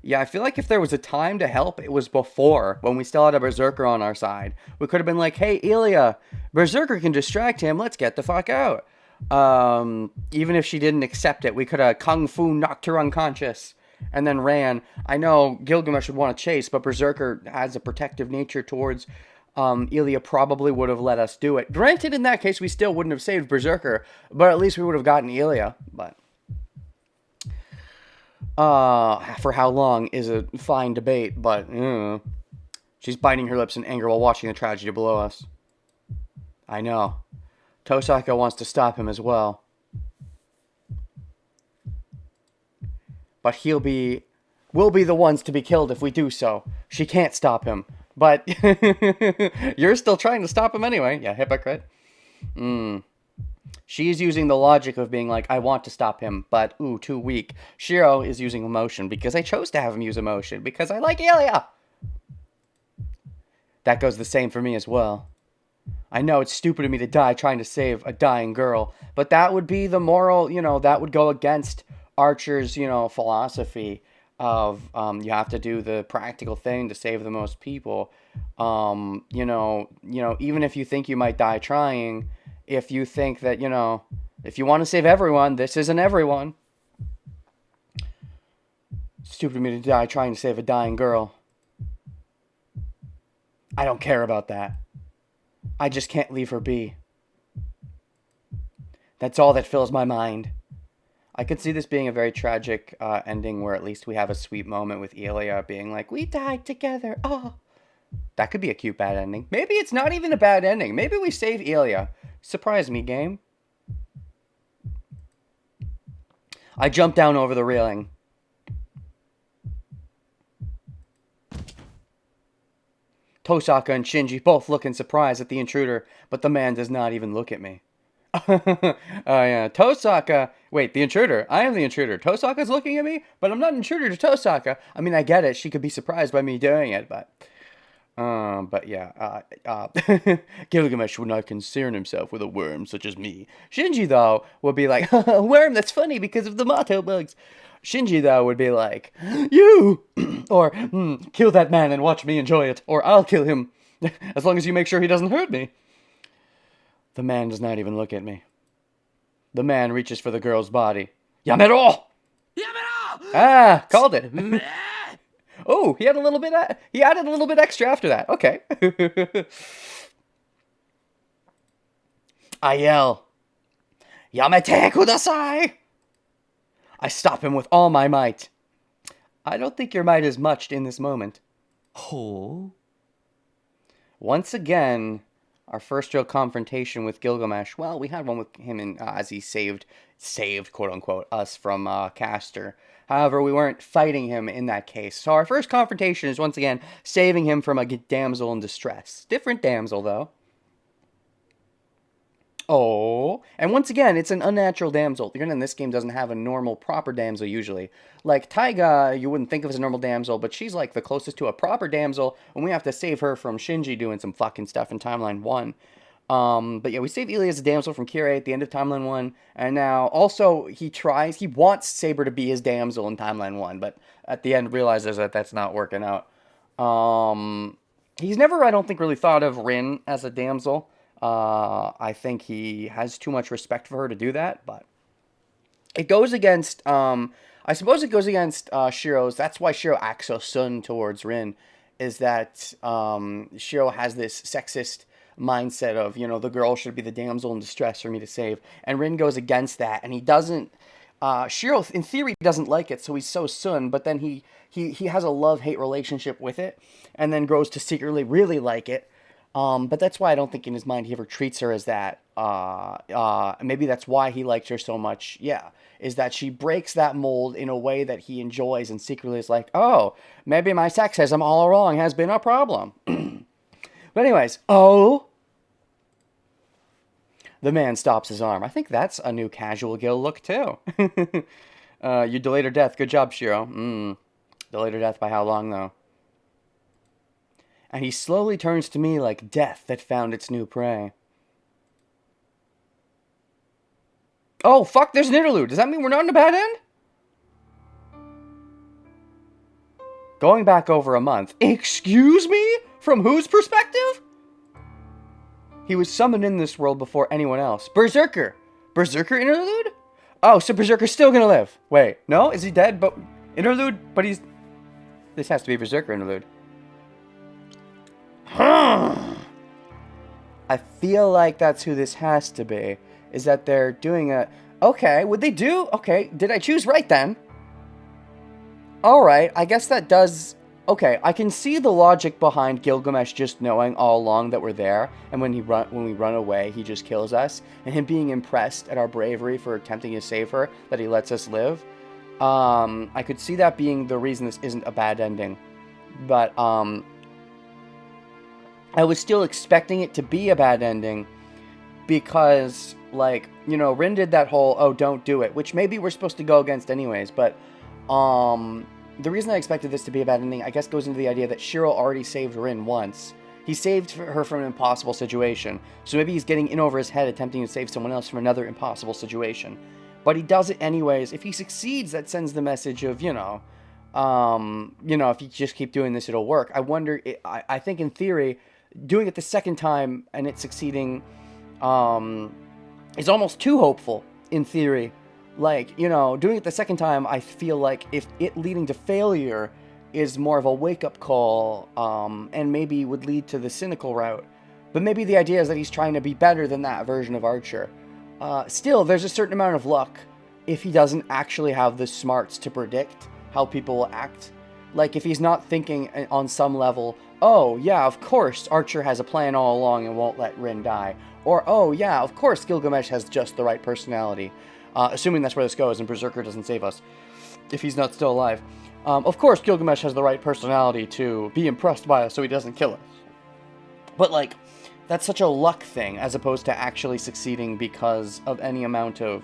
Yeah, I feel like if there was a time to help, it was before, when we still had a Berserker on our side. We could have been like, hey, Ilya, Berserker can distract him, let's get the fuck out. Even if she didn't accept it, we could have Kung Fu knocked her unconscious and then ran. I know Gilgamesh would want to chase, but Berserker has a protective nature towards Ilya probably would have let us do it. Granted, in that case, we still wouldn't have saved Berserker, but at least we would have gotten Ilya. But for how long is a fine debate, but she's biting her lips in anger while watching the tragedy below us. I know. Tosaka wants to stop him as well. But we'll be the ones to be killed if we do so. She can't stop him. But you're still trying to stop him anyway. Yeah, hypocrite. She's using the logic of being like, I want to stop him, but, too weak. Shiro is using emotion because I chose to have him use emotion because I like Ilya. That goes the same for me as well. I know it's stupid of me to die trying to save a dying girl, but that would be the moral, that would go against Archer's, philosophy of you have to do the practical thing to save the most people. Even if you think you might die trying, if you think that, if you want to save everyone, this isn't everyone. Stupid of me to die trying to save a dying girl. I don't care about that. I just can't leave her be. That's all that fills my mind. I could see this being a very tragic ending where at least we have a sweet moment with Ilya being like, we died together. Oh, that could be a cute bad ending. Maybe it's not even a bad ending. Maybe we save Ilya. Surprise me, game. I jump down over the railing. Tosaka and Shinji both look in surprise at the intruder, but the man does not even look at me. Yeah. Tosaka. Wait, the intruder. I am the intruder. Tosaka's looking at me, but I'm not an intruder to Tosaka. I mean, I get it. She could be surprised by me doing it, but yeah. Gilgamesh would not concern himself with a worm such as me. Shinji, though, would be like, a worm that's funny because of the motto bugs. Shinji, though, would be like, you! Or, kill that man and watch me enjoy it. Or, I'll kill him. As long as you make sure he doesn't hurt me. The man does not even look at me. The man reaches for the girl's body. Yamero! Yamero! Ah, called it. Oh, he added a little bit extra after that. Okay. I yell, Yamete kudasai! I stop him with all my might. I don't think your might is much in this moment. Oh? Once again, our first real confrontation with Gilgamesh. Well, we had one with him as he saved, quote-unquote, us from Castor. However, we weren't fighting him in that case. So our first confrontation is, once again, saving him from a damsel in distress. Different damsel, though. Oh. And once again, it's an unnatural damsel. The in this game doesn't have a normal, proper damsel, usually. Like, Taiga, you wouldn't think of as a normal damsel, but she's, like, the closest to a proper damsel, and we have to save her from Shinji doing some fucking stuff in Timeline 1. But yeah, we save Ilya as a damsel from Kirei at the end of Timeline 1, and now, also, he wants Saber to be his damsel in Timeline 1, but at the end realizes that that's not working out. He's never, I don't think, really thought of Rin as a damsel. I think he has too much respect for her to do that, but it goes against, I suppose it goes against Shiro's. That's why Shiro acts so sun towards Rin, is that Shiro has this sexist mindset of, the girl should be the damsel in distress for me to save, and Rin goes against that, and he doesn't, Shiro, in theory, doesn't like it, so he's so sun, but then he has a love-hate relationship with it, and then grows to secretly really like it. But that's why I don't think in his mind he ever treats her as that. Maybe that's why he liked her so much. Yeah, is that she breaks that mold in a way that he enjoys and secretly is like, oh, maybe my sexism all along has been a problem. But anyways, oh, the man stops his arm. I think that's a new casual Gil look too. You delayed her death. Good job, Shiro. Delayed her death by how long though? And he slowly turns to me like death that found its new prey. Oh, fuck, there's an interlude. Does that mean we're not in a bad end? Going back over a month. Excuse me? From whose perspective? He was summoned in this world before anyone else. Berserker. Berserker interlude? Oh, so Berserker's still gonna live. Wait, no? Is he dead? But interlude? But he's... This has to be Berserker interlude. I feel like that's who this has to be. Is that they're doing a... Okay, would they do... Okay, did I choose right then? Alright, I guess that does... Okay, I can see the logic behind Gilgamesh just knowing all along that we're there, and when we run away, he just kills us, and him being impressed at our bravery for attempting to save her, that he lets us live. I could see that being the reason this isn't a bad ending. But, I was still expecting it to be a bad ending because, like, you know, Rin did that whole, oh, don't do it, which maybe we're supposed to go against anyways, but, the reason I expected this to be a bad ending, I guess, goes into the idea that Shiro already saved Rin once. He saved her from an impossible situation, so maybe he's getting in over his head attempting to save someone else from another impossible situation. But he does it anyways. If he succeeds, that sends the message of, if you just keep doing this, it'll work. I wonder, I think in theory... Doing it the second time and it succeeding is almost too hopeful, in theory. Like, doing it the second time, I feel like if it leading to failure is more of a wake-up call and maybe would lead to the cynical route. But maybe the idea is that he's trying to be better than that version of Archer. Still, there's a certain amount of luck if he doesn't actually have the smarts to predict how people will act. Like, if he's not thinking on some level... Oh, yeah, of course, Archer has a plan all along and won't let Rin die. Or, oh, yeah, of course, Gilgamesh has just the right personality. Assuming that's where this goes and Berserker doesn't save us. If he's not still alive. Of course, Gilgamesh has the right personality to be impressed by us so he doesn't kill us. But, like, that's such a luck thing as opposed to actually succeeding because of any amount of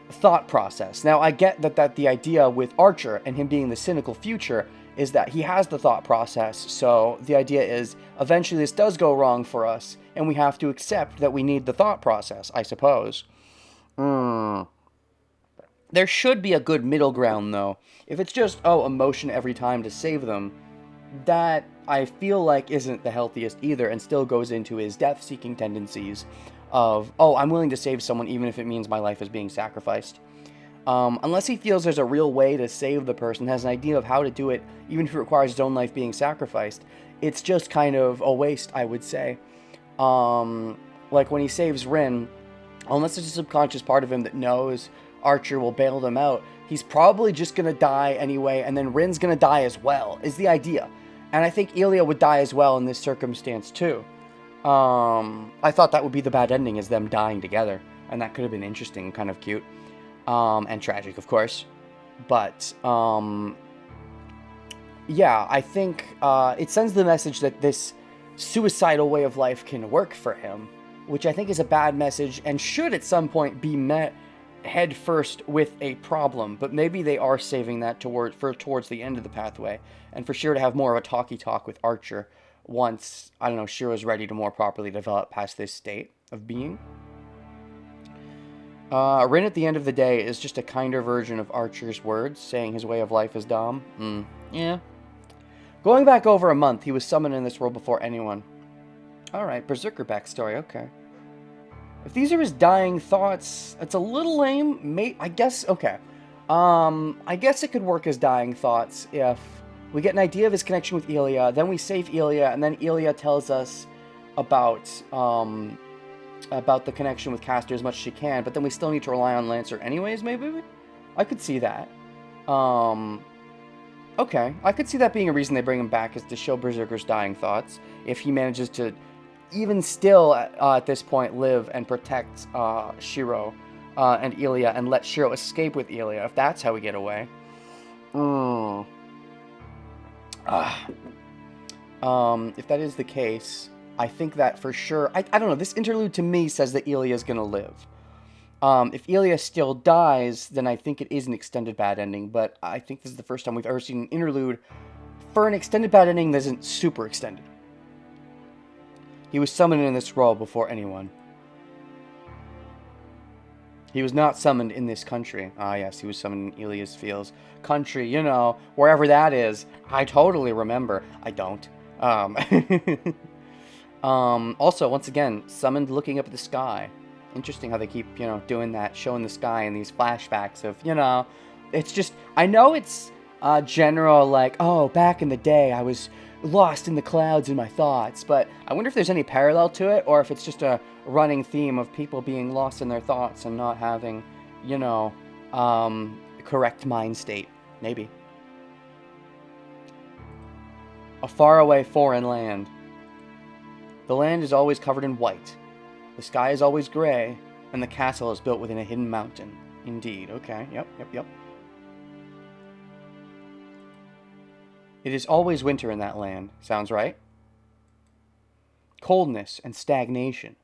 thought process. Now, I get that the idea with Archer and him being the cynical future is that he has the thought process, so the idea is eventually this does go wrong for us, and we have to accept that we need the thought process, I suppose. There should be a good middle ground, though. If it's just, emotion every time to save them, that I feel like isn't the healthiest either, and still goes into his death-seeking tendencies of, I'm willing to save someone even if it means my life is being sacrificed. Unless he feels there's a real way to save the person, has an idea of how to do it, even if it requires his own life being sacrificed, it's just kind of a waste, I would say. Like when he saves Rin, unless there's a subconscious part of him that knows Archer will bail them out, he's probably just gonna die anyway, and then Rin's gonna die as well, is the idea. And I think Ilya would die as well in this circumstance, too. I thought that would be the bad ending, is them dying together, and that could have been interesting, kind of cute. And tragic, of course. But, yeah, I think it sends the message that this suicidal way of life can work for him, which I think is a bad message and should at some point be met head first with a problem. But maybe they are saving that towards the end of the pathway, and for sure to have more of a talk with Archer once, I don't know, Shiro's ready to more properly develop past this state of being. Rin at the end of the day is just a kinder version of Archer's words, saying his way of life is dumb. Yeah. Going back over a month, he was summoned in this world before anyone. Alright, Berserker backstory, okay. If these are his dying thoughts, it's a little lame. I guess, okay. I guess it could work as dying thoughts if we get an idea of his connection with Ilya, then we save Ilya, and then Ilya tells us about the connection with Castor as much as she can, but then we still need to rely on Lancer anyways, maybe? I could see that. Okay, I could see that being a reason they bring him back, is to show Berserker's dying thoughts. If he manages to even still at this point live and protect Shiro and Ilya and let Shiro escape with Ilya, if that's how we get away. If that is the case, I think that for sure, I don't know, this interlude to me says that Ilya is going to live. If Ilya still dies, then I think it is an extended bad ending, but I think this is the first time we've ever seen an interlude for an extended bad ending that isn't super extended. He was summoned in this role before anyone. He was not summoned in this country. Ah, yes, he was summoned in Ilya's Fields. Country, you know, wherever that is. I totally remember. I don't. Also, once again, summoned looking up at the sky. Interesting how they keep, you know, doing that, showing the sky in these flashbacks of, you know, it's just, I know it's general, like, oh, back in the day, I was lost in the clouds in my thoughts, but I wonder if there's any parallel to it, or if it's just a running theme of people being lost in their thoughts and not having, you know, correct mind state. Maybe. A faraway foreign land. The land is always covered in white. The sky is always gray, and the castle is built within a hidden mountain. Indeed. Okay. Yep. It is always winter in that land. Sounds right? Coldness and stagnation.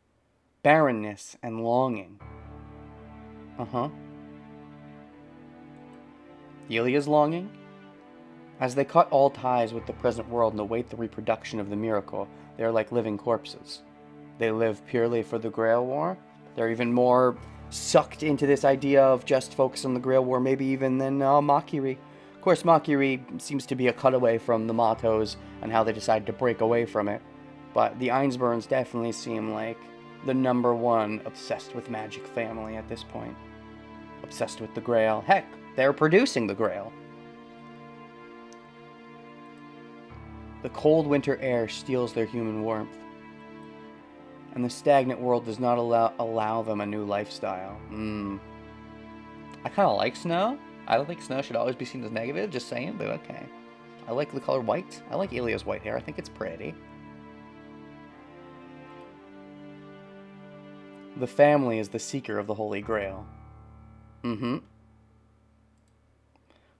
Barrenness and longing. Uh-huh. Ilya's longing? As they cut all ties with the present world and await the reproduction of the miracle, they are like living corpses. They live purely for the Grail War. They're even more sucked into this idea of just focus on the Grail War, maybe even than Makiri. Of course, Makiri seems to be a cutaway from the Matos and how they decided to break away from it. But the Ainsburns definitely seem like the number one obsessed with magic family at this point. Obsessed with the Grail. Heck, they're producing the Grail. The cold winter air steals their human warmth. And the stagnant world does not allow them a new lifestyle. I kind of like snow. I don't think snow should always be seen as negative, just saying, but okay. I like the color white. I like Ilya's white hair. I think it's pretty. The family is the seeker of the Holy Grail.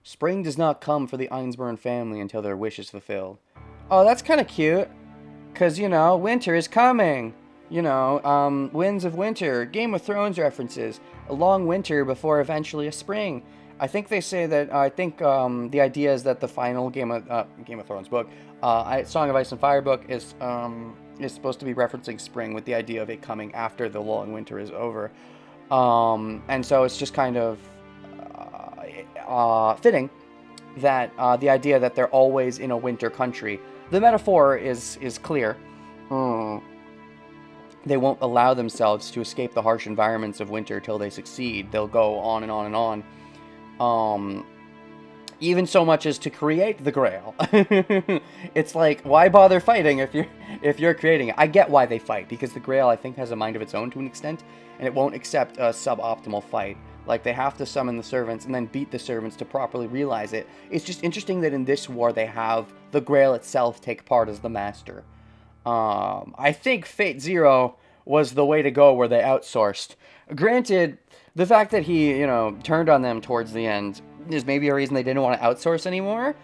Spring does not come for the Ainsburn family until their wish is fulfilled. Oh, that's kind of cute. Because, you know, winter is coming. You know, Winds of Winter, Game of Thrones references. A long winter before eventually a spring. I think they say that, the idea is that the final Game of Thrones book, Song of Ice and Fire book is supposed to be referencing spring with the idea of it coming after the long winter is over. And so it's just kind of fitting that the idea that they're always in a winter country. The metaphor is clear. They won't allow themselves to escape the harsh environments of winter till they succeed. They'll go on and on and on. Even so much as to create the Grail. It's like, why bother fighting if you're creating it? I get why they fight, because the Grail, I think, has a mind of its own to an extent, and it won't accept a suboptimal fight. Like, they have to summon the servants and then beat the servants to properly realize it. It's just interesting that in this war they have the Grail itself take part as the master. I think Fate Zero was the way to go where they outsourced. Granted, the fact that he, you know, turned on them towards the end is maybe a reason they didn't want to outsource anymore.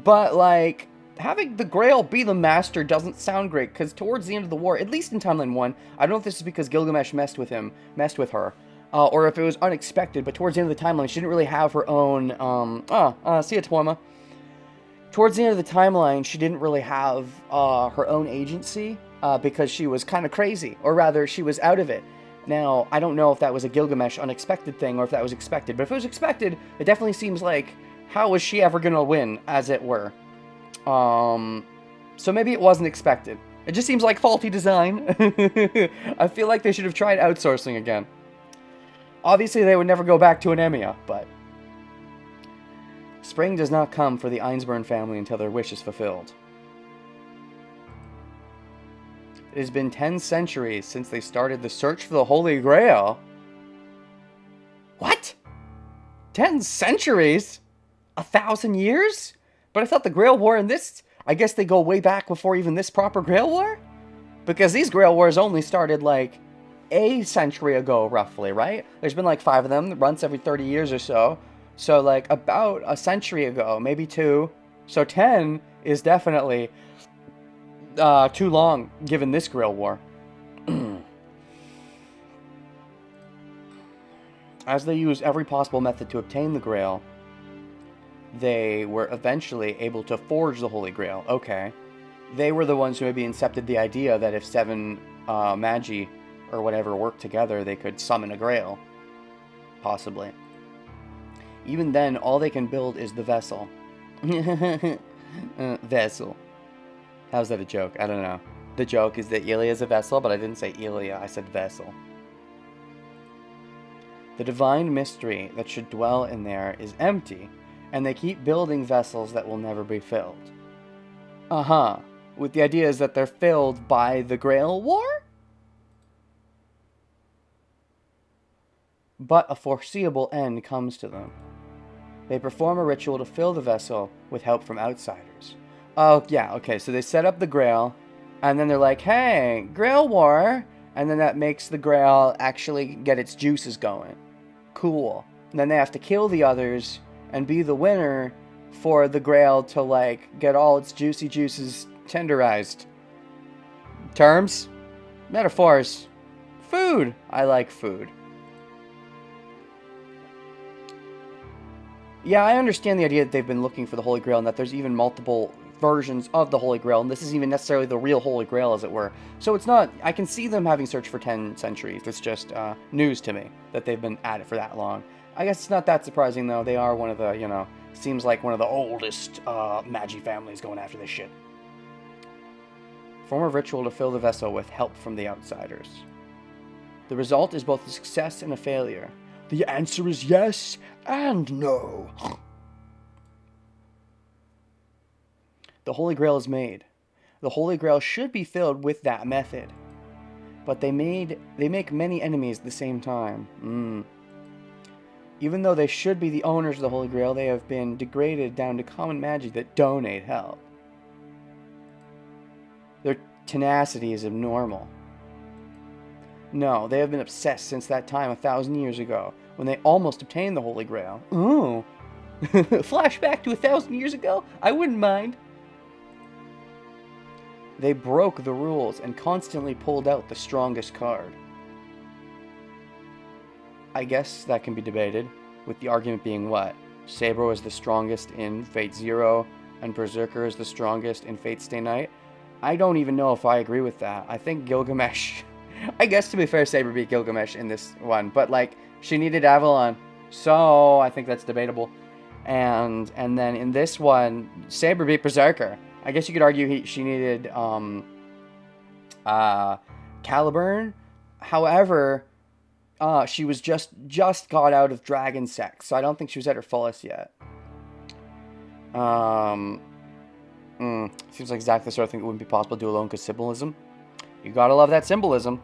But, like, having the Grail be the master doesn't sound great, because towards the end of the war, at least in Timeline 1, I don't know if this is because Gilgamesh messed with her, or if it was unexpected, but towards the end of the timeline, she didn't really have her own, see ya, Tawama. Towards the end of the timeline, she didn't really have her own agency, because she was kind of crazy, or rather, she was out of it. Now, I don't know if that was a Gilgamesh unexpected thing, or if that was expected, but if it was expected, it definitely seems like, how was she ever gonna win, as it were? So maybe it wasn't expected. It just seems like faulty design. I feel like they should have tried outsourcing again. Obviously, they would never go back to an Emiya, but... Spring does not come for the Ainsburn family until their wish is fulfilled. It has been 10 centuries since they started the search for the Holy Grail. What? 10 centuries? 1,000 years? But I thought the Grail War and this... I guess they go way back before even this proper Grail War? Because these Grail Wars only started, like, a century ago, roughly, right? There's been, like, 5 of them, once every 30 years or so. So, like, about a century ago, maybe 2. So 10 is definitely too long, given this Grail War. As they used every possible method to obtain the Grail, they were eventually able to forge the Holy Grail. Okay. They were the ones who maybe incepted the idea that if 7 Magi or whatever worked together, they could summon a Grail. Possibly. Even then, all they can build is the vessel. Vessel. How's that a joke? I don't know. The joke is that Ilia is a vessel, but I didn't say Ilia, I said vessel. The divine mystery that should dwell in there is empty, and they keep building vessels that will never be filled. Uh-huh. With the idea is that they're filled by the Grail War? But a foreseeable end comes to them. They perform a ritual to fill the vessel with help from outsiders. Oh, yeah, okay, so they set up the Grail, and then they're like, hey, Grail War, and then that makes the Grail actually get its juices going. Cool. And then they have to kill the others and be the winner for the Grail to, like, get all its juicy juices tenderized. Terms? Metaphors. Food. I like food. Yeah, I understand the idea that they've been looking for the Holy Grail and that there's even multiple versions of the Holy Grail, and this isn't even necessarily the real Holy Grail, as it were. So it's not... I can see them having searched for 10 centuries. It's just news to me that they've been at it for that long. I guess it's not that surprising, though. They are one of the, you know... Seems like one of the oldest Magi families going after this shit. Form a ritual to fill the vessel with help from the outsiders. The result is both a success and a failure. The answer is yes and no. The Holy Grail is made. The Holy Grail should be filled with that method. But they make many enemies at the same time. Even though they should be the owners of the Holy Grail, they have been degraded down to common Magi that donate help. Their tenacity is abnormal. No, they have been obsessed since that time 1,000 years ago, when they almost obtained the Holy Grail. Ooh. Flashback to 1,000 years ago? I wouldn't mind. They broke the rules and constantly pulled out the strongest card. I guess that can be debated, with the argument being what? Sabro is the strongest in Fate Zero, and Berserker is the strongest in Fate Stay Night. I don't even know if I agree with that. I think Gilgamesh... I guess, to be fair, Saber beat Gilgamesh in this one, but, like, she needed Avalon, so I think that's debatable. And then in this one, Saber beat Berserker. I guess you could argue she needed Caliburn. However, she was just got out of dragon sex, so I don't think she was at her fullest yet. Seems like exactly the sort of thing that wouldn't be possible to do alone because symbolism. You gotta love that symbolism.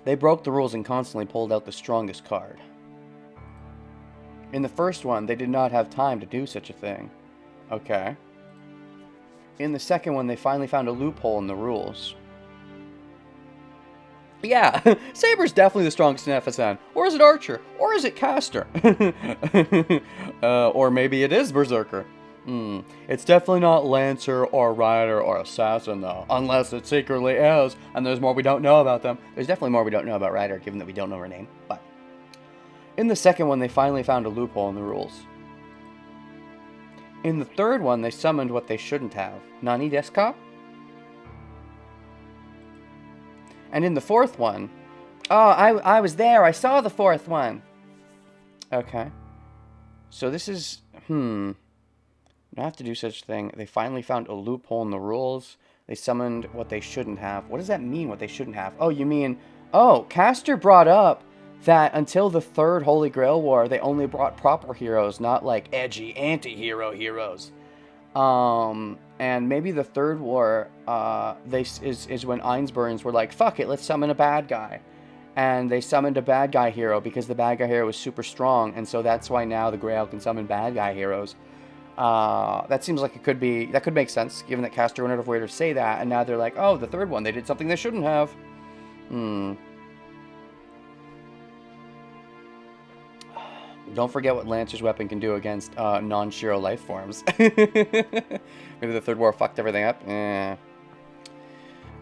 They broke the rules and constantly pulled out the strongest card. In the first one, they did not have time to do such a thing. Okay. In the second one, they finally found a loophole in the rules. Yeah, Saber's definitely the strongest in FSN. Or is it Archer? Or is it Caster? Or maybe it is Berserker. It's definitely not Lancer or Rider or Assassin, though. Unless it secretly is, and there's more we don't know about them. There's definitely more we don't know about Rider, given that we don't know her name. But in the second one, they finally found a loophole in the rules. In the third one, they summoned what they shouldn't have. Nani desu ka? And in the fourth one... Oh, I was there. I saw the fourth one. Okay. So this is... Not have to do such a thing. They finally found a loophole in the rules. They summoned what they shouldn't have. What does that mean, what they shouldn't have? Oh, you mean... Oh, Caster brought up that until the third Holy Grail War, they only brought proper heroes, not like edgy anti-hero heroes. And maybe the third war, is when Einsburns were like, fuck it, let's summon a bad guy. And they summoned a bad guy hero because the bad guy hero was super strong, and so that's why now the Grail can summon bad guy heroes. That seems like that could make sense, given that Castor went out of way to say that, and now they're like, oh, the third one, they did something they shouldn't have. Don't forget what Lancer's weapon can do against non-Shiro life forms. Maybe the third war fucked everything up.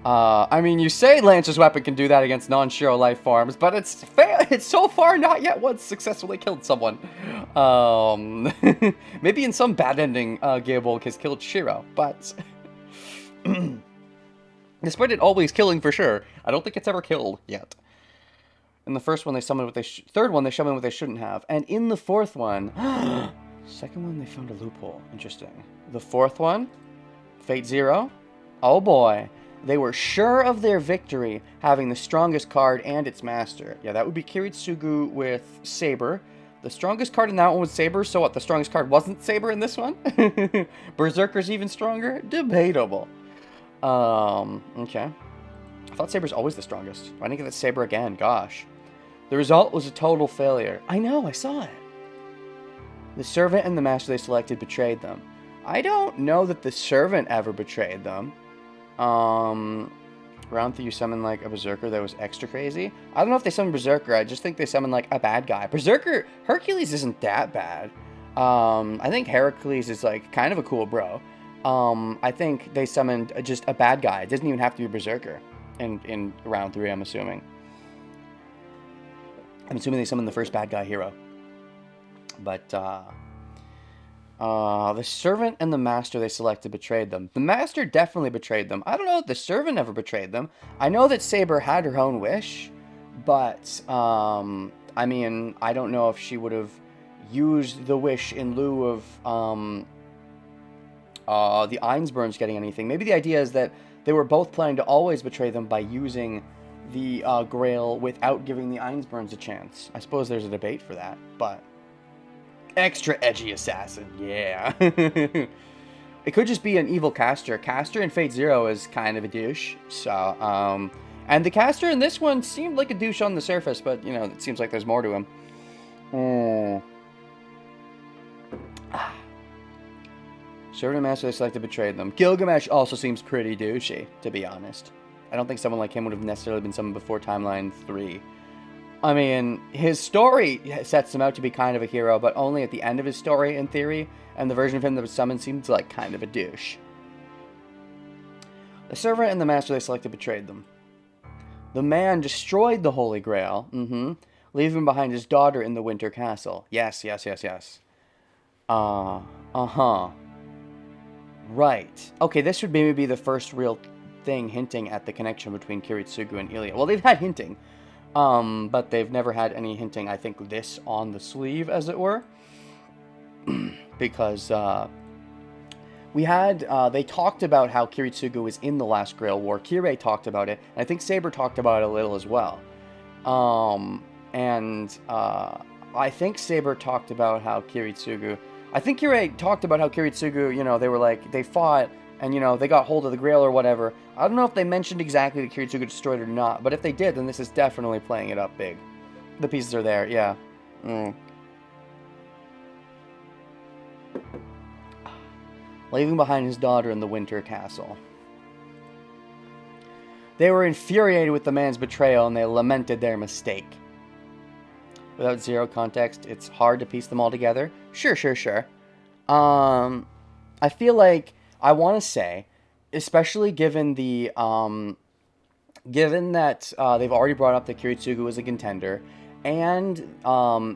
I mean, you say Lancer's weapon can do that against non-Shiro life forms, but it's so far not yet once successfully killed someone. Maybe in some bad ending, Gaebolg has killed Shiro, but despite it always killing for sure, I don't think it's ever killed yet. In the first one, they summoned what they third one, they summoned what they shouldn't have, and in the fourth one, second one, they found a loophole. Interesting. The fourth one, Fate Zero. Oh boy. They were sure of their victory, having the strongest card and its master. Yeah, that would be Kiritsugu with Saber. The strongest card in that one was Saber, so what, the strongest card wasn't Saber in this one? Berserker's even stronger? Debatable. Okay. I thought Saber's always the strongest. Why didn't I get that Saber again? Gosh. The result was a total failure. I know, I saw it. The servant and the master they selected betrayed them. I don't know that the servant ever betrayed them. Round 3 you summon like a berserker that was extra crazy. I don't know if they summoned berserker, I just think they summoned like a bad guy. Berserker, Hercules isn't that bad. I think Heracles is like kind of a cool bro. I think they summoned just a bad guy. It doesn't even have to be berserker in round 3, I'm assuming. I'm assuming they summoned the first bad guy hero. But, the servant and the master they selected betrayed them. The master definitely betrayed them. I don't know if the servant ever betrayed them. I know that Saber had her own wish, but, I mean, I don't know if she would have used the wish in lieu of, the Einsburns getting anything. Maybe the idea is that they were both planning to always betray them by using the, Grail without giving the Einsburns a chance. I suppose there's a debate for that, but... Extra edgy assassin, yeah. It could just be an evil caster. Caster in Fate Zero is kind of a douche, so, and the caster in this one seemed like a douche on the surface, but, you know, it seems like there's more to him. Servant and master they selected betrayed them. Gilgamesh also seems pretty douchey, to be honest. I don't think someone like him would have necessarily been summoned before Timeline 3. I mean, his story sets him out to be kind of a hero, but only at the end of his story, in theory, and the version of him that was summoned seems like kind of a douche. The servant and the master they selected betrayed them. The man destroyed the Holy Grail, leaving behind his daughter in the Winter Castle. Yes. Right. Okay, this would maybe be the first real thing hinting at the connection between Kiritsugu and Ilya. Well, they've had hinting. But they've never had any hinting, I think, this on the sleeve, as it were. Because, they talked about how Kiritsugu was in the last Grail War. Kirei talked about it, and I think Saber talked about it a little as well. I think Saber talked about how Kiritsugu... I think Kirei talked about how Kiritsugu, you know, they were like, they fought, and, you know, they got hold of the Grail or whatever. I don't know if they mentioned exactly that Kiritsugu destroyed it or not, but if they did, then this is definitely playing it up big. The pieces are there, yeah. Leaving behind his daughter in the Winter Castle. They were infuriated with the man's betrayal, and they lamented their mistake. Without zero context, it's hard to piece them all together. Sure. I feel like, I want to say, especially given the, given that they've already brought up that Kiritsugu was a contender, and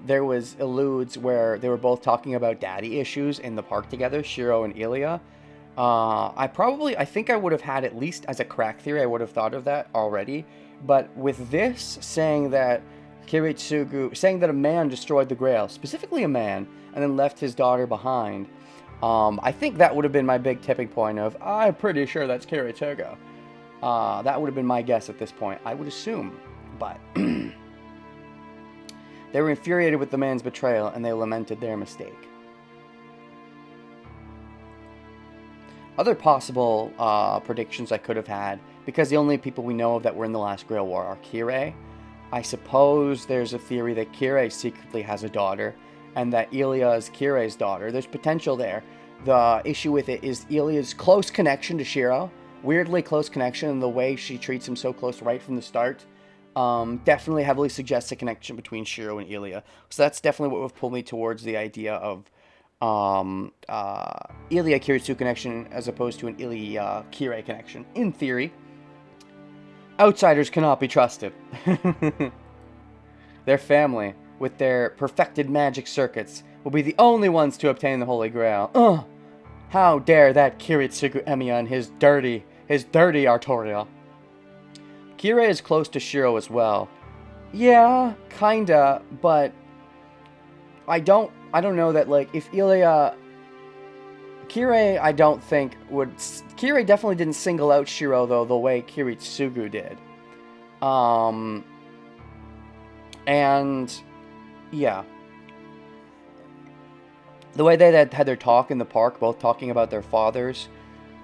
there was alludes where they were both talking about daddy issues in the park together, Shiro and Ilya. I think I would have had, at least as a crack theory, I would have thought of that already. But with this saying that a man destroyed the Grail, specifically a man, and then left his daughter behind, I think that would have been my big tipping point of, I'm pretty sure that's Kiritsugu. That would have been my guess at this point, I would assume. But they were infuriated with the man's betrayal, and they lamented their mistake. Other possible predictions I could have had, because the only people we know of that were in the last Grail War are Kirei. I suppose there's a theory that Kirei secretly has a daughter, and that Ilya is Kirei's daughter. There's potential there. The issue with it is Ilya's close connection to Shiro. Weirdly close connection, and the way she treats him so close right from the start definitely heavily suggests a connection between Shiro and Ilya. So that's definitely what would pull me towards the idea of Ilya Kiritsu connection as opposed to an Ilya Kirei connection. In theory, outsiders cannot be trusted. Their family, with their perfected magic circuits, will be the only ones to obtain the Holy Grail. Ugh! How dare that Kiritsugu Emiya and his dirty Artorial. Kirei is close to Shiro as well. Yeah, kinda, but I don't know that, like, if Ilya... Kirei, I don't think would... Kirei definitely didn't single out Shiro, though, the way Kiritsugu did. And... yeah. The way they had their talk in the park, both talking about their fathers,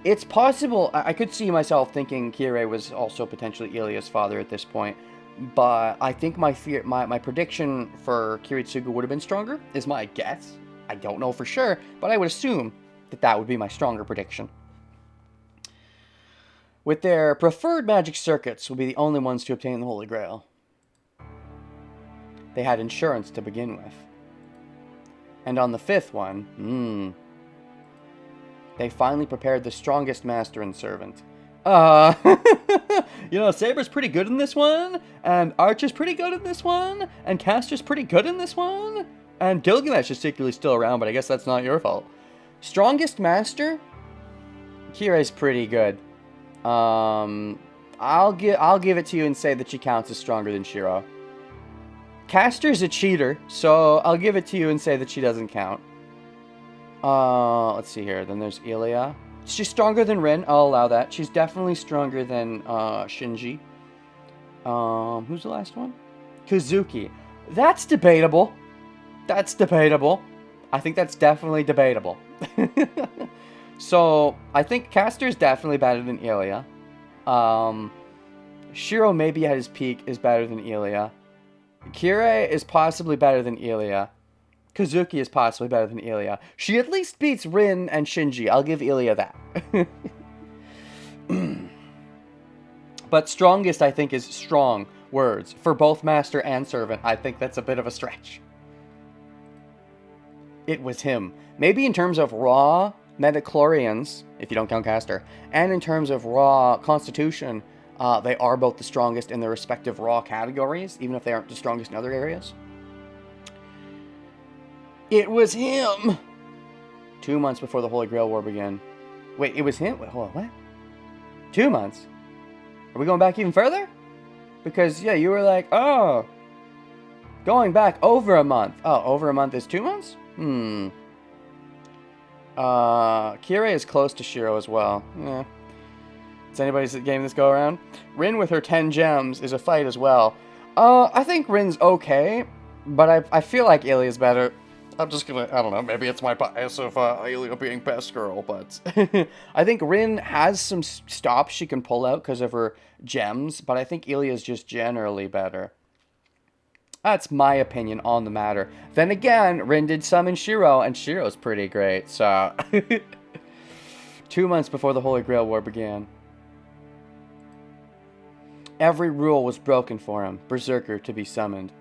it's possible, I could see myself thinking Kirei was also potentially Ilya's father at this point, but I think my prediction for Kiritsugu would have been stronger, is my guess. I don't know for sure, but I would assume that would be my stronger prediction. With their preferred magic circuits, will be the only ones to obtain the Holy Grail. They had insurance to begin with. And on the fifth one, they finally prepared the strongest master and servant. You know, Saber's pretty good in this one, and Archer's pretty good in this one, and Caster's pretty good in this one, and Gilgamesh is secretly still around, but I guess that's not your fault. Strongest master? Kirei's pretty good. I'll give it to you and say that she counts as stronger than Shiro. Caster's a cheater, so I'll give it to you and say that she doesn't count. Let's see here. Then there's Ilya. She's stronger than Rin. I'll allow that. She's definitely stronger than Shinji. Who's the last one? Kazuki. That's debatable. That's debatable. I think that's definitely debatable. So, I think Caster's definitely better than Ilya. Shiro, maybe at his peak, is better than Ilya. Kirei is possibly better than Ilya. Kazuki is possibly better than Ilya. She at least beats Rin and Shinji. I'll give Ilya that. But strongest, I think, is strong words. For both master and servant, I think that's a bit of a stretch. It was him. Maybe in terms of raw metachlorians, if you don't count Caster, and in terms of raw constitution, they are both the strongest in their respective raw categories, even if they aren't the strongest in other areas. It was him! 2 months before the Holy Grail War began. Wait, it was him? Wait, hold on, what? 2 months? Are we going back even further? Because, yeah, you were like, oh, going back over a month. Oh, over a month is 2 months? Kirei is close to Shiro as well. Yeah. Does anybody's game this go around? Rin with her 10 gems is a fight as well. I think Rin's okay, but I feel like Ilya's better. I'm just gonna, I don't know, maybe it's my bias of Ilya being best girl, but I think Rin has some stops she can pull out because of her gems, but I think Ilya's just generally better. That's my opinion on the matter. Then again, Rin did summon Shiro, and Shiro's pretty great, so... 2 months before the Holy Grail War began. Every rule was broken for him, Berserker to be summoned.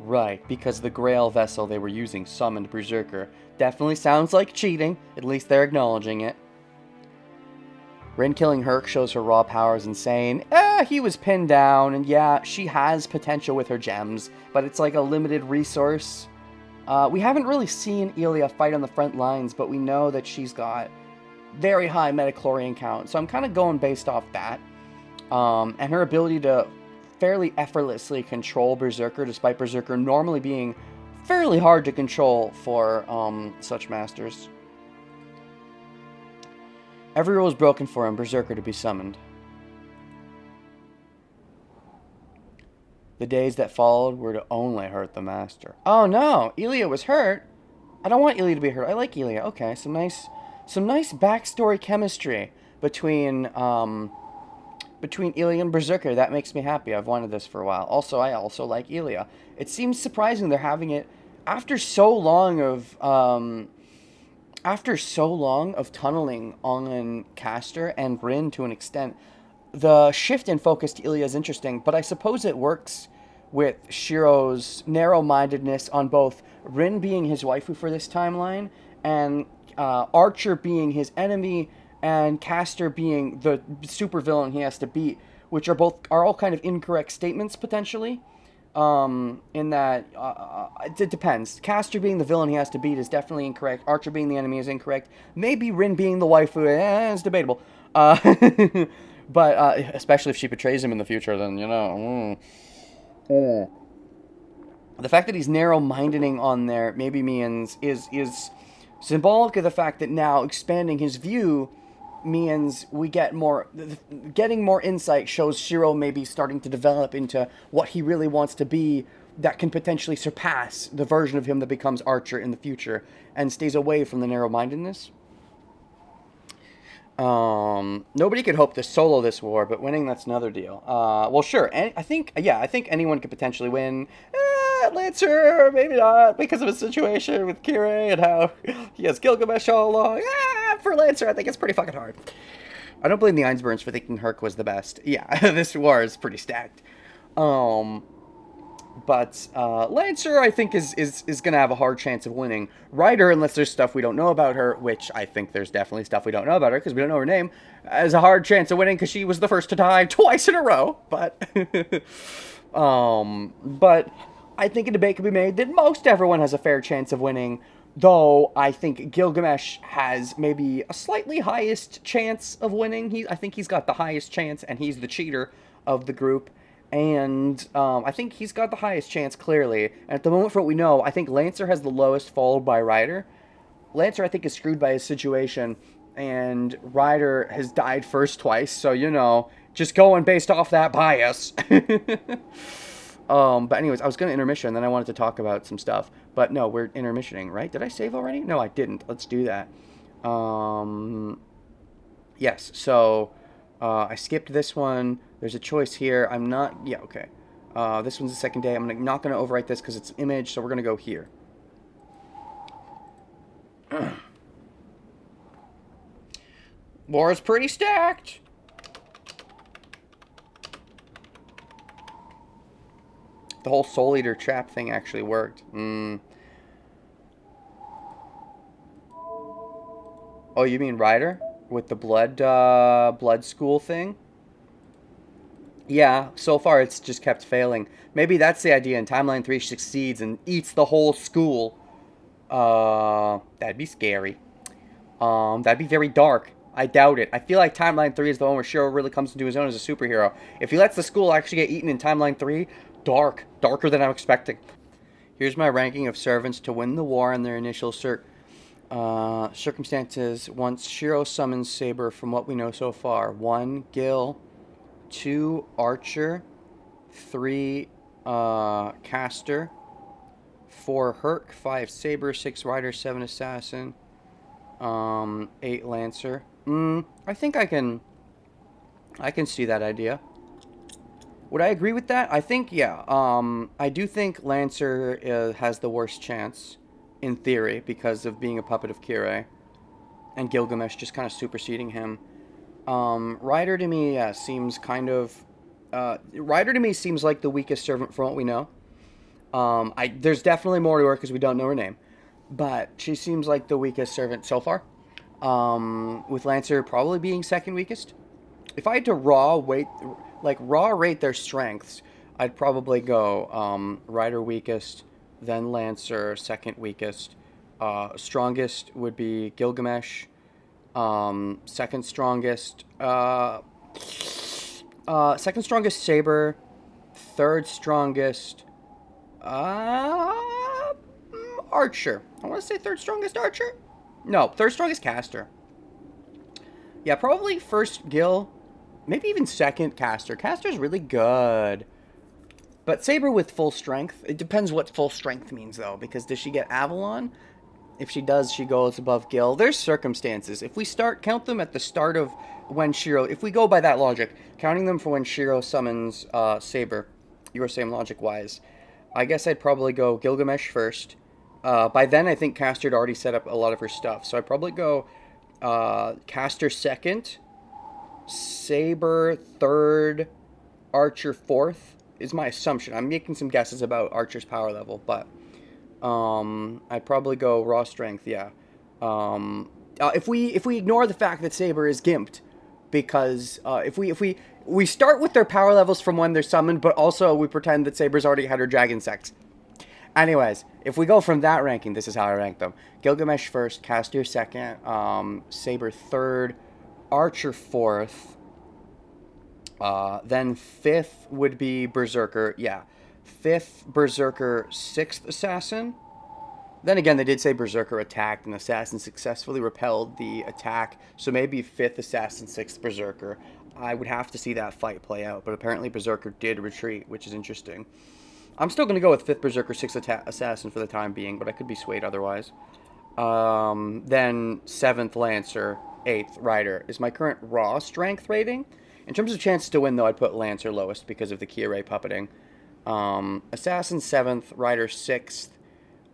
Right, because the Grail vessel they were using summoned Berserker. Definitely sounds like cheating, at least they're acknowledging it. Rin killing Herc shows her raw power is insane. He was pinned down, and yeah, she has potential with her gems, but it's like a limited resource. We haven't really seen Ilya fight on the front lines, but we know that she's got very high metachlorian count, so I'm kind of going based off that. And her ability to fairly effortlessly control Berserker, despite Berserker normally being fairly hard to control for such masters. Every rule was broken for him, Berserker to be summoned. The days that followed were to only hurt the master. Oh no, Ilya was hurt. I don't want Ilya to be hurt. I like Ilya. Okay, some nice backstory chemistry between Ilya and Berserker. That makes me happy. I've wanted this for a while. Also, I also like Ilya. It seems surprising they're having it after so long of after so long of tunneling on Castor and Rin to an extent, the shift in focus to Ilya is interesting, but I suppose it works with Shiro's narrow-mindedness on both Rin being his waifu for this timeline and Archer being his enemy and Castor being the supervillain he has to beat, which are all kind of incorrect statements potentially. In that it depends. Castor being the villain he has to beat is definitely incorrect. Archer being the enemy is incorrect. Maybe Rin being the waifu is debatable. But especially if she betrays him in the future, then the fact that he's narrow-mindeding on there maybe means is symbolic of the fact that now expanding his view means we get getting more insight shows Shiro maybe starting to develop into what he really wants to be that can potentially surpass the version of him that becomes Archer in the future and stays away from the narrow-mindedness. Nobody could hope to solo this war, but winning, that's another deal. Well, sure. I think anyone could potentially win. Lancer, maybe not, because of his situation with Kirei and how he has Gilgamesh all along. For Lancer, I think it's pretty fucking hard. I don't blame the Einsburns for thinking Herc was the best. Yeah, this war is pretty stacked. But Lancer, I think, is going to have a hard chance of winning. Ryder, unless there's stuff we don't know about her, which I think there's definitely stuff we don't know about her, because we don't know her name, has a hard chance of winning because she was the first to die twice in a row. But, but I think a debate can be made that most everyone has a fair chance of winning, though I think Gilgamesh has maybe a slightly highest chance of winning. I think he's got the highest chance, and he's the cheater of the group. And I think he's got the highest chance, clearly. And at the moment, from what we know, I think Lancer has the lowest, followed by Ryder. Lancer, I think, is screwed by his situation, and Ryder has died first twice, so, just going based off that bias. But anyways, I was going to intermission, and then I wanted to talk about some stuff. But no, we're intermissioning, right? Did I save already? No, I didn't. Let's do that. Yes, so I skipped this one. There's a choice here. I'm not... Yeah, okay. This one's the second day. I'm not going to overwrite this because it's image, so we're going to go here. War is pretty stacked. The whole Soul Eater trap thing actually worked. Oh, you mean Ryder? With the blood school thing? Yeah, so far it's just kept failing. Maybe that's the idea, and Timeline 3 succeeds and eats the whole school. That'd be scary. That'd be very dark. I doubt it. I feel like Timeline 3 is the one where Shiro really comes into his own as a superhero. If he lets the school actually get eaten in Timeline 3, dark. Darker than I'm expecting. Here's my ranking of servants to win the war in their initial circumstances once Shiro summons Saber from what we know so far. 1, Gil. 2, Archer. 3, Castor. 4, Herc. 5, Saber. 6, Rider. 7, Assassin. 8, Lancer. I think I can see that idea. Would I agree with that? I think, yeah. I do think Lancer has the worst chance, in theory, because of being a puppet of Kirei, and Gilgamesh just kind of superseding him. Ryder to me, yeah, seems kind of... Ryder to me seems like the weakest servant from what we know. There's definitely more to her because we don't know her name. But she seems like the weakest servant so far. With Lancer probably being second weakest. If I had to raw rate their strengths, I'd probably go Ryder weakest, then Lancer second weakest. Strongest would be Gilgamesh. Second strongest Saber. Third strongest Archer. I want to say third strongest Archer. No, third strongest Castor. Yeah, probably first Gil. Maybe even second Castor. Castor's really good. But Saber with full strength. It depends what full strength means, though. Because does she get Avalon? If she does, she goes above Gil. There's circumstances. If we count them at the start of when Shiro... If we go by that logic, counting them for when Shiro summons Saber, your same logic-wise, I guess I'd probably go Gilgamesh first, By then, I think Caster had already set up a lot of her stuff. So I'd probably go Caster second, Saber third, Archer fourth is my assumption. I'm making some guesses about Archer's power level, but I'd probably go raw strength. Yeah. If we ignore the fact that Saber is gimped, because if we start with their power levels from when they're summoned, but also we pretend that Saber's already had her dragon sex. Anyways, if we go from that ranking, this is how I rank them: Gilgamesh first, Caster second, Saber third, Archer fourth. Then fifth would be Berserker. Yeah, fifth Berserker, sixth Assassin. Then again, they did say Berserker attacked and Assassin successfully repelled the attack. So maybe fifth Assassin, sixth Berserker. I would have to see that fight play out, but apparently Berserker did retreat, which is interesting. I'm still going to go with fifth Berserker, sixth Assassin for the time being, but I could be swayed otherwise. Then seventh Lancer, eighth Rider is my current raw strength rating. In terms of chances to win, though, I'd put Lancer lowest because of the Kyurei puppeting. Assassin 7th, Rider 6th.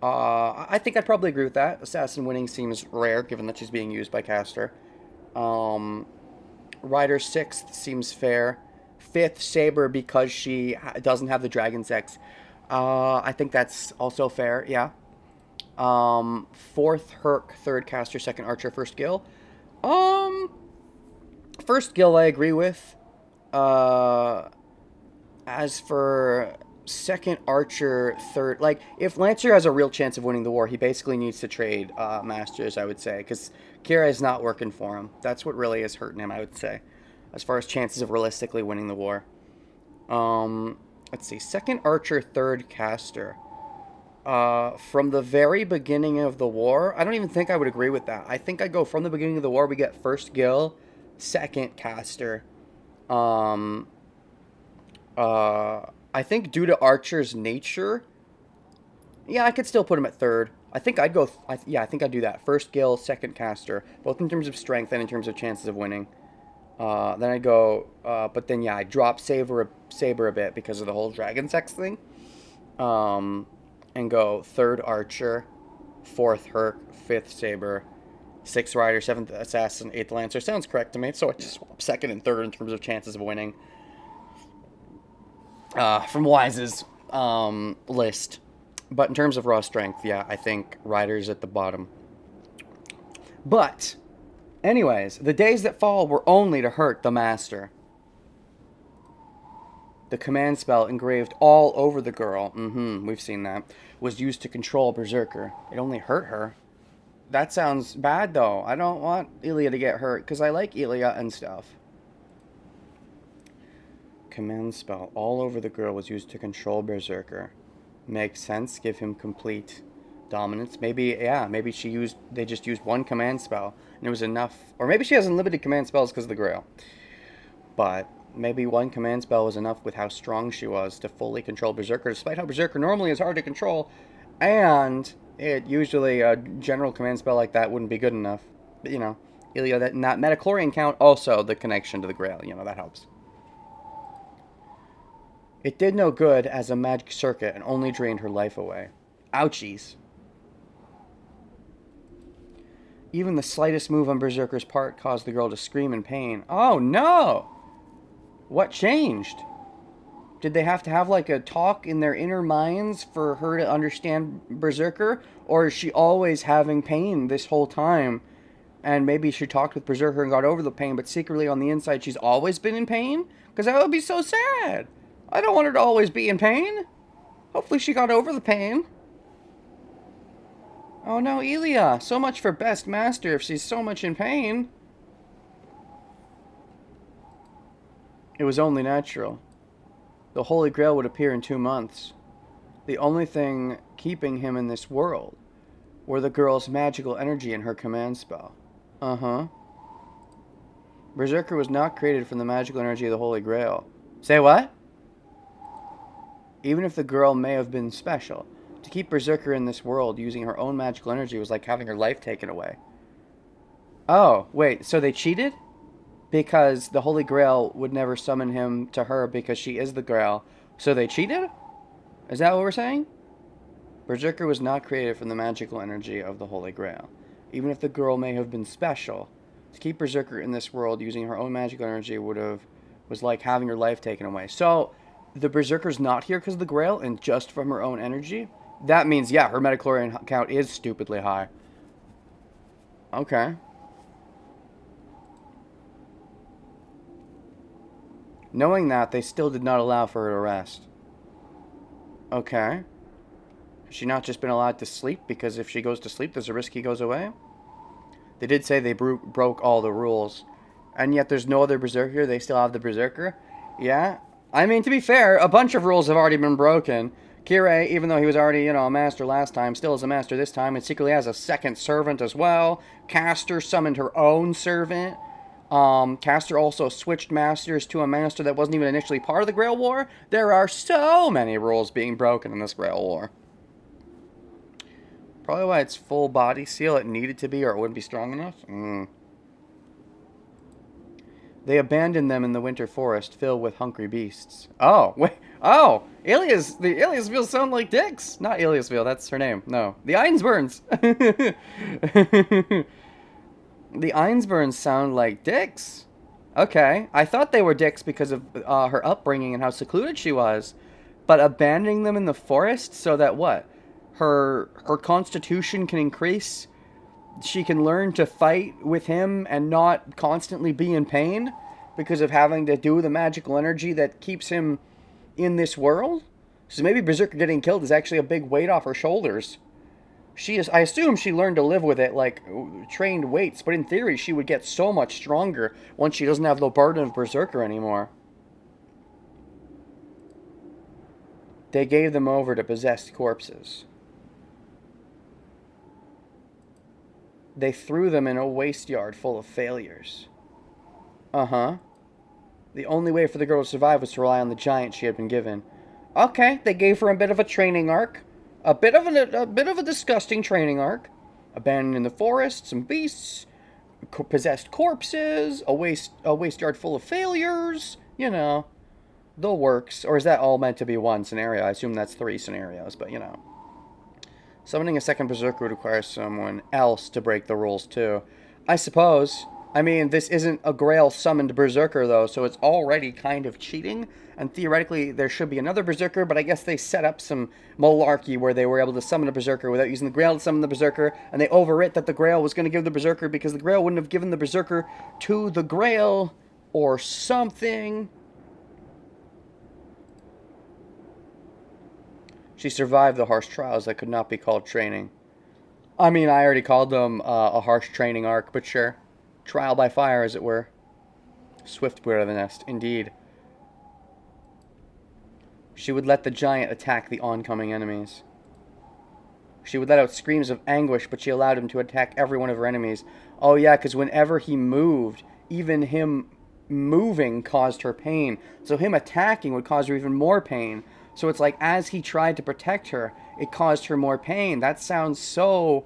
I think I'd probably agree with that. Assassin winning seems rare, given that she's being used by Caster. Rider 6th seems fair. 5th, Saber, because she doesn't have the Dragon Sex. I think that's also fair, yeah. 4th, Herc. 3rd, Caster. 2nd, Archer. 1st, Gil. First Gil I agree with. As for second Archer, third, like, if Lancer has a real chance of winning the war, he basically needs to trade Masters, I would say, because Kira is not working for him. That's what really is hurting him, I would say, as far as chances of realistically winning the war. Let's see, second Archer, third Caster. From the very beginning of the war, I don't even think I would agree with that. I think I go from the beginning of the war, we get first Gil, second Caster. I think due to Archer's nature, yeah, I could still put him at third. I think I'd go, I think I'd do that. First Gil, second Caster, both in terms of strength and in terms of chances of winning. Then I'd go, but then yeah, I'd drop Saber a bit because of the whole Dragon Sex thing. And go third Archer, fourth Herc, fifth Saber, sixth Rider, seventh Assassin, eighth Lancer. Sounds correct to me. So I just swap second and third in terms of chances of winning. From Wise's list. But in terms of raw strength, yeah, I think Rider's at the bottom. But, anyways, the days that fall were only to hurt the Master. The command spell engraved all over the girl, we've seen that, was used to control Berserker. It only hurt her. That sounds bad, though. I don't want Ilya to get hurt, because I like Ilya and stuff. Command spell all over the girl was used to control Berserker. Makes sense. Give him complete dominance. Maybe, yeah, maybe they just used one command spell, and it was enough. Or maybe she has unlimited command spells because of the Grail. But maybe one command spell was enough with how strong she was to fully control Berserker, despite how Berserker normally is hard to control, and it usually a general command spell like that wouldn't be good enough. But, you know, Ilya, that metachlorian count, also the connection to the Grail, you know, that helps. It did no good as a magic circuit and only drained her life away. Ouchies. Even the slightest move on Berserker's part caused the girl to scream in pain. Oh no! What changed? Did they have to have like a talk in their inner minds for her to understand Berserker? Or is she always having pain this whole time? And maybe she talked with Berserker and got over the pain, but secretly on the inside she's always been in pain? Because that would be so sad. I don't want her to always be in pain. Hopefully she got over the pain. Oh no, Ilya. So much for best master if she's so much in pain. It was only natural. The Holy Grail would appear in 2 months. The only thing keeping him in this world were the girl's magical energy and her command spell. Berserker was not created from the magical energy of the Holy Grail. Say what? Even if the girl may have been special, to keep Berserker in this world using her own magical energy was like having her life taken away. Oh, wait, so they cheated? Because the Holy Grail would never summon him to her because she is the Grail. So they cheated? Is that what we're saying? Berserker was not created from the magical energy of the Holy Grail. Even if the girl may have been special, to keep Berserker in this world using her own magical energy was like having her life taken away. So, the Berserker's not here because of the Grail and just from her own energy? That means, yeah, her metachlorian count is stupidly high. Okay. Knowing that, they still did not allow for her to rest. Okay. Has she not just been allowed to sleep? Because if she goes to sleep, there's a risk he goes away? They did say they broke all the rules. And yet there's no other Berserker. They still have the Berserker. Yeah. I mean, to be fair, a bunch of rules have already been broken. Kirei, even though he was already, a master last time, still is a master this time, and secretly has a second servant as well. Caster summoned her own servant. Caster also switched masters to a master that wasn't even initially part of the Grail War. There are so many rules being broken in this Grail War. Probably why it's full body seal. It needed to be, or it wouldn't be strong enough. They abandoned them in the Winter Forest, filled with hungry beasts. Oh, wait. Oh, the Iliasville sound like dicks. Not Iliasville, that's her name. No, the Einsburns. The Einsburns sound like dicks. Okay, I thought they were dicks because of her upbringing and how secluded she was. But abandoning them in the forest so that what? Her constitution can increase. She can learn to fight with him and not constantly be in pain because of having to do the magical energy that keeps him in this world. So maybe Berserker getting killed is actually a big weight off her shoulders. I assume she learned to live with it like trained weights, but in theory she would get so much stronger once she doesn't have the burden of Berserker anymore. They gave them over to possessed corpses. They threw them in a waste yard full of failures. Uh-huh. The only way for the girl to survive was to rely on the giant she had been given. Okay, they gave her a bit of a training arc. A bit of a disgusting training arc. Abandoned in the forest, some beasts, possessed corpses, a waste yard full of failures. The works. Or is that all meant to be one scenario? I assume that's 3 scenarios, but Summoning a second Berserker would require someone else to break the rules, too. I suppose. I mean, this isn't a Grail summoned Berserker, though, so it's already kind of cheating. And theoretically, there should be another Berserker, but I guess they set up some malarkey where they were able to summon a Berserker without using the Grail to summon the Berserker, and they overwrit that the Grail was going to give the Berserker because the Grail wouldn't have given the Berserker to the Grail or something. She survived the harsh trials that could not be called training. I mean, I already called them a harsh training arc, but sure. Trial by fire, as it were. Swift bird of the nest, indeed. She would let the giant attack the oncoming enemies. She would let out screams of anguish, but she allowed him to attack every one of her enemies. Oh yeah, because whenever he moved, even him moving caused her pain. So him attacking would cause her even more pain. So it's like, as he tried to protect her, it caused her more pain. That sounds so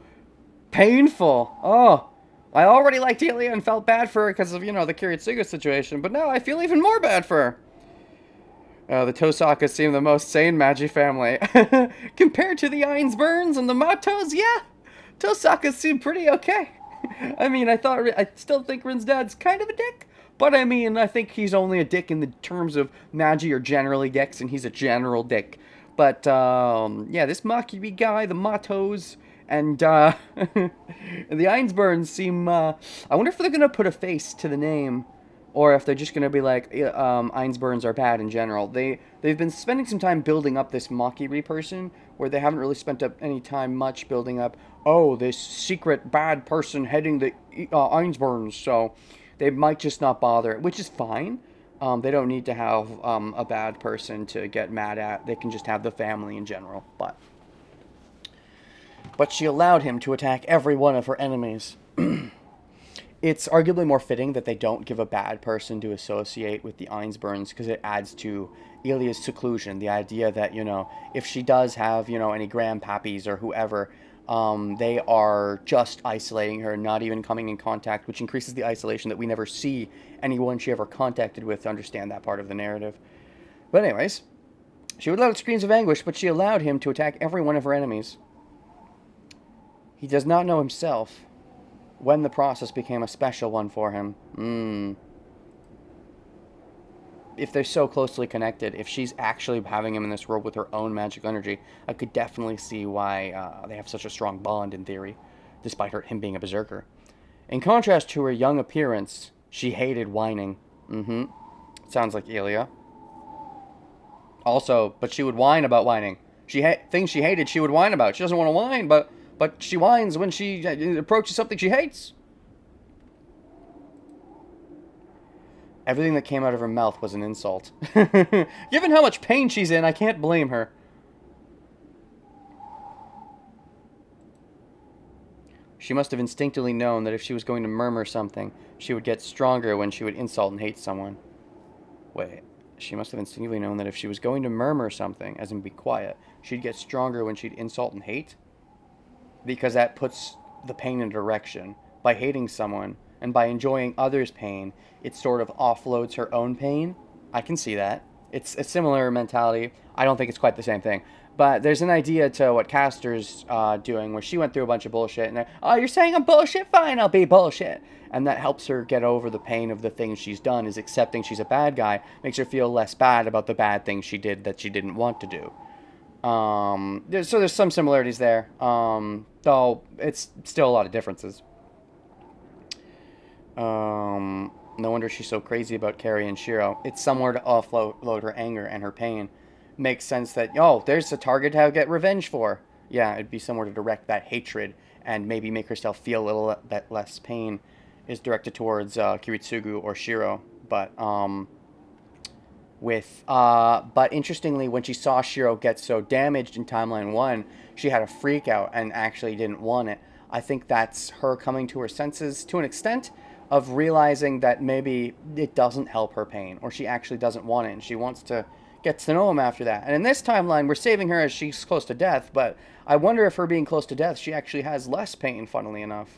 painful. Oh, I already liked Ilia and felt bad for her because of, the Kiritsuga situation, but now I feel even more bad for her. The Tosakas seem the most sane Magi family. Compared to the Einsburns and the Matos, yeah, Tosakas seem pretty okay. I mean, I still think Rin's dad's kind of a dick. But I mean, I think he's only a dick in the terms of Magi are generally dicks, and he's a general dick. But, yeah, this Makibi guy, the Matos, and the Einsburns seem, I wonder if they're going to put a face to the name, or if they're just going to be like, Einsburns are bad in general. They've been spending some time building up this Makibi person, where they haven't really spent up any time much building up, this secret bad person heading the Einsburns, so they might just not bother, which is fine. They don't need to have a bad person to get mad at. They can just have the family in general. But she allowed him to attack every one of her enemies. It's arguably more fitting that they don't give a bad person to associate with the Einsburns, because it adds to Ilia's seclusion. The idea that, if she does have, any grandpappies or whoever, they are just isolating her, not even coming in contact, which increases the isolation that we never see anyone she ever contacted with to understand that part of the narrative. But anyways, She would let out screams of anguish, but she allowed him to attack every one of her enemies. He does not know himself when the process became a special one for him. If they're so closely connected, if she's actually having him in this world with her own magic energy, I could definitely see why they have such a strong bond in theory, despite him being a berserker. In contrast to her young appearance, she hated whining. Sounds like Ilya. Also, but she would whine about whining. Things she hated, she would whine about. She doesn't want to whine, but she whines when she approaches something she hates. Everything that came out of her mouth was an insult. Given how much pain she's in, I can't blame her. She must have instinctively known that if she was going to murmur something, she would get stronger when she would insult and hate someone. Wait. She must have instinctively known that if she was going to murmur something, as in be quiet, she'd get stronger when she'd insult and hate? Because that puts the pain in direction. By hating someone, and by enjoying others' pain, it sort of offloads her own pain. I can see that. It's a similar mentality. I don't think it's quite the same thing. But there's an idea to what Castor's doing, where she went through a bunch of bullshit, and oh, you're saying I'm bullshit? Fine, I'll be bullshit. And that helps her get over the pain of the things she's done, is accepting she's a bad guy, makes her feel less bad about the bad things she did that she didn't want to do. So there's some similarities there, though it's still a lot of differences. No wonder she's so crazy about Carrie and Shiro. It's somewhere to offload her anger and her pain. Makes sense that, oh, there's a target to get revenge for. Yeah, it'd be somewhere to direct that hatred and maybe make herself feel a little bit less pain is directed towards Kiritsugu or Shiro. But but interestingly, when she saw Shiro get so damaged in Timeline 1, she had a freak out and actually didn't want it. I think that's her coming to her senses to an extent of realizing that maybe it doesn't help her pain, or she actually doesn't want it, and she wants to get to know him after that. And in this timeline, we're saving her as she's close to death, but I wonder if her being close to death, she actually has less pain, funnily enough.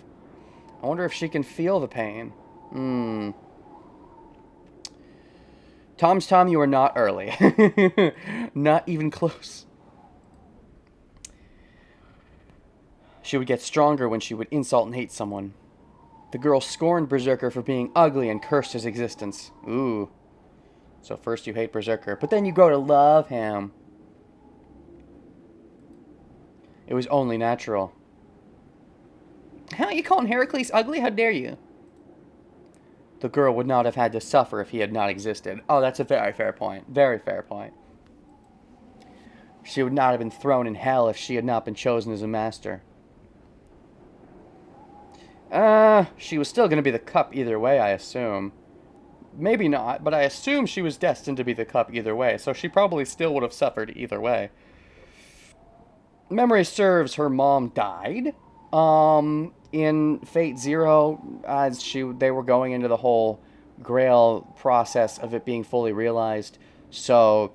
I wonder if she can feel the pain. Tom's Tom, you are not early. Not even close. She would get stronger when she would insult and hate someone. The girl scorned Berserker for being ugly and cursed his existence. Ooh. So first you hate Berserker, but then you grow to love him. It was only natural. How, you calling Heracles ugly? How dare you? The girl would not have had to suffer if he had not existed. Oh, that's a very fair point. Very fair point. She would not have been thrown in hell if she had not been chosen as a master. She was still going to be the cup either way, I assume. Maybe not, but I assume she was destined to be the cup either way, so she probably still would have suffered either way. Memory serves, her mom died in Fate Zero as they were going into the whole Grail process of it being fully realized. So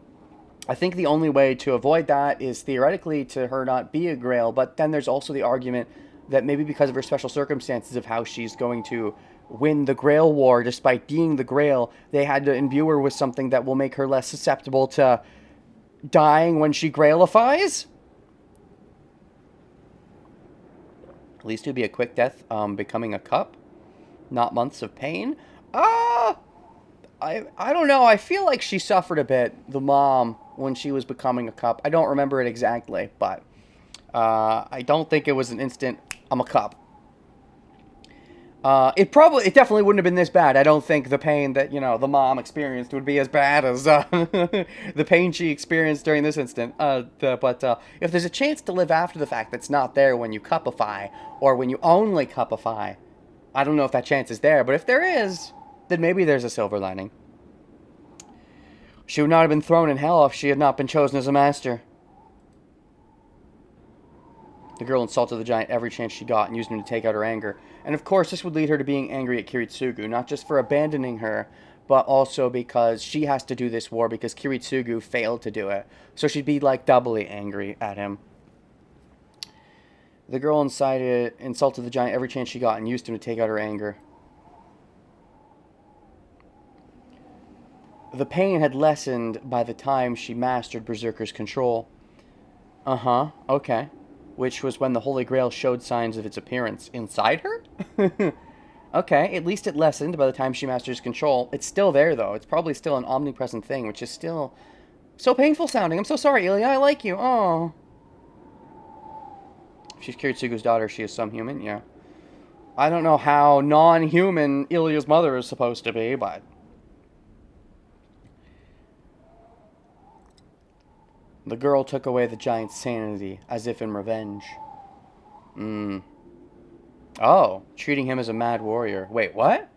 I think the only way to avoid that is theoretically to her not be a Grail, but then there's also the argument that maybe because of her special circumstances of how she's going to win the Grail War despite being the Grail, they had to imbue her with something that will make her less susceptible to dying when she Grailifies. At least it would be a quick death, becoming a cup. Not months of pain. I don't know. I feel like she suffered a bit, the mom, when she was becoming a cup. I don't remember it exactly, but I don't think it was an instant, I'm a cup. It definitely wouldn't have been this bad. I don't think the pain that, the mom experienced would be as bad as the pain she experienced during this instant. But if there's a chance to live after the fact that's not there when you cupify, or when you only cupify, I don't know if that chance is there, but if there is, then maybe there's a silver lining. She would not have been thrown in hell if she had not been chosen as a master. The girl insulted the giant every chance she got and used him to take out her anger. And of course, this would lead her to being angry at Kiritsugu, not just for abandoning her, but also because she has to do this war because Kiritsugu failed to do it. So she'd be like doubly angry at him. The girl insulted the giant every chance she got and used him to take out her anger. The pain had lessened by the time she mastered Berserker's control. Uh-huh, okay. Which was when the Holy Grail showed signs of its appearance inside her? Okay, at least it lessened by the time she masters control. It's still there, though. It's probably still an omnipresent thing, which is still so painful sounding. I'm so sorry, Ilya. I like you. Oh. If she's Kiritsugu's daughter, she is some human, yeah. I don't know how non-human Ilya's mother is supposed to be, but... The girl took away the giant's sanity, as if in revenge. Oh, treating him as a mad warrior. Wait, what?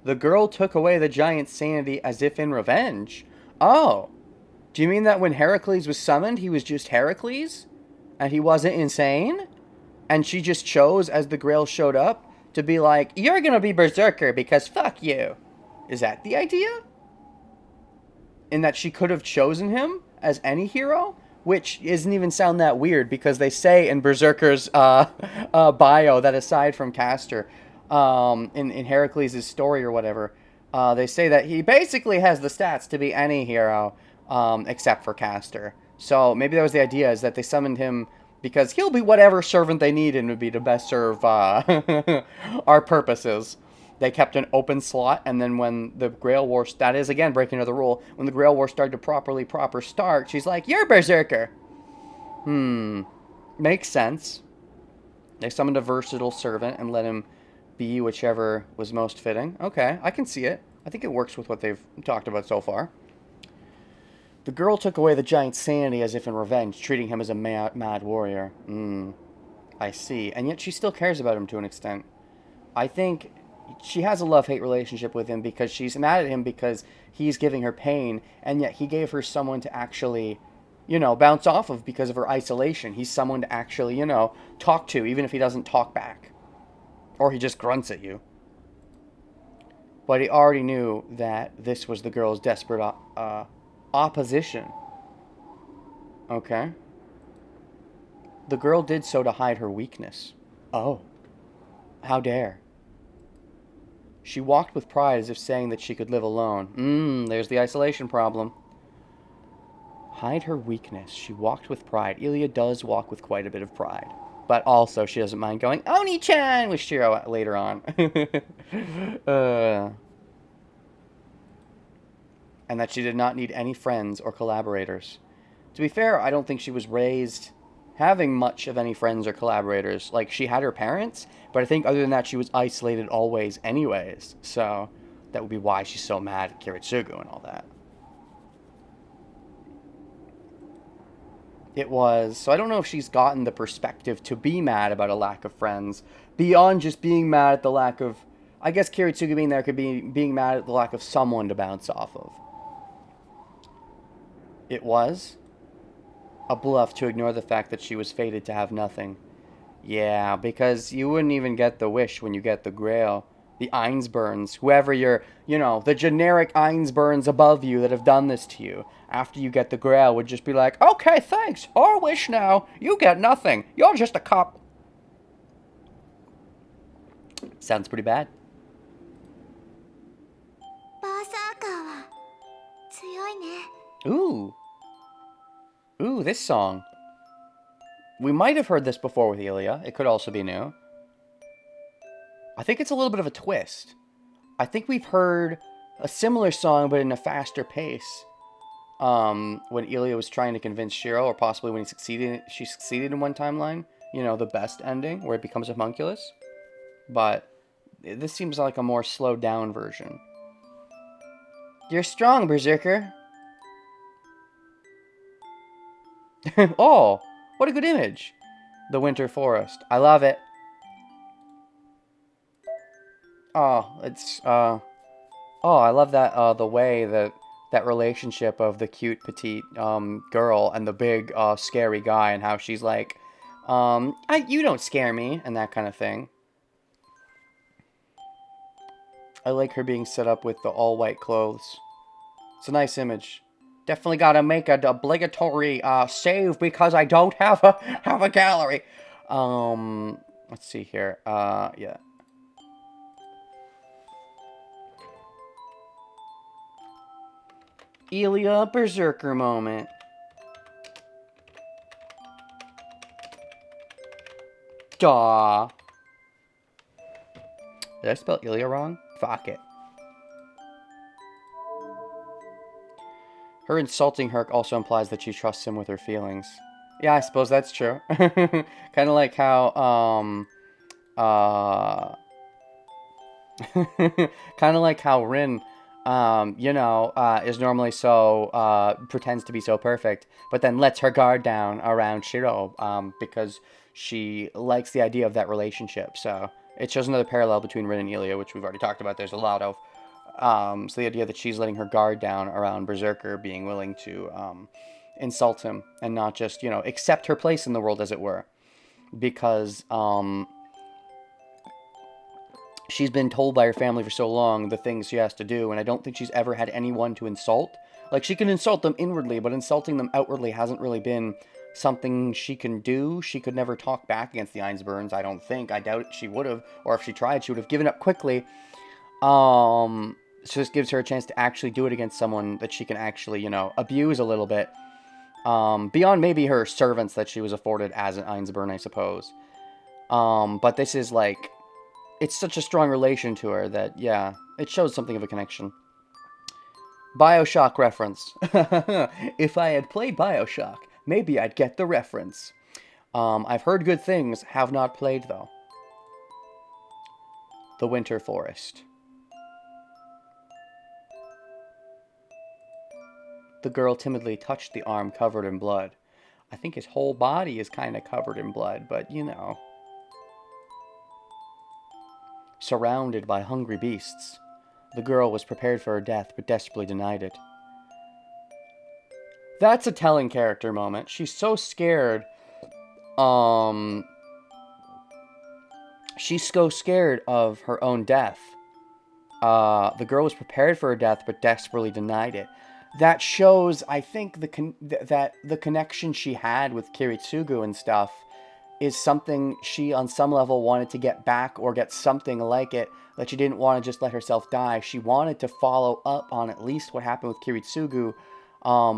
The girl took away the giant's sanity as if in revenge? Oh. Do you mean that when Heracles was summoned, he was just Heracles? And he wasn't insane? And she just chose, as the Grail showed up, to be like, you're gonna be Berserker because fuck you. Is that the idea? In that she could have chosen him as any hero? Which doesn't even sound that weird, because they say in Berserker's bio that aside from Castor, in Heracles' story or whatever, they say that he basically has the stats to be any hero, except for Castor. So maybe that was the idea, is that they summoned him because he'll be whatever servant they need and would be to best serve our purposes. They kept an open slot, and then when the Grail War, that is, again, breaking another rule, when the Grail War started to proper start, she's like, you're Berserker! Makes sense. They summoned a versatile servant and let him be whichever was most fitting. Okay, I can see it. I think it works with what they've talked about so far. The girl took away the giant's sanity as if in revenge, treating him as a mad warrior. I see. And yet she still cares about him to an extent. I think she has a love-hate relationship with him because she's mad at him because he's giving her pain, and yet he gave her someone to actually, bounce off of because of her isolation. He's someone to actually, talk to, even if he doesn't talk back. Or he just grunts at you. But he already knew that this was the girl's desperate opposition. Okay. The girl did so to hide her weakness. Oh. How dare. She walked with pride as if saying that she could live alone. There's the isolation problem. Hide her weakness. She walked with pride. Ilya does walk with quite a bit of pride. But also, she doesn't mind going, Oni-chan, with Shiro later on. And that she did not need any friends or collaborators. To be fair, I don't think she was raised having much of any friends or collaborators. Like, she had her parents, but I think other than that, she was isolated always anyways. So, that would be why she's so mad at Kiritsugu and all that. It was... So I don't know if she's gotten the perspective to be mad about a lack of friends, beyond just being mad at the lack of... I guess Kiritsugu being there could be being mad at the lack of someone to bounce off of. It was a bluff to ignore the fact that she was fated to have nothing. Yeah, because you wouldn't even get the wish when you get the Grail. The Einsburns, whoever you're, the generic Einsburns above you that have done this to you, after you get the Grail would just be like, okay, thanks, our wish now, you get nothing, you're just a cop. Sounds pretty bad. Ooh, this song. We might have heard this before with Ilya. It could also be new. I think it's a little bit of a twist. I think we've heard a similar song, but in a faster pace. When Ilya was trying to convince Shiro, or possibly when she succeeded in one timeline. The best ending, where it becomes a homunculus. But this seems like a more slowed down version. You're strong, Berserker. Oh, what a good image. The Winter Forest. I love it. Oh, it's, oh, I love that, the way that relationship of the cute, petite, girl and the big, scary guy, and how she's like, you don't scare me, and that kind of thing. I like her being set up with the all-white clothes. It's a nice image. Definitely gotta make an obligatory save because I don't have a gallery. Let's see here. Yeah. Ilya Berserker moment. Daw. Did I spell Ilya wrong? Fuck it. Her insulting Herc also implies that she trusts him with her feelings. Yeah, I suppose that's true. Kind of like how, kind of like how Rin, is normally so, pretends to be so perfect, but then lets her guard down around Shiro, because she likes the idea of that relationship. So it shows another parallel between Rin and Ilya, which we've already talked about. There's a lot of. So the idea that she's letting her guard down around Berserker, being willing to insult him and not just, accept her place in the world, as it were. Because she's been told by her family for so long the things she has to do, and I don't think she's ever had anyone to insult. Like, she can insult them inwardly, but insulting them outwardly hasn't really been something she can do. She could never talk back against the Einsteins, I don't think. I doubt she would have, or if she tried, she would have given up quickly. So this gives her a chance to actually do it against someone that she can actually, abuse a little bit. Beyond maybe her servants that she was afforded as an Einstein, I suppose. But this is like, it's such a strong relation to her that, yeah, it shows something of a connection. BioShock reference. If I had played BioShock, maybe I'd get the reference. I've heard good things, have not played though. The Winter Forest. The girl timidly touched the arm covered in blood. I think his whole body is kind of covered in blood, but Surrounded by hungry beasts, the girl was prepared for her death, but desperately denied it. That's a telling character moment. She's so scared. She's so scared of her own death. The girl was prepared for her death, but desperately denied it. That shows, I think, that the connection she had with Kiritsugu and stuff is something she, on some level, wanted to get back or get something like it, that she didn't want to just let herself die. She wanted to follow up on at least what happened with Kiritsugu,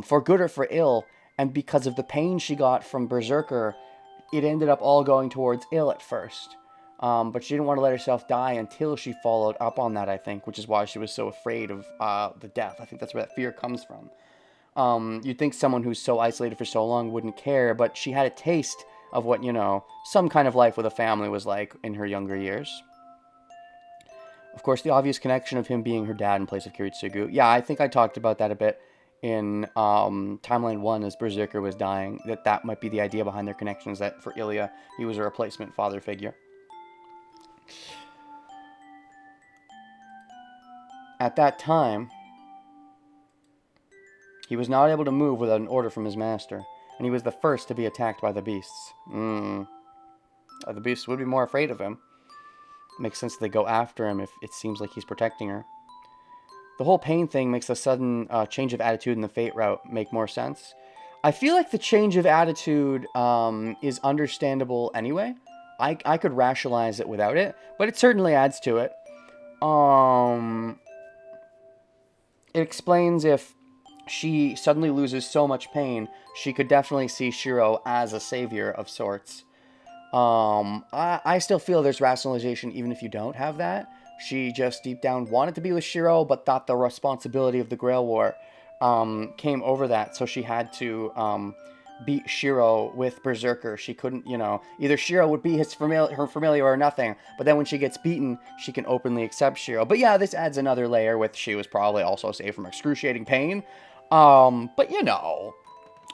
for good or for ill, and because of the pain she got from Berserker, it ended up all going towards ill at first. But she didn't want to let herself die until she followed up on that, I think, which is why she was so afraid of the death. I think that's where that fear comes from. You'd think someone who's so isolated for so long wouldn't care, but she had a taste of what, some kind of life with a family was like in her younger years. Of course, the obvious connection of him being her dad in place of Kiritsugu. Yeah, I think I talked about that a bit in Timeline 1 as Berserker was dying, that might be the idea behind their connections, that for Ilya, he was a replacement father figure. At that time, he was not able to move without an order from his master, and he was the first to be attacked by the beasts. The beasts would be more afraid of him. Makes sense they go after him if it seems like he's protecting her. The whole pain thing makes a sudden change of attitude in the Fate route make more sense. I feel like the change of attitude is understandable anyway. I could rationalize it without it, but it certainly adds to it. It explains if she suddenly loses so much pain, she could definitely see Shiro as a savior of sorts. I still feel there's rationalization even if you don't have that. She just deep down wanted to be with Shiro, but thought the responsibility of the Grail War came over that, so she had to beat Shiro with Berserker. She couldn't, either Shiro would be her familiar or nothing, but then when she gets beaten, she can openly accept Shiro. But yeah, this adds another layer with she was probably also saved from excruciating pain. But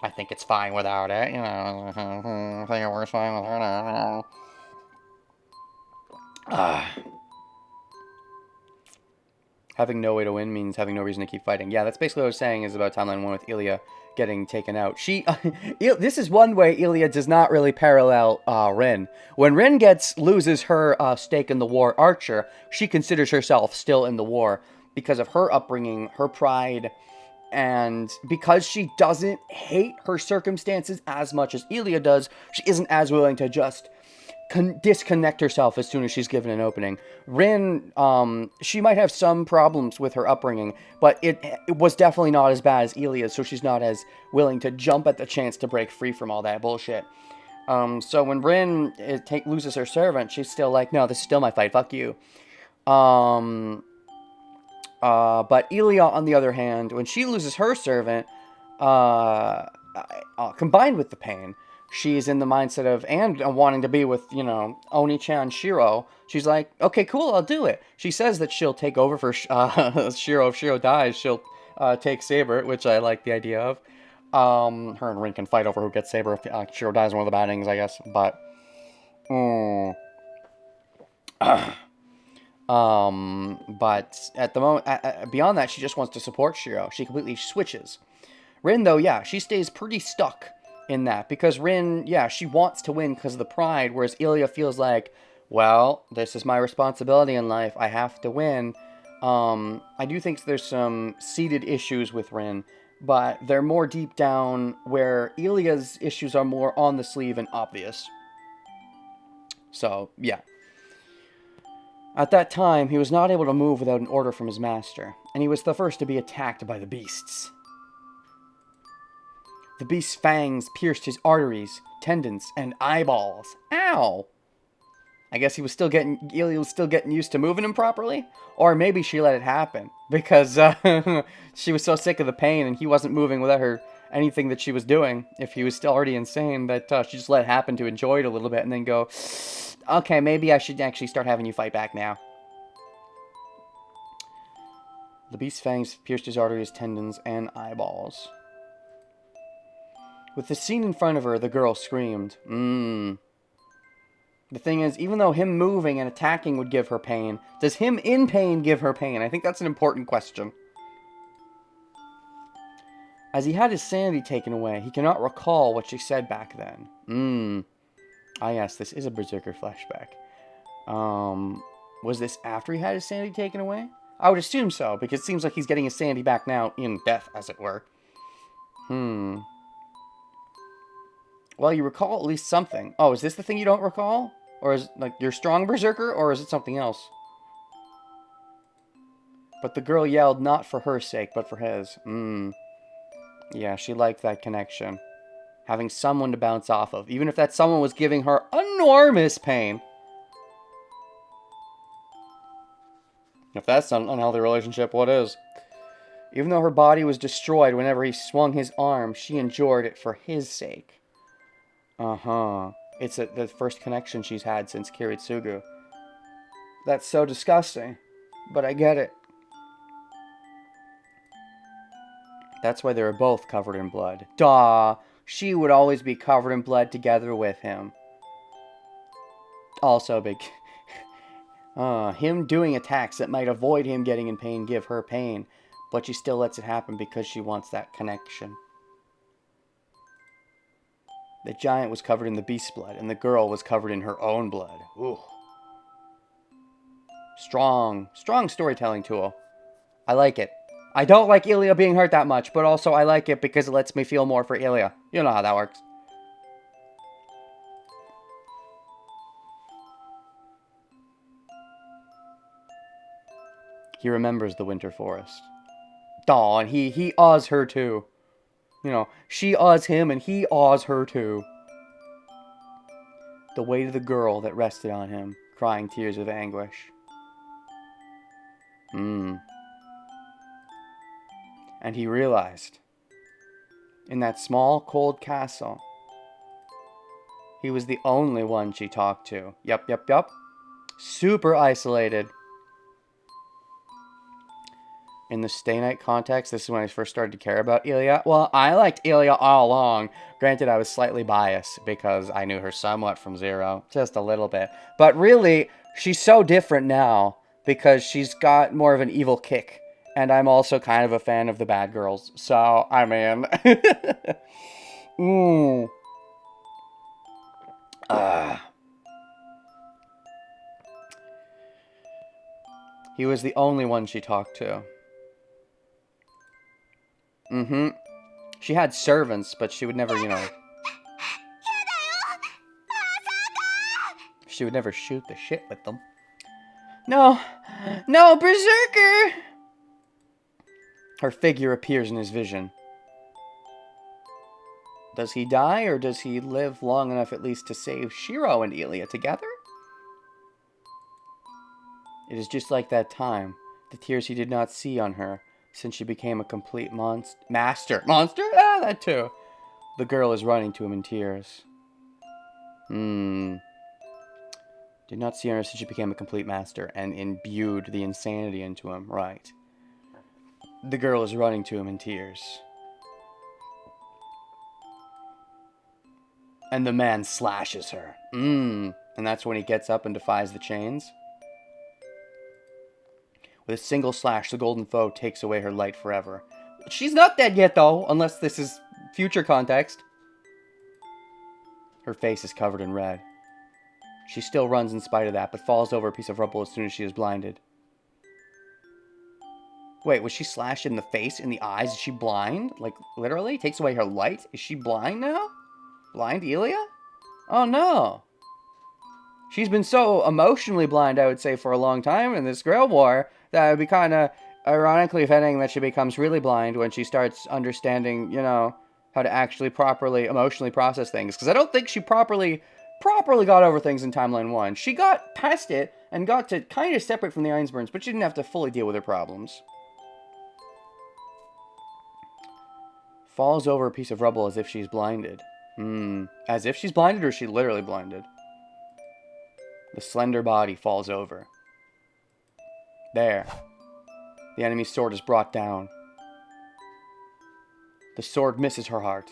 I think it's fine without it, I think it works fine without it. Having no way to win means having no reason to keep fighting. Yeah, that's basically what I was saying is about Timeline 1 with Ilya getting taken out. This is one way Ilya does not really parallel Rin. When Rin loses her stake in the war Archer, she considers herself still in the war because of her upbringing, her pride, and because she doesn't hate her circumstances as much as Ilya does, she isn't as willing to just disconnect herself as soon as she's given an opening. Rin, she might have some problems with her upbringing, but it was definitely not as bad as Elia's, so she's not as willing to jump at the chance to break free from all that bullshit. So when Rin loses her servant, she's still like, no, this is still my fight, fuck you. But Elia, on the other hand, when she loses her servant, combined with the pain, she's in the mindset of, and wanting to be with, Oni-chan Shiro. She's like, okay, cool, I'll do it. She says that she'll take over for Shiro. If Shiro dies, she'll take Saber, which I like the idea of. Her and Rin can fight over who gets Saber if Shiro dies in one of the bad endings, I guess. But, but at the moment, beyond that, she just wants to support Shiro. She completely switches. Rin, though, yeah, she stays pretty stuck in that, because Rin, yeah, she wants to win because of the pride, whereas Ilia feels like, well, this is my responsibility in life, I have to win. I do think there's some seated issues with Rin, but they're more deep down, where Ilia's issues are more on the sleeve and obvious. So, yeah. At that time, he was not able to move without an order from his master, and he was the first to be attacked by the beasts. The beast's fangs pierced his arteries, tendons, and eyeballs. Ow! I guess Ilia was still getting used to moving him properly? Or maybe she let it happen, because she was so sick of the pain and he wasn't moving without anything that she was doing. If he was still already insane, that she just let it happen to enjoy it a little bit and then go, okay, maybe I should actually start having you fight back now. The beast's fangs pierced his arteries, tendons, and eyeballs. With the scene in front of her, the girl screamed. The thing is, even though him moving and attacking would give her pain, does him in pain give her pain? I think that's an important question. As he had his sanity taken away, he cannot recall what she said back then. Ah yes, this is a Berserker flashback. Was this after he had his sanity taken away? I would assume so, because it seems like he's getting his sanity back now in death, as it were. Well, you recall at least something. Oh, is this the thing you don't recall? Or is it, like, you're strong Berserker? Or is it something else? But the girl yelled not for her sake, but for his. Yeah, she liked that connection. Having someone to bounce off of. Even if that someone was giving her enormous pain. If that's not an unhealthy relationship, what is? Even though her body was destroyed whenever he swung his arm, she endured it for his sake. It's the first connection she's had since Kiritsugu. That's so disgusting, but I get it. That's why they were both covered in blood. Duh! She would always be covered in blood together with him. Also big... him doing attacks that might avoid him getting in pain give her pain, but she still lets it happen because she wants that connection. The giant was covered in the beast's blood, and the girl was covered in her own blood. Ooh. Strong storytelling tool. I like it. I don't like Ilia being hurt that much, but also I like it because it lets me feel more for Ilia. You know how that works. He remembers the Winter Forest. Aw, and he awes her too. You know, she awes him and he awes her too. The weight of the girl that rested on him, crying tears of anguish. And he realized, in that small, cold castle, he was the only one she talked to. Yup. Super isolated. In the Stay Night context, this is when I first started to care about Ilia. Well, I liked Ilia all along. Granted, I was slightly biased because I knew her somewhat from Zero. Just a little bit. But really, she's so different now because she's got more of an evil kick. And I'm also kind of a fan of the bad girls. So, I mean... He was the only one she talked to. She had servants, but she would never, She would never shoot the shit with them. No! No, Berserker! Her figure appears in his vision. Does he die, or does he live long enough at least to save Shiro and Ilia together? It is just like that time. The tears he did not see on her, since she became a complete master. Monster? Ah, that too. The girl is running to him in tears. Did not see her since she became a complete master and imbued the insanity into him. Right. The girl is running to him in tears. And the man slashes her. And that's when he gets up and defies the chains. With a single slash, the golden foe takes away her light forever. She's not dead yet, though, unless this is future context. Her face is covered in red. She still runs in spite of that, but falls over a piece of rubble as soon as she is blinded. Wait, was she slashed in the face, in the eyes? Is she blind? Like, literally? Takes away her light? Is she blind now? Blind Ilia? Oh, no. She's been so emotionally blind, I would say, for a long time in this Grail War, that it would be kind of ironically fitting that she becomes really blind when she starts understanding, you know, how to actually properly emotionally process things. Because I don't think she properly got over things in Timeline 1. She got past it and got to kind of separate from the Ainsburns, but she didn't have to fully deal with her problems. Falls over a piece of rubble as if she's blinded. As if she's blinded, or is she literally blinded? The slender body falls over. There. The enemy's sword is brought down. The sword misses her heart.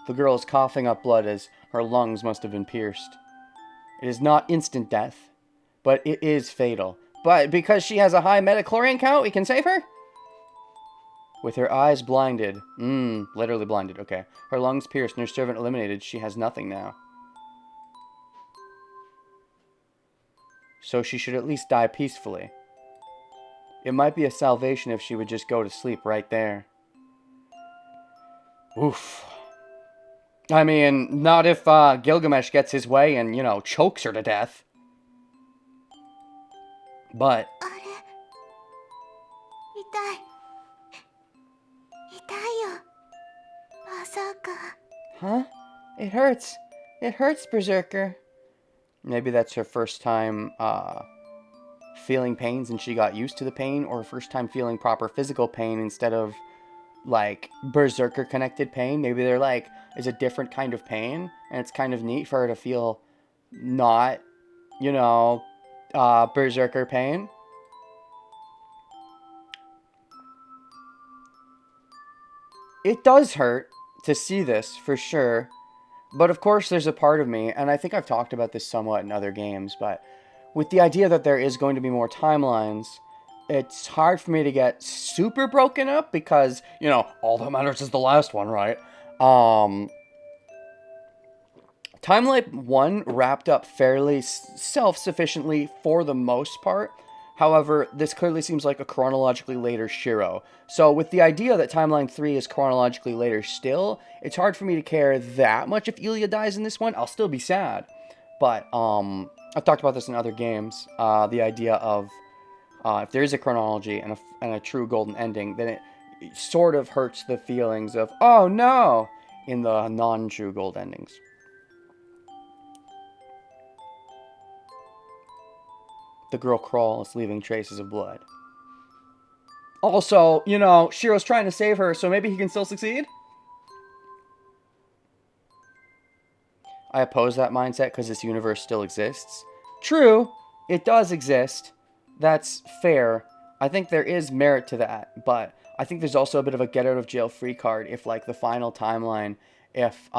The girl is coughing up blood as her lungs must have been pierced. It is not instant death, but it is fatal. But because she has a high metachlorine count, we can save her? With her eyes blinded. Literally blinded, okay. Her lungs pierced and her servant eliminated, she has nothing now. So she should at least die peacefully. It might be a salvation if she would just go to sleep right there. Oof. I mean, not if Gilgamesh gets his way and, you know, chokes her to death. But... Huh? It hurts. It hurts, Berserker. Maybe that's her first time feeling pains and she got used to the pain, or first time feeling proper physical pain instead of, like, Berserker connected pain. Maybe they're like, is a different kind of pain, and it's kind of neat for her to feel not, you know, Berserker pain. It does hurt to see this, for sure. But of course there's a part of me, and I think I've talked about this somewhat in other games, but with the idea that there is going to be more timelines, it's hard for me to get super broken up because, you know, all that matters is the last one, right? Timeline 1 wrapped up fairly self-sufficiently for the most part. However, this clearly seems like a chronologically later Shiro. So with the idea that Timeline 3 is chronologically later still, it's hard for me to care that much if Ilia dies in this one. I'll still be sad. But I've talked about this in other games. The idea of if there is a chronology and a true golden ending, then it sort of hurts the feelings of, oh no, in the non-true gold endings. The girl crawls, leaving traces of blood. Also, you know, Shiro's trying to save her, so maybe he can still succeed? I oppose that mindset because this universe still exists. True, it does exist. That's fair. I think there is merit to that, but I think there's also a bit of a get out of jail free card if, like, the final timeline, if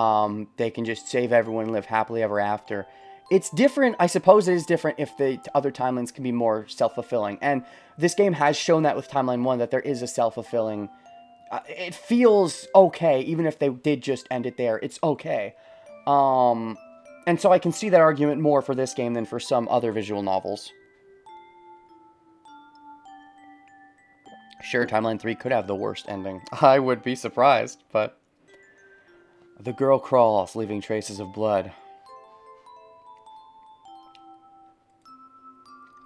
they can just save everyone and live happily ever after. It's different, I suppose it is different if the other timelines can be more self-fulfilling. And this game has shown that with Timeline 1, that there is a self-fulfilling... it feels okay, even if they did just end it there. It's okay. And so I can see that argument more for this game than for some other visual novels. Sure, Timeline 3 could have the worst ending. I would be surprised, but... The girl crawls, leaving traces of blood.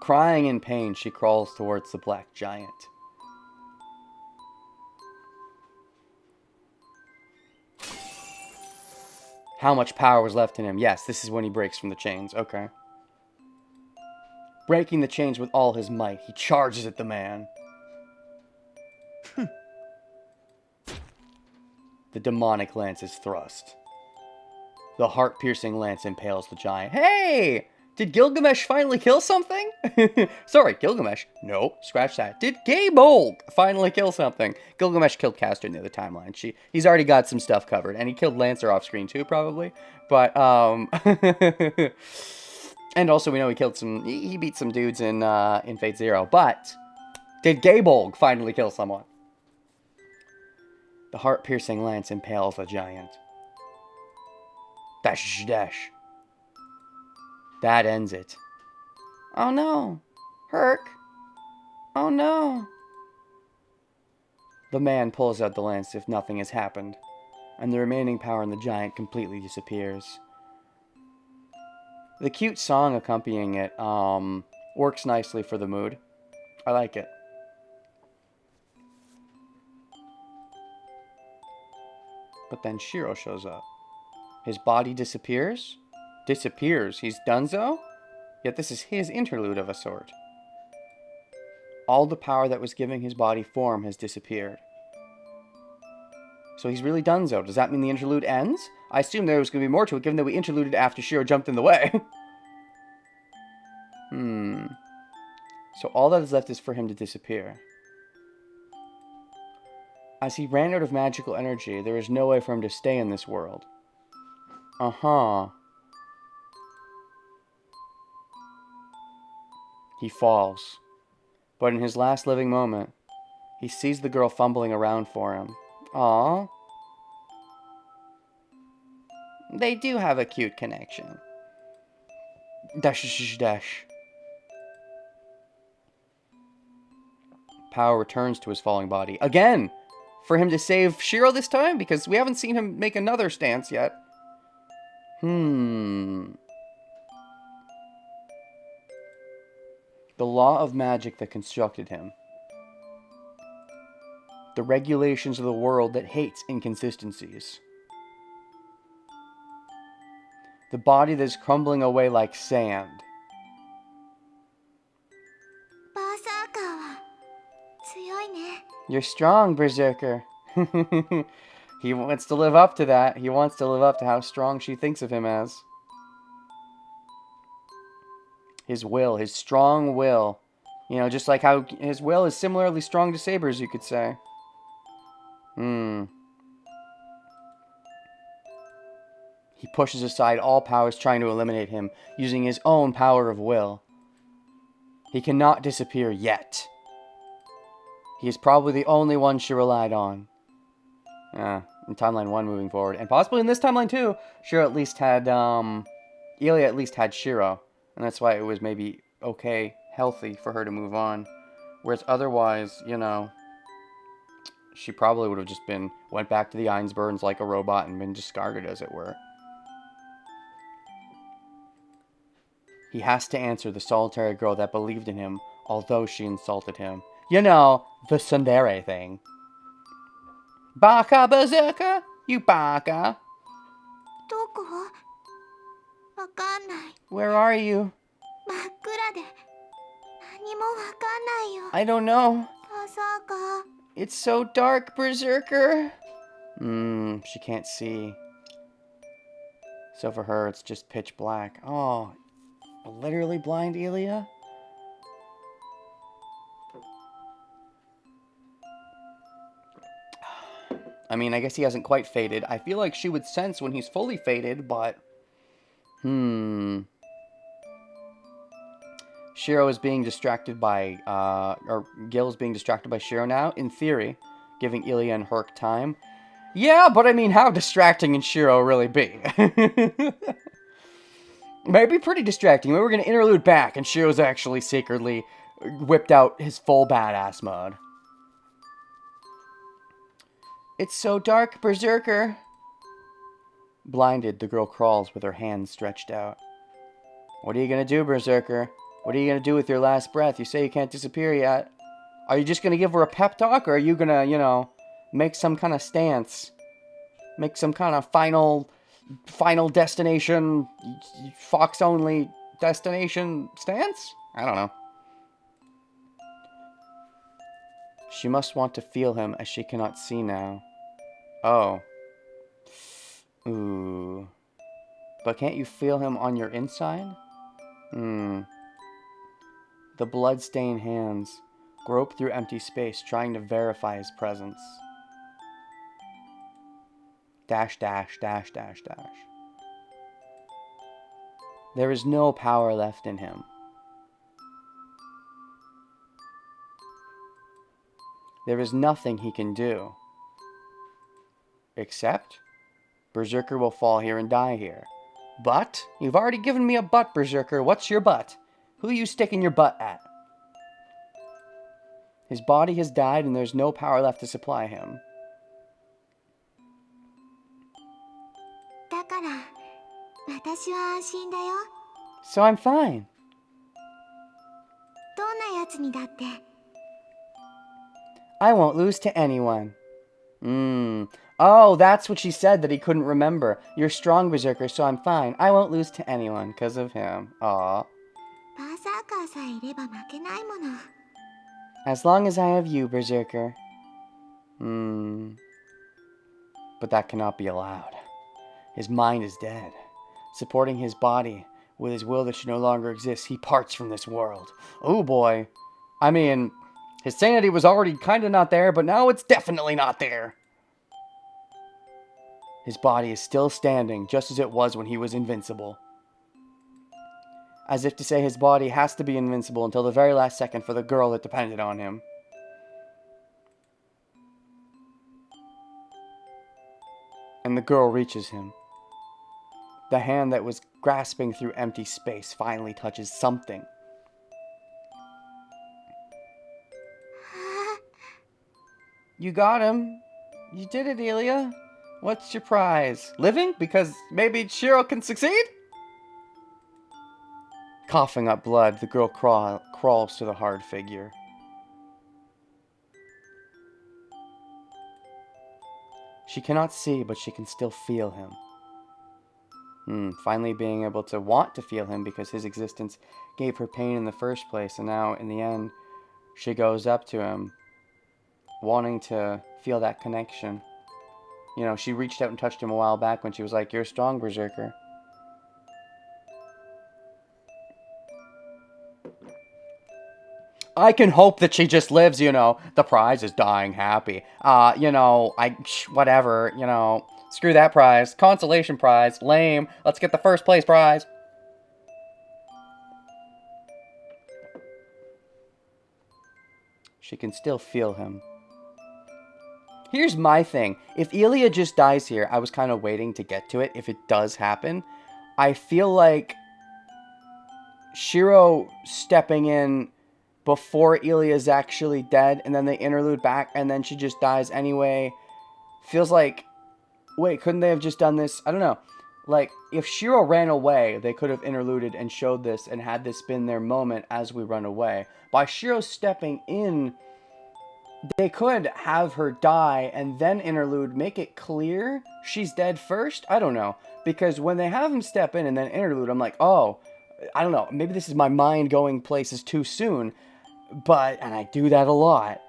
Crying in pain, she crawls towards the black giant. How much power was left in him? Yes, this is when he breaks from the chains. Okay. Breaking the chains with all his might, he charges at the man. The demonic lance is thrust. The heart-piercing lance impales the giant. Hey! Did Gilgamesh finally kill something? Sorry, Gilgamesh. No, scratch that. Did Gabolg finally kill something? Gilgamesh killed Castor in the other timeline. He's already got some stuff covered. And he killed Lancer off screen too, probably. But, and also we know he killed he beat some dudes in Fate Zero. But, did Gabolg finally kill someone? The heart-piercing lance impales the giant. Dash, dash. That ends it. Oh no! Herc! Oh no! The man pulls out the lance if nothing has happened, and the remaining power in the giant completely disappears. The cute song accompanying it works nicely for the mood. I like it. But then Shiro shows up. His body disappears? Disappears. He's donezo? Yet this is his interlude of a sort. All the power that was giving his body form has disappeared. So he's really donezo. Does that mean the interlude ends? I assume there was going to be more to it, given that we interluded after Shiro jumped in the way. So all that is left is for him to disappear. As he ran out of magical energy, there is no way for him to stay in this world. He falls. But in his last living moment, he sees the girl fumbling around for him. Aww. They do have a cute connection. Dash, dash. Power returns to his falling body. Again! For him to save Shiro this time? Because we haven't seen him make another stance yet. The law of magic that constructed him. The regulations of the world that hates inconsistencies. The body that is crumbling away like sand. You're strong, Berserker. He wants to live up to that. He wants to live up to how strong she thinks of him as. His will, his strong will. You know, just like how his will is similarly strong to Saber's, you could say. He pushes aside all powers trying to eliminate him, using his own power of will. He cannot disappear yet. He is probably the only one she relied on. In Timeline 1 moving forward. And possibly in this timeline too, Shiro at least had, Ilya at least had Shiro. And that's why it was maybe okay, healthy for her to move on. Whereas otherwise, you know, she probably would have just went back to the Einsburns like a robot and been discarded, as it were. He has to answer the solitary girl that believed in him, although she insulted him. You know, the tsundere thing. Baka, Berserker! You baka! Where are you? I don't know. It's so dark, Berserker. She can't see. So for her, it's just pitch black. Oh, literally blind Ilya? I mean, I guess he hasn't quite faded. I feel like she would sense when he's fully faded, but... Shiro is being distracted by... or Gil is being distracted by Shiro now, in theory, giving Ilya and Herc time. Yeah, but I mean, how distracting can Shiro really be? Maybe pretty distracting. Maybe we're going to interlude back, and Shiro's actually secretly whipped out his full badass mode. It's so dark, Berserker. Blinded, the girl crawls with her hands stretched out. What are you gonna do, Berserker? What are you going to do with your last breath? You say you can't disappear yet. Are you just going to give her a pep talk, or are you going to, you know, make some kind of stance? Make some kind of final destination, Fox-only destination stance? I don't know. She must want to feel him, as she cannot see now. Oh. Ooh. But can't you feel him on your inside? The blood-stained hands grope through empty space, trying to verify his presence. Dash, dash, dash, dash, dash. There is no power left in him. There is nothing he can do. Except, Berserker will fall here and die here. But? You've already given me a butt, Berserker. What's your butt? Who are you sticking your butt at? His body has died and there's no power left to supply him. だから私は安心だよ。 So I'm fine. どんなやつにだって。 I won't lose to anyone. Oh, that's what she said that he couldn't remember. You're strong, Berserker, so I'm fine. I won't lose to anyone because of him. Aw. バーサーカーさえいれば負けないもの。 As long as I have you, Berserker. But that cannot be allowed. His mind is dead. Supporting his body with his will that should no longer exist, he parts from this world. Oh boy. I mean, his sanity was already kind of not there, but now it's definitely not there. His body is still standing, just as it was when he was invincible. As if to say his body has to be invincible until the very last second for the girl that depended on him. And the girl reaches him. The hand that was grasping through empty space finally touches something. You got him. You did it, Elia. What's your prize? Living? Because maybe Shiro can succeed? Coughing up blood, the girl crawls to the hard figure. She cannot see, but she can still feel him. Finally being able to want to feel him because his existence gave her pain in the first place, and now, in the end, she goes up to him, wanting to feel that connection. You know, she reached out and touched him a while back when she was like, "You're strong, Berserker." I can hope that she just lives, you know. The prize is dying happy. You know, whatever, you know. Screw that prize. Consolation prize. Lame. Let's get the first place prize. She can still feel him. Here's my thing. If Elia just dies here, I was kind of waiting to get to it. If it does happen, I feel like Shiro stepping in before Elia's actually dead, and then they interlude back, and then she just dies anyway. Feels like, wait, couldn't they have just done this? I don't know. Like, if Shiro ran away, they could have interluded and showed this and had this been their moment as we run away. By Shiro stepping in, they could have her die and then interlude, make it clear she's dead first? I don't know. Because when they have him step in and then interlude, I'm like, oh, I don't know. Maybe this is my mind going places too soon. And I do that a lot.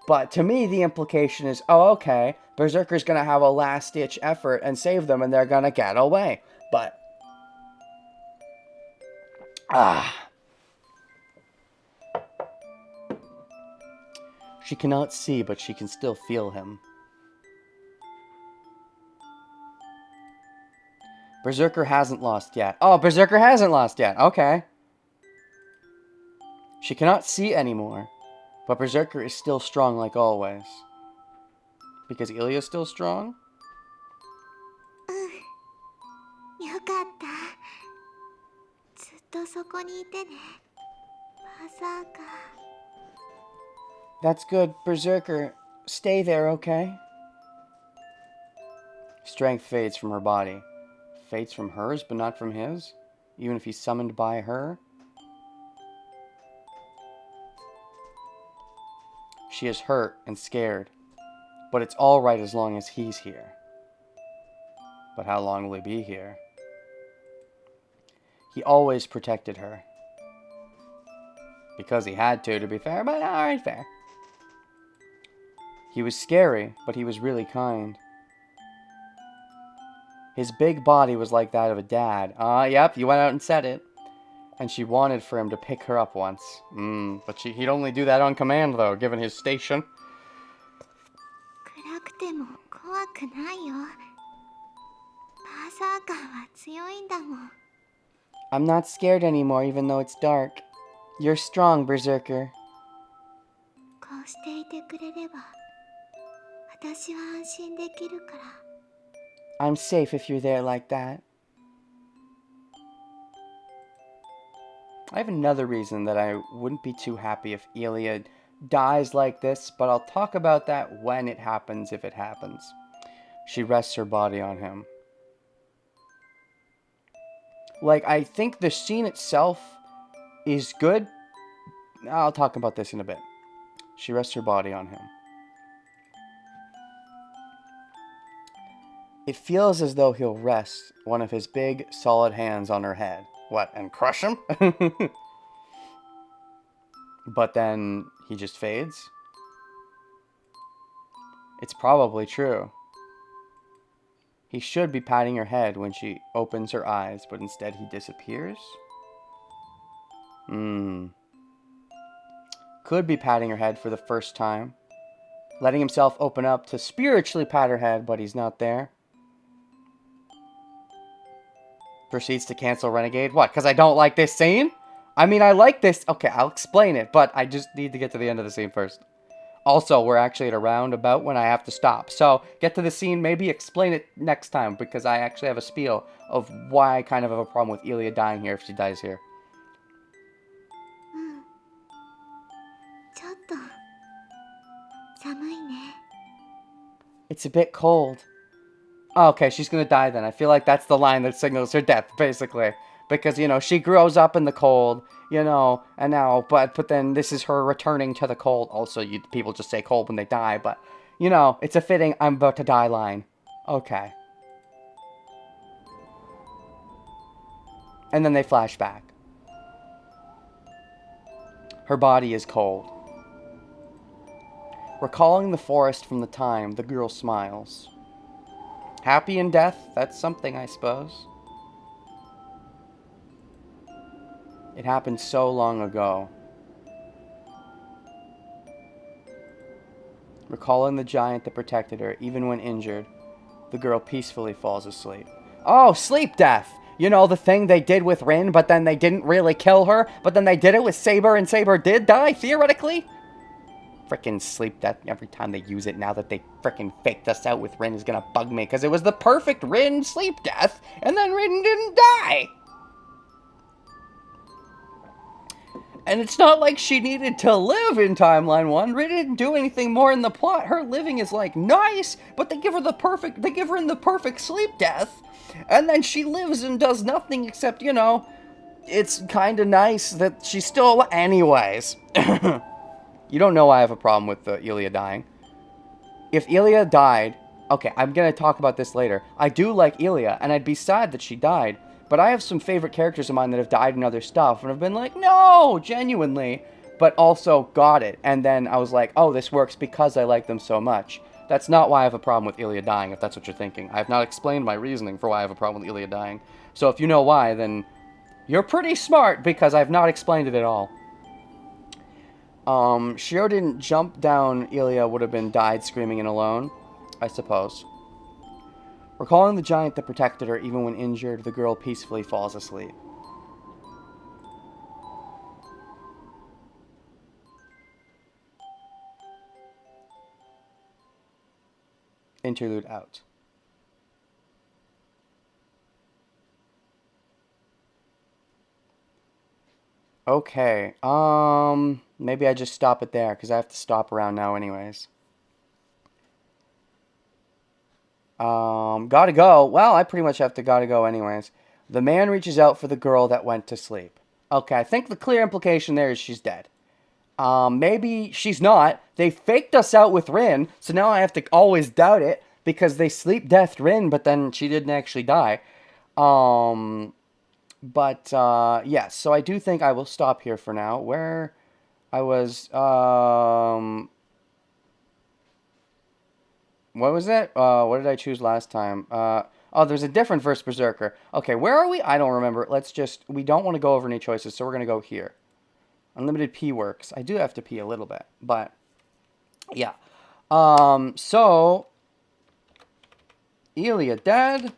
But to me, the implication is, oh, okay, Berserker's going to have a last-ditch effort and save them, and they're going to get away. But, she cannot see, but she can still feel him. Berserker hasn't lost yet. Oh, Berserker hasn't lost yet. Okay. She cannot see anymore, but Berserker is still strong like always. Because Ilya's still strong? よかった。ずっとそこにいてね。まさか。 That's good, Berserker. Stay there, okay? Strength fades from her body. Fades from hers, but not from his? Even if he's summoned by her? She is hurt and scared. But it's all right as long as he's here. But how long will he be here? He always protected her. Because he had to be fair, but alright, fair. He was scary, but he was really kind. His big body was like that of a dad. Yep, you went out and said it. And she wanted for him to pick her up once. But he'd only do that on command, though, given his station. 暗くても怖くないよ。バーサーカーは強いんだもん。 I'm not scared anymore, even though it's dark. You're strong, Berserker. こうしていてくれれば、私は安心できるから。 I'm safe if you're there like that. I have another reason that I wouldn't be too happy if Elia dies like this, but I'll talk about that when it happens, if it happens. She rests her body on him. Like, I think the scene itself is good. I'll talk about this in a bit. She rests her body on him. It feels as though he'll rest one of his big, solid hands on her head. What, and crush him? But then he just fades? It's probably true. He should be patting her head when she opens her eyes, but instead he disappears? Could be patting her head for the first time. Letting himself open up to spiritually pat her head, but he's not there. Proceeds to cancel Renegade. What, because I don't like this scene? I mean, I like this. Okay, I'll explain it, but I just need to get to the end of the scene first. Also, we're actually at a roundabout when I have to stop. So, get to the scene, maybe explain it next time, because I actually have a spiel of why I kind of have a problem with Elia dying here if she dies here. ちょっと寒いね。 It's a bit cold. Oh, okay, she's gonna die then. I feel like that's the line that signals her death, basically. Because, you know, she grows up in the cold, you know, and now, but then this is her returning to the cold. Also, people just say cold when they die, but, you know, it's a fitting I'm about to die line. Okay. And then they flash back. Her body is cold. Recalling the forest from the time, the girl smiles. Happy in death? That's something, I suppose. It happened so long ago. Recalling the giant that protected her, even when injured, the girl peacefully falls asleep. Oh, sleep death! You know, the thing they did with Rin, but then they didn't really kill her, but then they did it with Saber, and Saber did die, theoretically? Frickin' sleep death, every time they use it now that they frickin' faked us out with Rin is gonna bug me, because it was the perfect Rin sleep death, and then Rin didn't die! And it's not like she needed to live in Timeline 1. Rin didn't do anything more in the plot. Her living is, like, nice, but they give her Rin the perfect sleep death, and then she lives and does nothing except, you know, it's kinda nice that she's still... Anyways. You don't know I have a problem with Elia dying. If Elia died... Okay, I'm gonna talk about this later. I do like Elia, and I'd be sad that she died. But I have some favorite characters of mine that have died in other stuff, and have been like, no, genuinely. But also got it. And then I was like, oh, this works because I like them so much. That's not why I have a problem with Elia dying, if that's what you're thinking. I have not explained my reasoning for why I have a problem with Elia dying. So if you know why, then you're pretty smart, because I've not explained it at all. Shiro didn't jump down, Elia would have been died screaming and alone, I suppose. Recalling the giant that protected her even when injured, the girl peacefully falls asleep. Interlude out. Okay, maybe I just stop it there, because I have to stop around now anyways. Gotta go. Well, I pretty much have to gotta go anyways. The man reaches out for the girl that went to sleep. Okay, I think the clear implication there is she's dead. Maybe she's not. They faked us out with Rin, so now I have to always doubt it because they sleep deathed Rin, but then she didn't actually die. Yes, so I do think I will stop here for now. Where I was, what was it? What did I choose last time? Oh, there's a different first Berserker. Okay, where are we? I don't remember. We don't want to go over any choices, so we're going to go here. Unlimited pee works. I do have to pee a little bit, but yeah. So Elia dead.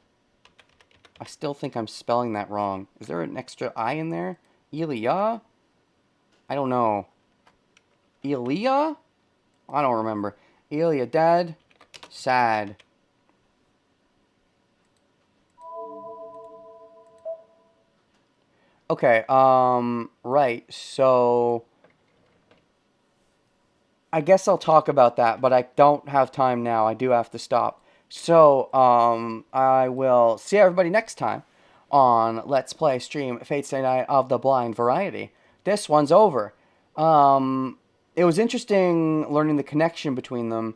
I still think I'm spelling that wrong. Is there an extra I in there? Elia? I don't know. Elia? I don't remember. Elia dead. Sad. Okay, right, so I guess I'll talk about that, but I don't have time now. I do have to stop. So, I will see everybody next time on Let's Play Stream Fate's Day Night of the Blind Variety. This one's over. It was interesting learning the connection between them.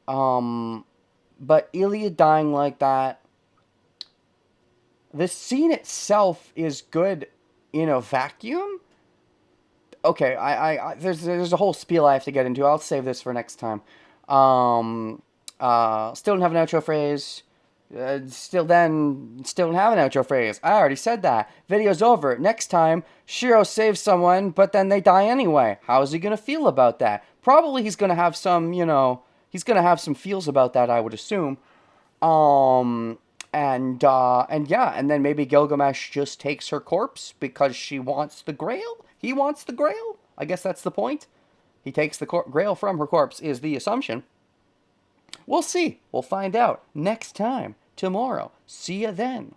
But Ilya dying like that, the scene itself is good in a vacuum. Okay, there's a whole spiel I have to get into. I'll save this for next time. Still don't have an outro phrase. Still don't have an outro phrase. I already said that. Video's over. Next time, Shiro saves someone, but then they die anyway. How is he gonna feel about that? Probably he's gonna have some, he's gonna have some feels about that, I would assume. And yeah, and then maybe Gilgamesh just takes her corpse because she wants the Grail. He wants the Grail. I guess that's the point. He takes the Grail from her corpse is the assumption. We'll see. We'll find out next time, tomorrow. See ya then.